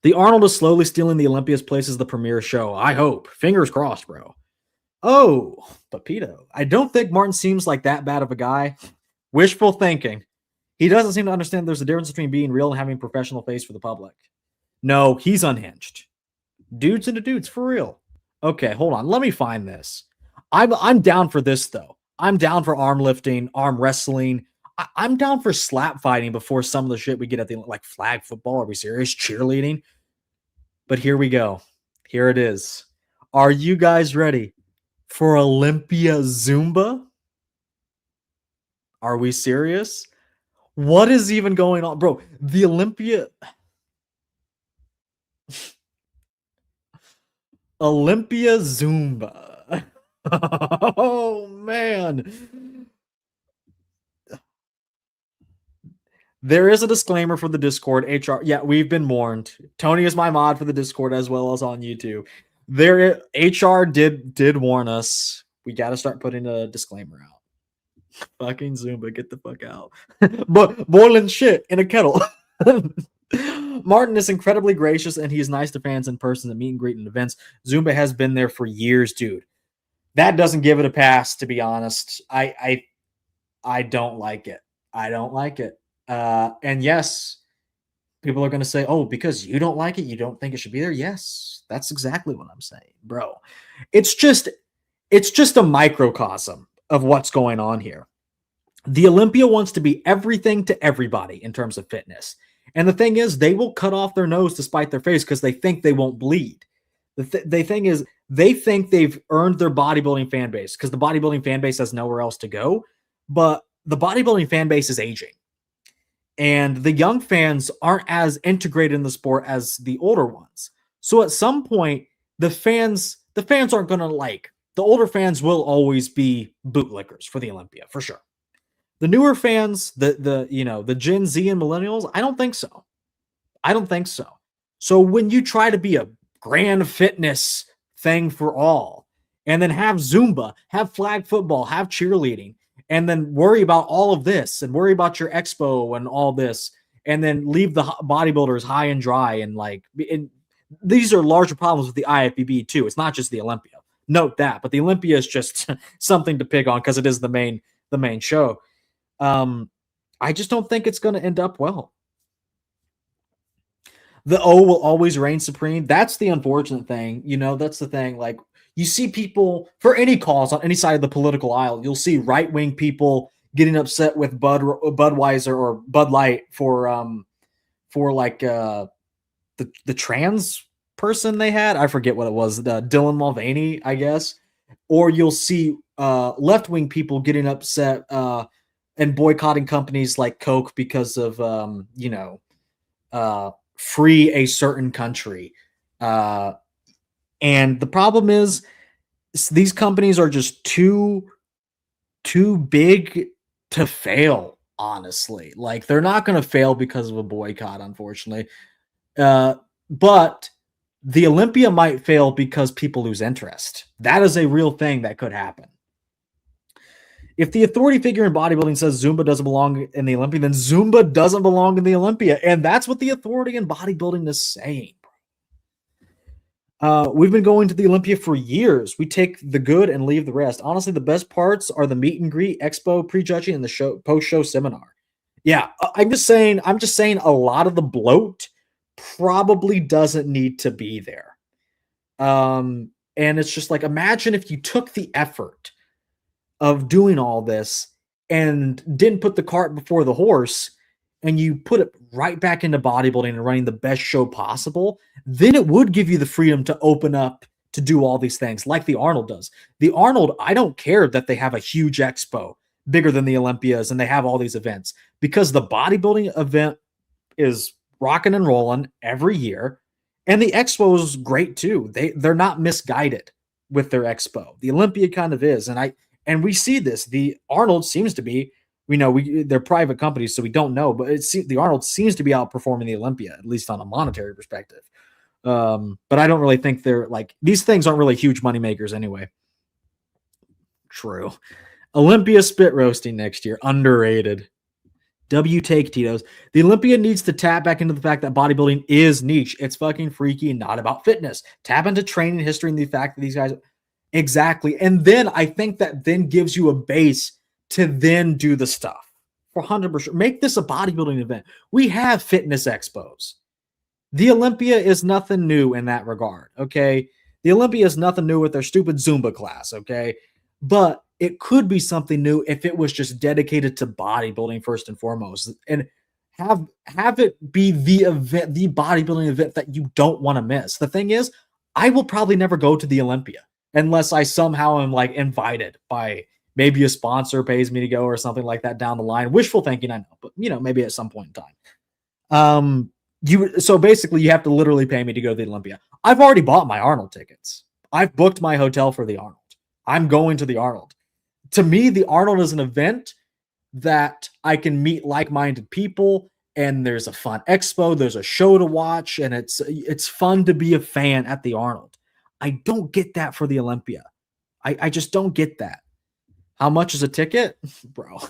Speaker 1: The Arnold is slowly stealing the Olympia's place as the premier show. I hope. Fingers crossed, bro. Oh, Pepito. I don't think Martin seems like that bad of a guy. Wishful thinking. He doesn't seem to understand there's a difference between being real and having a professional face for the public. No, he's unhinged. Dudes into dudes, for real. Okay, hold on. Let me find this. I'm down for this, though. I'm down for arm lifting, arm wrestling. I'm down for slap fighting before some of the shit we get at the, like, flag football. Are we serious? Cheerleading? But here we go. Here it is. Are you guys ready for Olympia Zumba? Are we serious? What is even going on? Bro, the Olympia Zumba. Oh, man. There is a disclaimer for the Discord. HR, yeah, we've been warned. Tony is my mod for the Discord as well as on YouTube. HR did warn us. We got to start putting a disclaimer out. Fucking Zumba, get the fuck out. But boiling shit in a kettle. Martin is incredibly gracious and he's nice to fans in person at meet and greet and events. Zumba has been there for years, dude. That doesn't give it a pass, to be honest. I don't like it. I don't like it. And yes, people are going to say, oh, because you don't like it, you don't think it should be there. Yes, that's exactly what I'm saying, bro. It's just a microcosm of what's going on here. The Olympia wants to be everything to everybody in terms of fitness. And the thing is, they will cut off their nose to spite their face because they think they won't bleed. The thing is, they think they've earned their bodybuilding fan base because the bodybuilding fan base has nowhere else to go. But the bodybuilding fan base is aging. And the young fans aren't as integrated in the sport as the older ones. So at some point, the fans aren't going to like. The older fans will always be bootlickers for the Olympia, for sure. The newer fans, the Gen Z and millennials, I don't think so. I don't think so. So when you try to be a grand fitness thing for all, and then have Zumba, have flag football, have cheerleading, and then worry about all of this and worry about your expo and all this, and then leave the bodybuilders high and dry, and these are larger problems with the IFBB too. It's not just the Olympia. Note that, but the Olympia is just something to pick on because it is the main show. I just don't think it's going to end up well. The O will always reign supreme. That's the unfortunate thing. That's the thing. Like, you see people for any cause on any side of the political aisle, you'll see right-wing people getting upset with Budweiser or Bud Light for like the trans person they had. I forget what it was. Dylan Mulvaney, I guess. Or you'll see left-wing people getting upset and boycotting companies like Coke because of free a certain country. And the problem is these companies are just too big to fail, honestly. Like, they're not going to fail because of a boycott, unfortunately. But the Olympia might fail because people lose interest. That is a real thing that could happen. If the authority figure in bodybuilding says Zumba doesn't belong in the Olympia, then Zumba doesn't belong in the Olympia. And that's what the authority in bodybuilding is saying. We've been going to the Olympia for years. We take the good and leave the rest. Honestly, the best parts are the meet and greet, expo, prejudging, and the show post-show seminar. Yeah, I'm just saying a lot of the bloat probably doesn't need to be there. And it's just like, imagine if you took the effort of doing all this and didn't put the cart before the horse, and you put it right back into bodybuilding and running the best show possible, then it would give you the freedom to open up to do all these things like the Arnold does. The Arnold, I don't care that they have a huge expo bigger than the Olympias and they have all these events, because the bodybuilding event is rocking and rolling every year. And the expo is great too. They're not misguided with their expo. The Olympia kind of is. And we see this. The Arnold seems to be, they're private companies, so we don't know, but the Arnold seems to be outperforming the Olympia, at least on a monetary perspective. But I don't really think they're like, these things aren't really huge money makers anyway. True. Olympia spit roasting next year, underrated. W take Tito's. The Olympia needs to tap back into the fact that bodybuilding is niche. It's fucking freaky and not about fitness. Tap into training history and the fact that these guys exactly. And then I think that then gives you a base to then do the stuff. For 100%. Make this a bodybuilding event. We have fitness expos. The Olympia is nothing new in that regard, okay? The Olympia is nothing new with their stupid Zumba class, okay? But it could be something new if it was just dedicated to bodybuilding first and foremost, and have it be the event, the bodybuilding event that you don't want to miss. The thing is, I will probably never go to the Olympia unless I somehow am like invited by maybe a sponsor pays me to go or something like that down the line. Wishful thinking, I know, but maybe at some point in time. So basically you have to literally pay me to go to the Olympia. I've already bought my Arnold tickets. I've booked my hotel for the Arnold. I'm going to the Arnold. To me, the Arnold is an event that I can meet like-minded people, and there's a fun expo, there's a show to watch, and it's fun to be a fan at the Arnold. I don't get that for the Olympia. I just don't get that. How much is a ticket? Bro.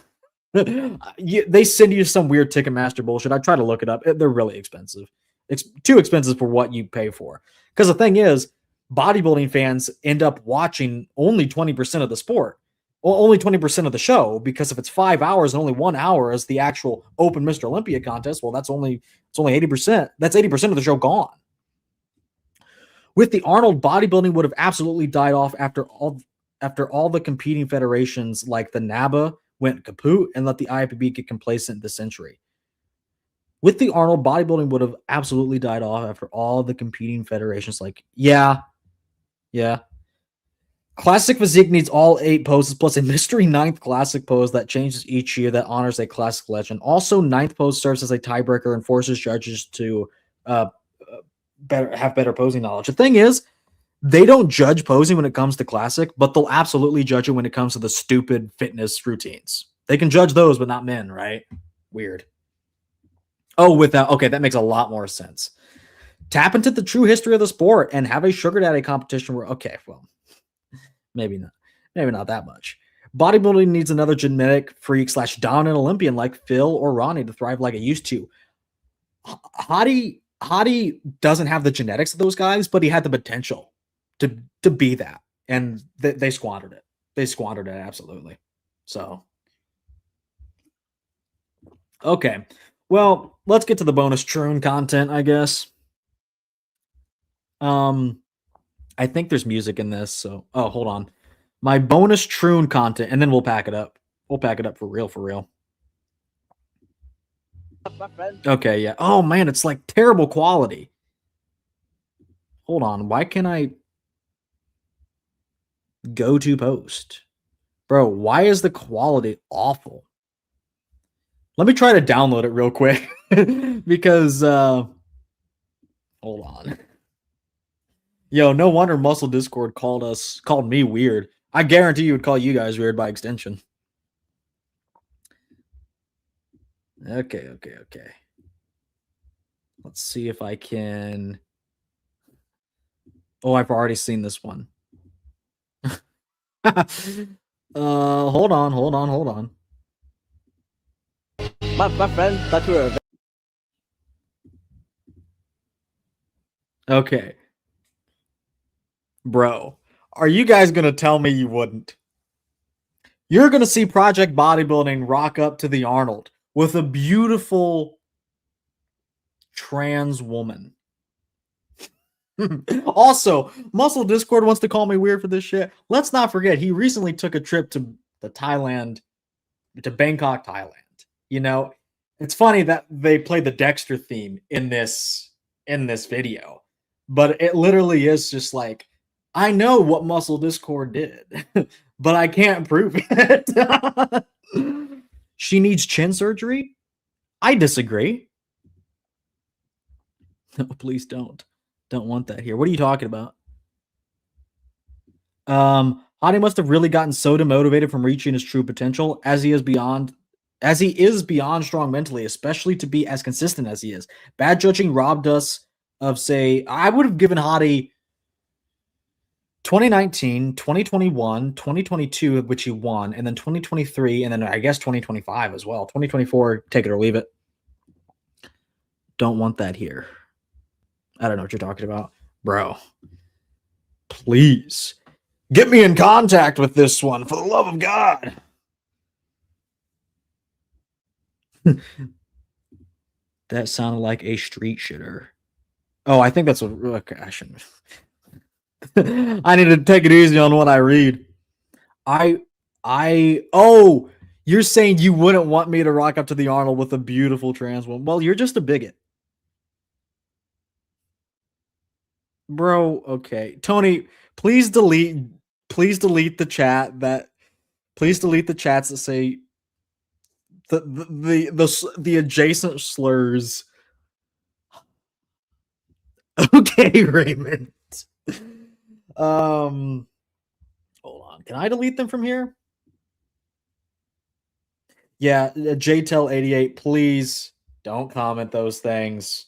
Speaker 1: They send you some weird Ticketmaster bullshit. I try to look it up. They're really expensive. It's too expensive for what you pay for. Because the thing is, bodybuilding fans end up watching only 20% of the sport. Well, only 20% of the show, because if it's 5 hours and only 1 hour is the actual Open Mr. Olympia contest, well, it's only 80%. That's 80% of the show gone. With the Arnold, bodybuilding would have absolutely died off after all the competing federations like the NABA went kaput and let the IFBB get complacent this century. With the Arnold, bodybuilding would have absolutely died off after all the competing federations like, yeah. Classic physique needs all 8 poses plus a mystery 9th classic pose that changes each year that honors a classic legend. Also, 9th pose serves as a tiebreaker and forces judges to have better posing knowledge. The thing is, they don't judge posing when it comes to classic, but they'll absolutely judge it when it comes to the stupid fitness routines. They can judge those, but not men, right? Weird. Oh, okay, that makes a lot more sense. Tap into the true history of the sport and have a sugar daddy competition where, okay, well, maybe not that much. Bodybuilding needs another genetic freak / dominant Olympian like Phil or Ronnie to thrive like it used to. Hadi doesn't have the genetics of those guys, but he had the potential to be that, and they squandered it. They squandered it absolutely. So, okay, well, let's get to the bonus Troon content, I guess. I think there's music in this, so hold on. My bonus Troon content, and then we'll pack it up. We'll pack it up for real. Okay, yeah. Oh man, it's like terrible quality. Hold on, why can't I go to post? Bro, why is the quality awful? Let me try to download it real quick because hold on. Yo, no wonder Muscle Discord called me weird. I guarantee you would call you guys weird by extension. Okay. Let's see if I can. Oh, I've already seen this one. Hold on.
Speaker 4: My friend thought you were
Speaker 1: Okay. Bro, are you guys going to tell me you wouldn't? You're going to see Project Bodybuilding rock up to the Arnold with a beautiful trans woman. Also, Muscle Discord wants to call me weird for this shit. Let's not forget, he recently took a trip to Bangkok, Thailand. It's funny that they play the Dexter theme in this video, but it literally is just like, I know what Muscle Discord did, but I can't prove it. She needs chin surgery? I disagree. No, please don't. Don't want that here. What are you talking about? Hadi must have really gotten so demotivated from reaching his true potential as he is beyond strong mentally, especially to be as consistent as he is. Bad judging robbed us of, say, I would have given Hadi 2019, 2021, 2022, which he won, and then 2023, and then I guess 2025 as well. 2024, take it or leave it. Don't want that here. I don't know what you're talking about. Bro, please get me in contact with this one, for the love of God. That sounded like a street shitter. Oh, I think that's what. Okay, I shouldn't. I need to take it easy on what I read. Oh, you're saying you wouldn't want me to rock up to the Arnold with a beautiful trans woman. Well, you're just a bigot. Bro, okay. Tony, please delete the chat that please delete the chats that say the adjacent slurs. Okay, Raymond. Hold on. Can I delete them from here? Yeah, JTEL88, please don't comment those things.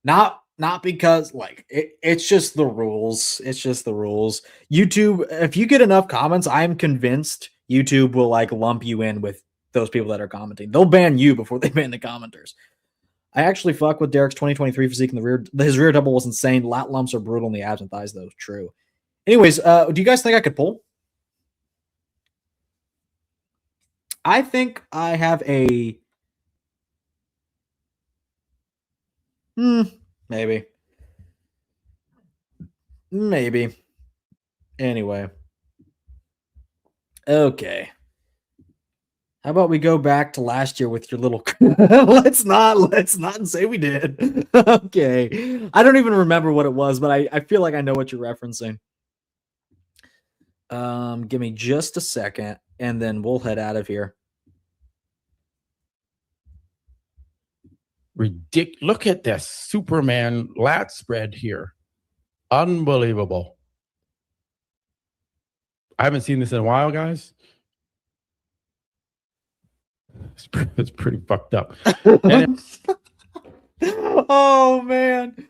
Speaker 1: Not because like it's just the rules. It's just the rules. YouTube, if you get enough comments, I'm convinced YouTube will like lump you in with those people that are commenting. They'll ban you before they ban the commenters. I actually fuck with Derek's 2023 physique in the rear. His rear double was insane. Lat lumps are brutal in the abs and thighs, though. True. Anyways, do you guys think I could pull? I think I have a maybe. Anyway. Okay. How about we go back to last year with your little let's not say we did. Okay. I don't even remember what it was, but I feel like I know what you're referencing. Give me just a second and then we'll head out of here.
Speaker 2: Look at this Superman lat spread here. Unbelievable. I haven't seen this in a while, guys. It's pretty fucked up.
Speaker 1: Oh man.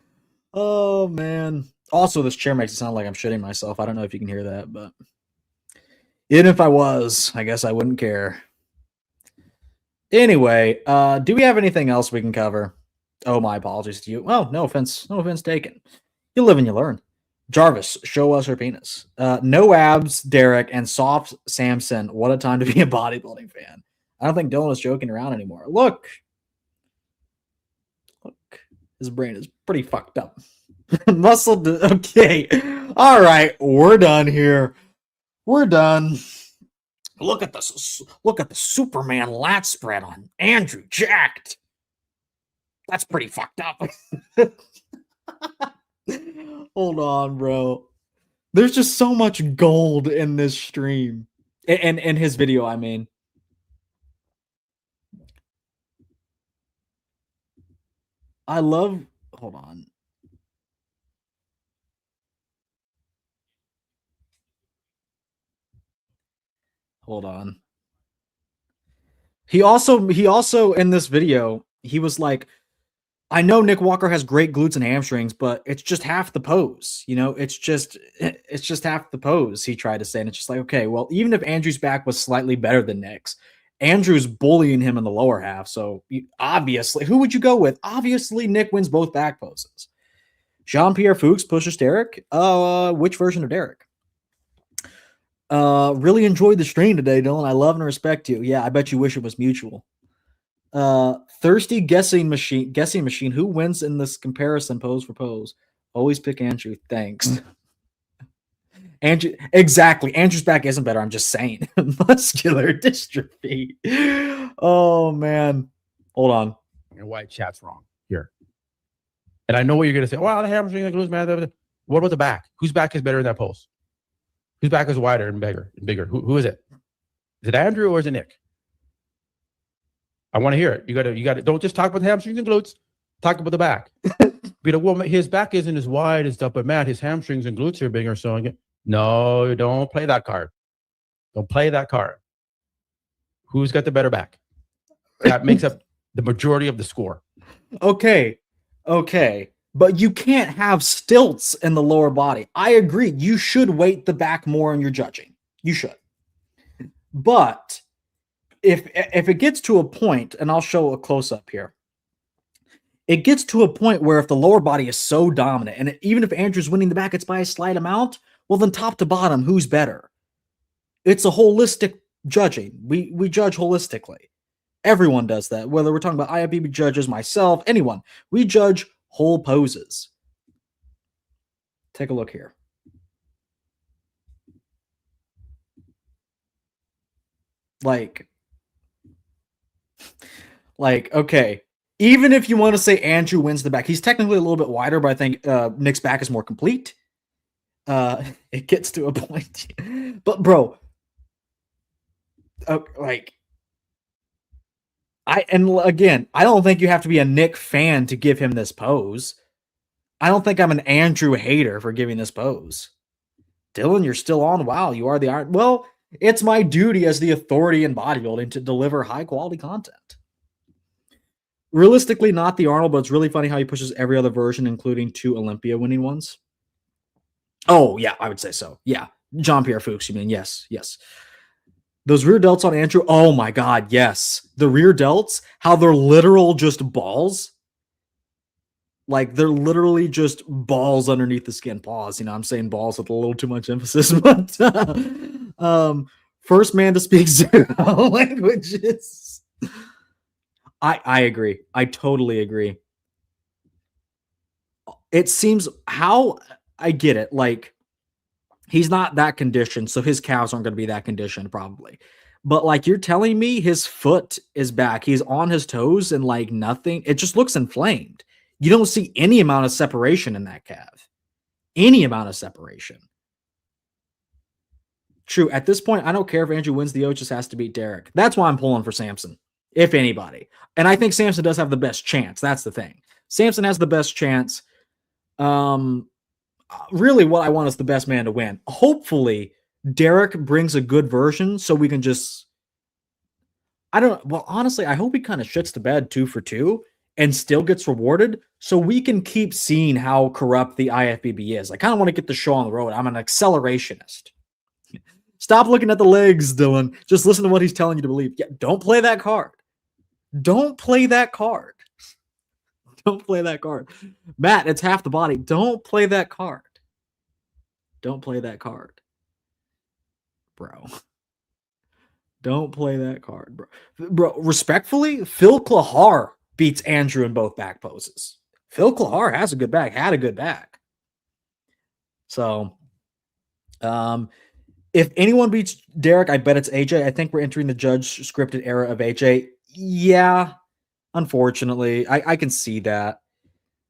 Speaker 1: Also, this chair makes it sound like I'm shitting myself. I don't know if you can hear that, but even if I was, I guess I wouldn't care. Anyway, do we have anything else we can cover? Oh, my apologies to you. Well, no offense taken. You live and you learn. Jarvis, show us her penis. No abs, Derek, and soft Samson. What a time to be a bodybuilding fan. I don't think Dylan is joking around anymore. Look, his brain is pretty fucked up. Okay. All right, we're done here. We're done. Look at this. Look at the Superman lat spread on Andrew Jacked. That's pretty fucked up. Hold on, bro. There's just so much gold in this stream. And his video, I mean. I love... Hold on. Hold on. He also in this video, he was like, I know Nick Walker has great glutes and hamstrings, but it's just half the pose. You know, it's just half the pose, he tried to say. And it's just like, okay, well, even if Andrew's back was slightly better than Nick's, Andrew's bullying him in the lower half. So obviously, who would you go with? Obviously, Nick wins both back poses. Jean-Pierre Fuchs pushes Derek. Which version of Derek? Really enjoyed the stream today, Dylan. I love and respect you. Yeah, I bet you wish it was mutual. Thirsty guessing machine. Who wins in this comparison pose for pose? Always pick Andrew. Thanks. Andrew, exactly. Andrew's back isn't better. I'm just saying. Muscular dystrophy. Oh man. Hold on.
Speaker 2: Your white chat's wrong here. And I know what you're gonna say. Well, the hamstring and glutes, man. What about the back? Whose back is better in that pose? Whose back is wider and bigger? Who is it? Is it Andrew or is it Nick? I want to hear it. You gotta don't just talk about the hamstrings and glutes. Talk about the back. Be like, well, his back isn't as wide as stuff, but Matt, his hamstrings and glutes are bigger. So no, don't play that card. Don't play that card. Who's got the better back? That makes up the majority of the score.
Speaker 1: Okay. but you can't have stilts in the lower body. I agree. You should weight the back more in your judging. You should. But if it gets to a point, and I'll show a close-up here, it gets to a point where if the lower body is so dominant, and even if Andrew's winning the back, it's by a slight amount, well, then top to bottom, who's better? It's a holistic judging. We judge holistically. Everyone does that, whether we're talking about IFBB judges, myself, anyone. We judge whole poses. Take a look here. Like, okay, even if you want to say Andrew wins the back, he's technically a little bit wider, but I think Nick's back is more complete. It gets to a point. But, bro, like, I don't think you have to be a Nick fan to give him this pose. I don't think I'm an Andrew hater for giving this pose. Dylan, you're still on. Wow, you are the Iron. Well, it's my duty as the authority in bodybuilding to deliver high-quality content. Realistically, not the Arnold, but it's really funny how he pushes every other version, including 2 Olympia-winning ones. Oh, yeah, I would say so. Yeah, Jean-Pierre Fuchs, you mean? Yes. Those rear delts on Andrew, oh my God, yes. The rear delts, how they're literal just balls. Like, they're literally just balls underneath the skin. Pause. I'm saying balls with a little too much emphasis. But first man to speak 0 languages. I agree. I totally agree. It seems how I get it. Like, he's not that conditioned, so his calves aren't going to be that conditioned probably. But like, you're telling me his foot is back. He's on his toes and like nothing. It just looks inflamed. You don't see any amount of separation in that calf. Any amount of separation. True. At this point, I don't care if Andrew wins the O, just has to beat Derek. That's why I'm pulling for Samson, if anybody. And I think Samson does have the best chance. That's the thing. Samson has the best chance. Really, what I want is the best man to win. Hopefully, Derek brings a good version so we can just... Well, honestly, I hope he kind of shits the bed 2 for 2 and still gets rewarded so we can keep seeing how corrupt the IFBB is. I kind of want to get the show on the road. I'm an accelerationist. Stop looking at the legs, Dylan. Just listen to what he's telling you to believe. Yeah, don't play that card. Don't play that card. Don't play that card. Matt, it's half the body. Don't play that card. Don't play that card. Bro. Don't play that card, bro. Bro, respectfully, Phil Klahar beats Andrew in both back poses. Phil Klahar has a good back, had a good back. So, if anyone beats Derek, I bet it's AJ. I think we're entering the judge scripted era of AJ. Yeah, unfortunately. I can see that.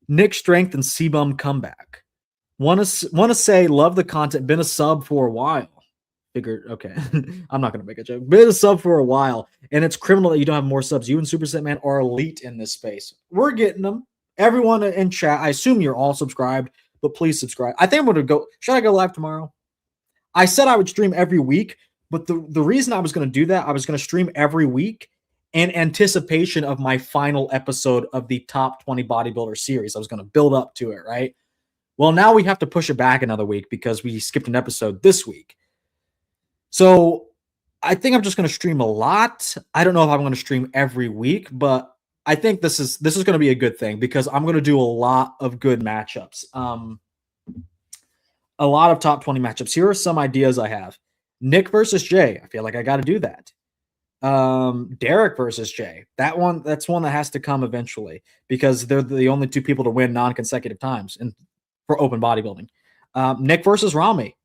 Speaker 1: Nick Strength and C-Bum comeback. Want to say, love the content, been a sub for a while. Figured, okay, I'm not going to make a joke. Been a sub for a while, and it's criminal that you don't have more subs. You and Super Set Man are elite in this space. We're getting them. Everyone in chat, I assume you're all subscribed, but please subscribe. I think I'm going to go. Should I go live tomorrow? I said I would stream every week, but the reason I was going to do that, I was going to stream every week in anticipation of my final episode of the Top 20 Bodybuilder series. I was going to build up to it, right? Well, now we have to push it back another week because we skipped an episode this week. So I think I'm just going to stream a lot. I don't know if I'm going to stream every week, but I think this is going to be a good thing because I'm going to do a lot of good matchups. A lot of top 20 matchups. Here are some ideas I have. Nick versus Jay. I feel like I got to do that. Derek versus Jay. That's one that has to come eventually because they're the only 2 people to win non-consecutive times for open bodybuilding. Nick versus Rami.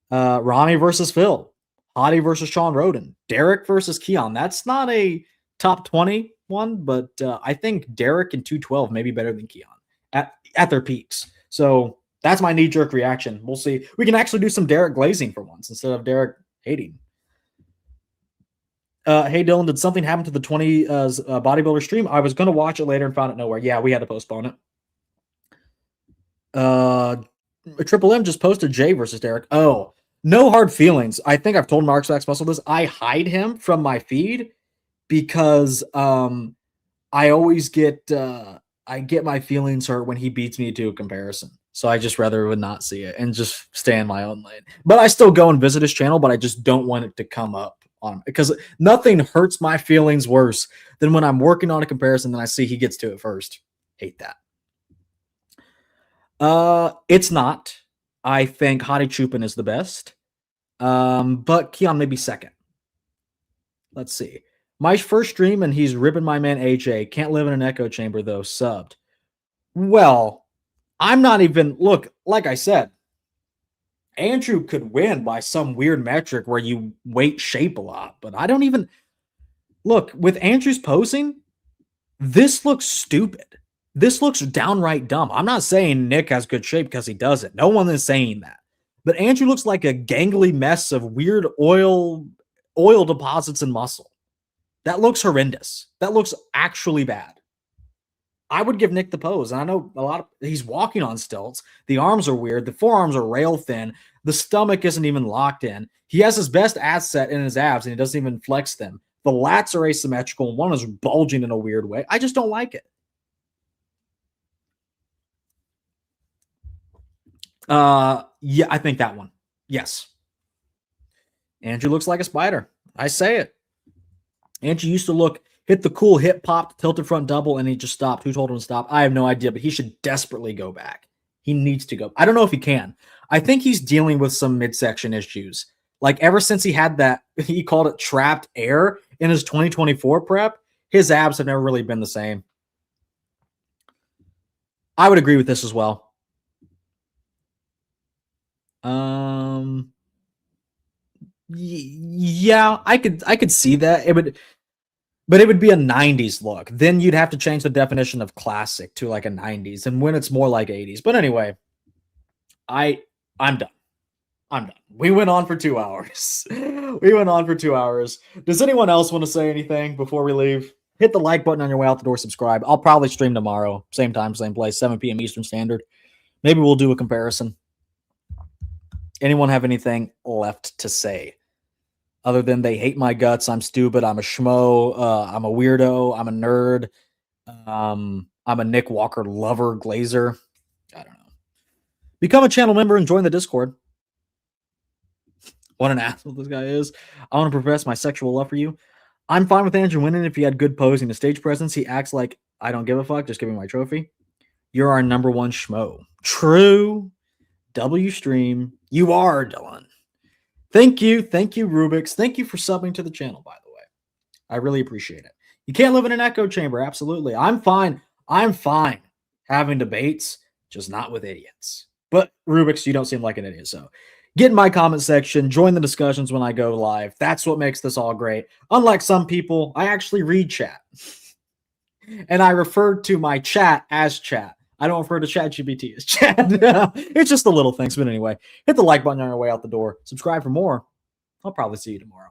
Speaker 1: Rami versus Phil. Hadi versus Sean Roden. Derek versus Keon. That's not a top 20 one, but I think Derek and 212 may be better than Keon at their peaks. So that's my knee-jerk reaction. We'll see. We can actually do some Derek glazing for once instead of Derek hating. Hey, Dylan, did something happen to the 20 bodybuilder stream? I was going to watch it later and found it nowhere. Yeah, we had to postpone it. Triple M just posted Jay versus Derek. Oh, no hard feelings. I think I've told Mark's Max Muscle this. I hide him from my feed because I always get I get my feelings hurt when he beats me to a comparison. So I just rather would not see it and just stay in my own lane. But I still go and visit his channel, but I just don't want it to come up on him because nothing hurts my feelings worse than when I'm working on a comparison and I see he gets to it first. Hate that. It's not. I think Hadi Chupin is the best. But Keon maybe second. Let's see. My first stream and he's ripping my man AJ. Can't live in an echo chamber though. Subbed. Well, I'm not even look, like I said, Andrew could win by some weird metric where you weight shape a lot, but I don't even look with Andrew's posing. This looks stupid. This looks downright dumb. I'm not saying Nick has good shape because he doesn't. No one is saying that. But Andrew looks like a gangly mess of weird oil deposits and muscle. That looks horrendous. That looks actually bad. I would give Nick the pose. And I know he's walking on stilts. The arms are weird. The forearms are rail thin. The stomach isn't even locked in. He has his best asset in his abs and he doesn't even flex them. The lats are asymmetrical and one is bulging in a weird way. I just don't like it. Yeah, I think that one. Yes. Andrew looks like a spider. I say it. Andrew used to hit the cool hip pop, tilted front double, and he just stopped. Who told him to stop? I have no idea, but he should desperately go back. He needs to go. I don't know if he can. I think he's dealing with some midsection issues. Like ever since he had that, he called it trapped air in his 2024 prep, his abs have never really been the same. I would agree with this as well. Yeah, I could see that. But it would be a 90s look. Then you'd have to change the definition of classic to like a 90s and when it's more like 80s. But anyway, I'm done. I'm done. We went on for 2 hours. Does anyone else want to say anything before we leave? Hit the like button on your way out the door, subscribe. I'll probably stream tomorrow. Same time, same place, 7 p.m. Eastern Standard. Maybe we'll do a comparison. Anyone have anything left to say? Other than they hate my guts, I'm stupid, I'm a schmo, I'm a weirdo, I'm a nerd, I'm a Nick Walker lover, glazer. I don't know. Become a channel member and join the Discord. What an asshole this guy is. I want to profess my sexual love for you. I'm fine with Andrew winning if he had good posing and stage presence. He acts like I don't give a fuck, just give me my trophy. You're our number one schmo. True. W stream. You are, Dylan. Thank you, Rubix. Thank you for subbing to the channel, by the way. I really appreciate it. You can't live in an echo chamber, absolutely. I'm fine having debates, just not with idiots. But Rubix, you don't seem like an idiot, so get in my comment section, join the discussions when I go live. That's what makes this all great. Unlike some people, I actually read chat. And I refer to my chat as chat. I don't refer to ChatGPT as chat. It's just the little things. But anyway, hit the like button on your way out the door. Subscribe for more. I'll probably see you tomorrow.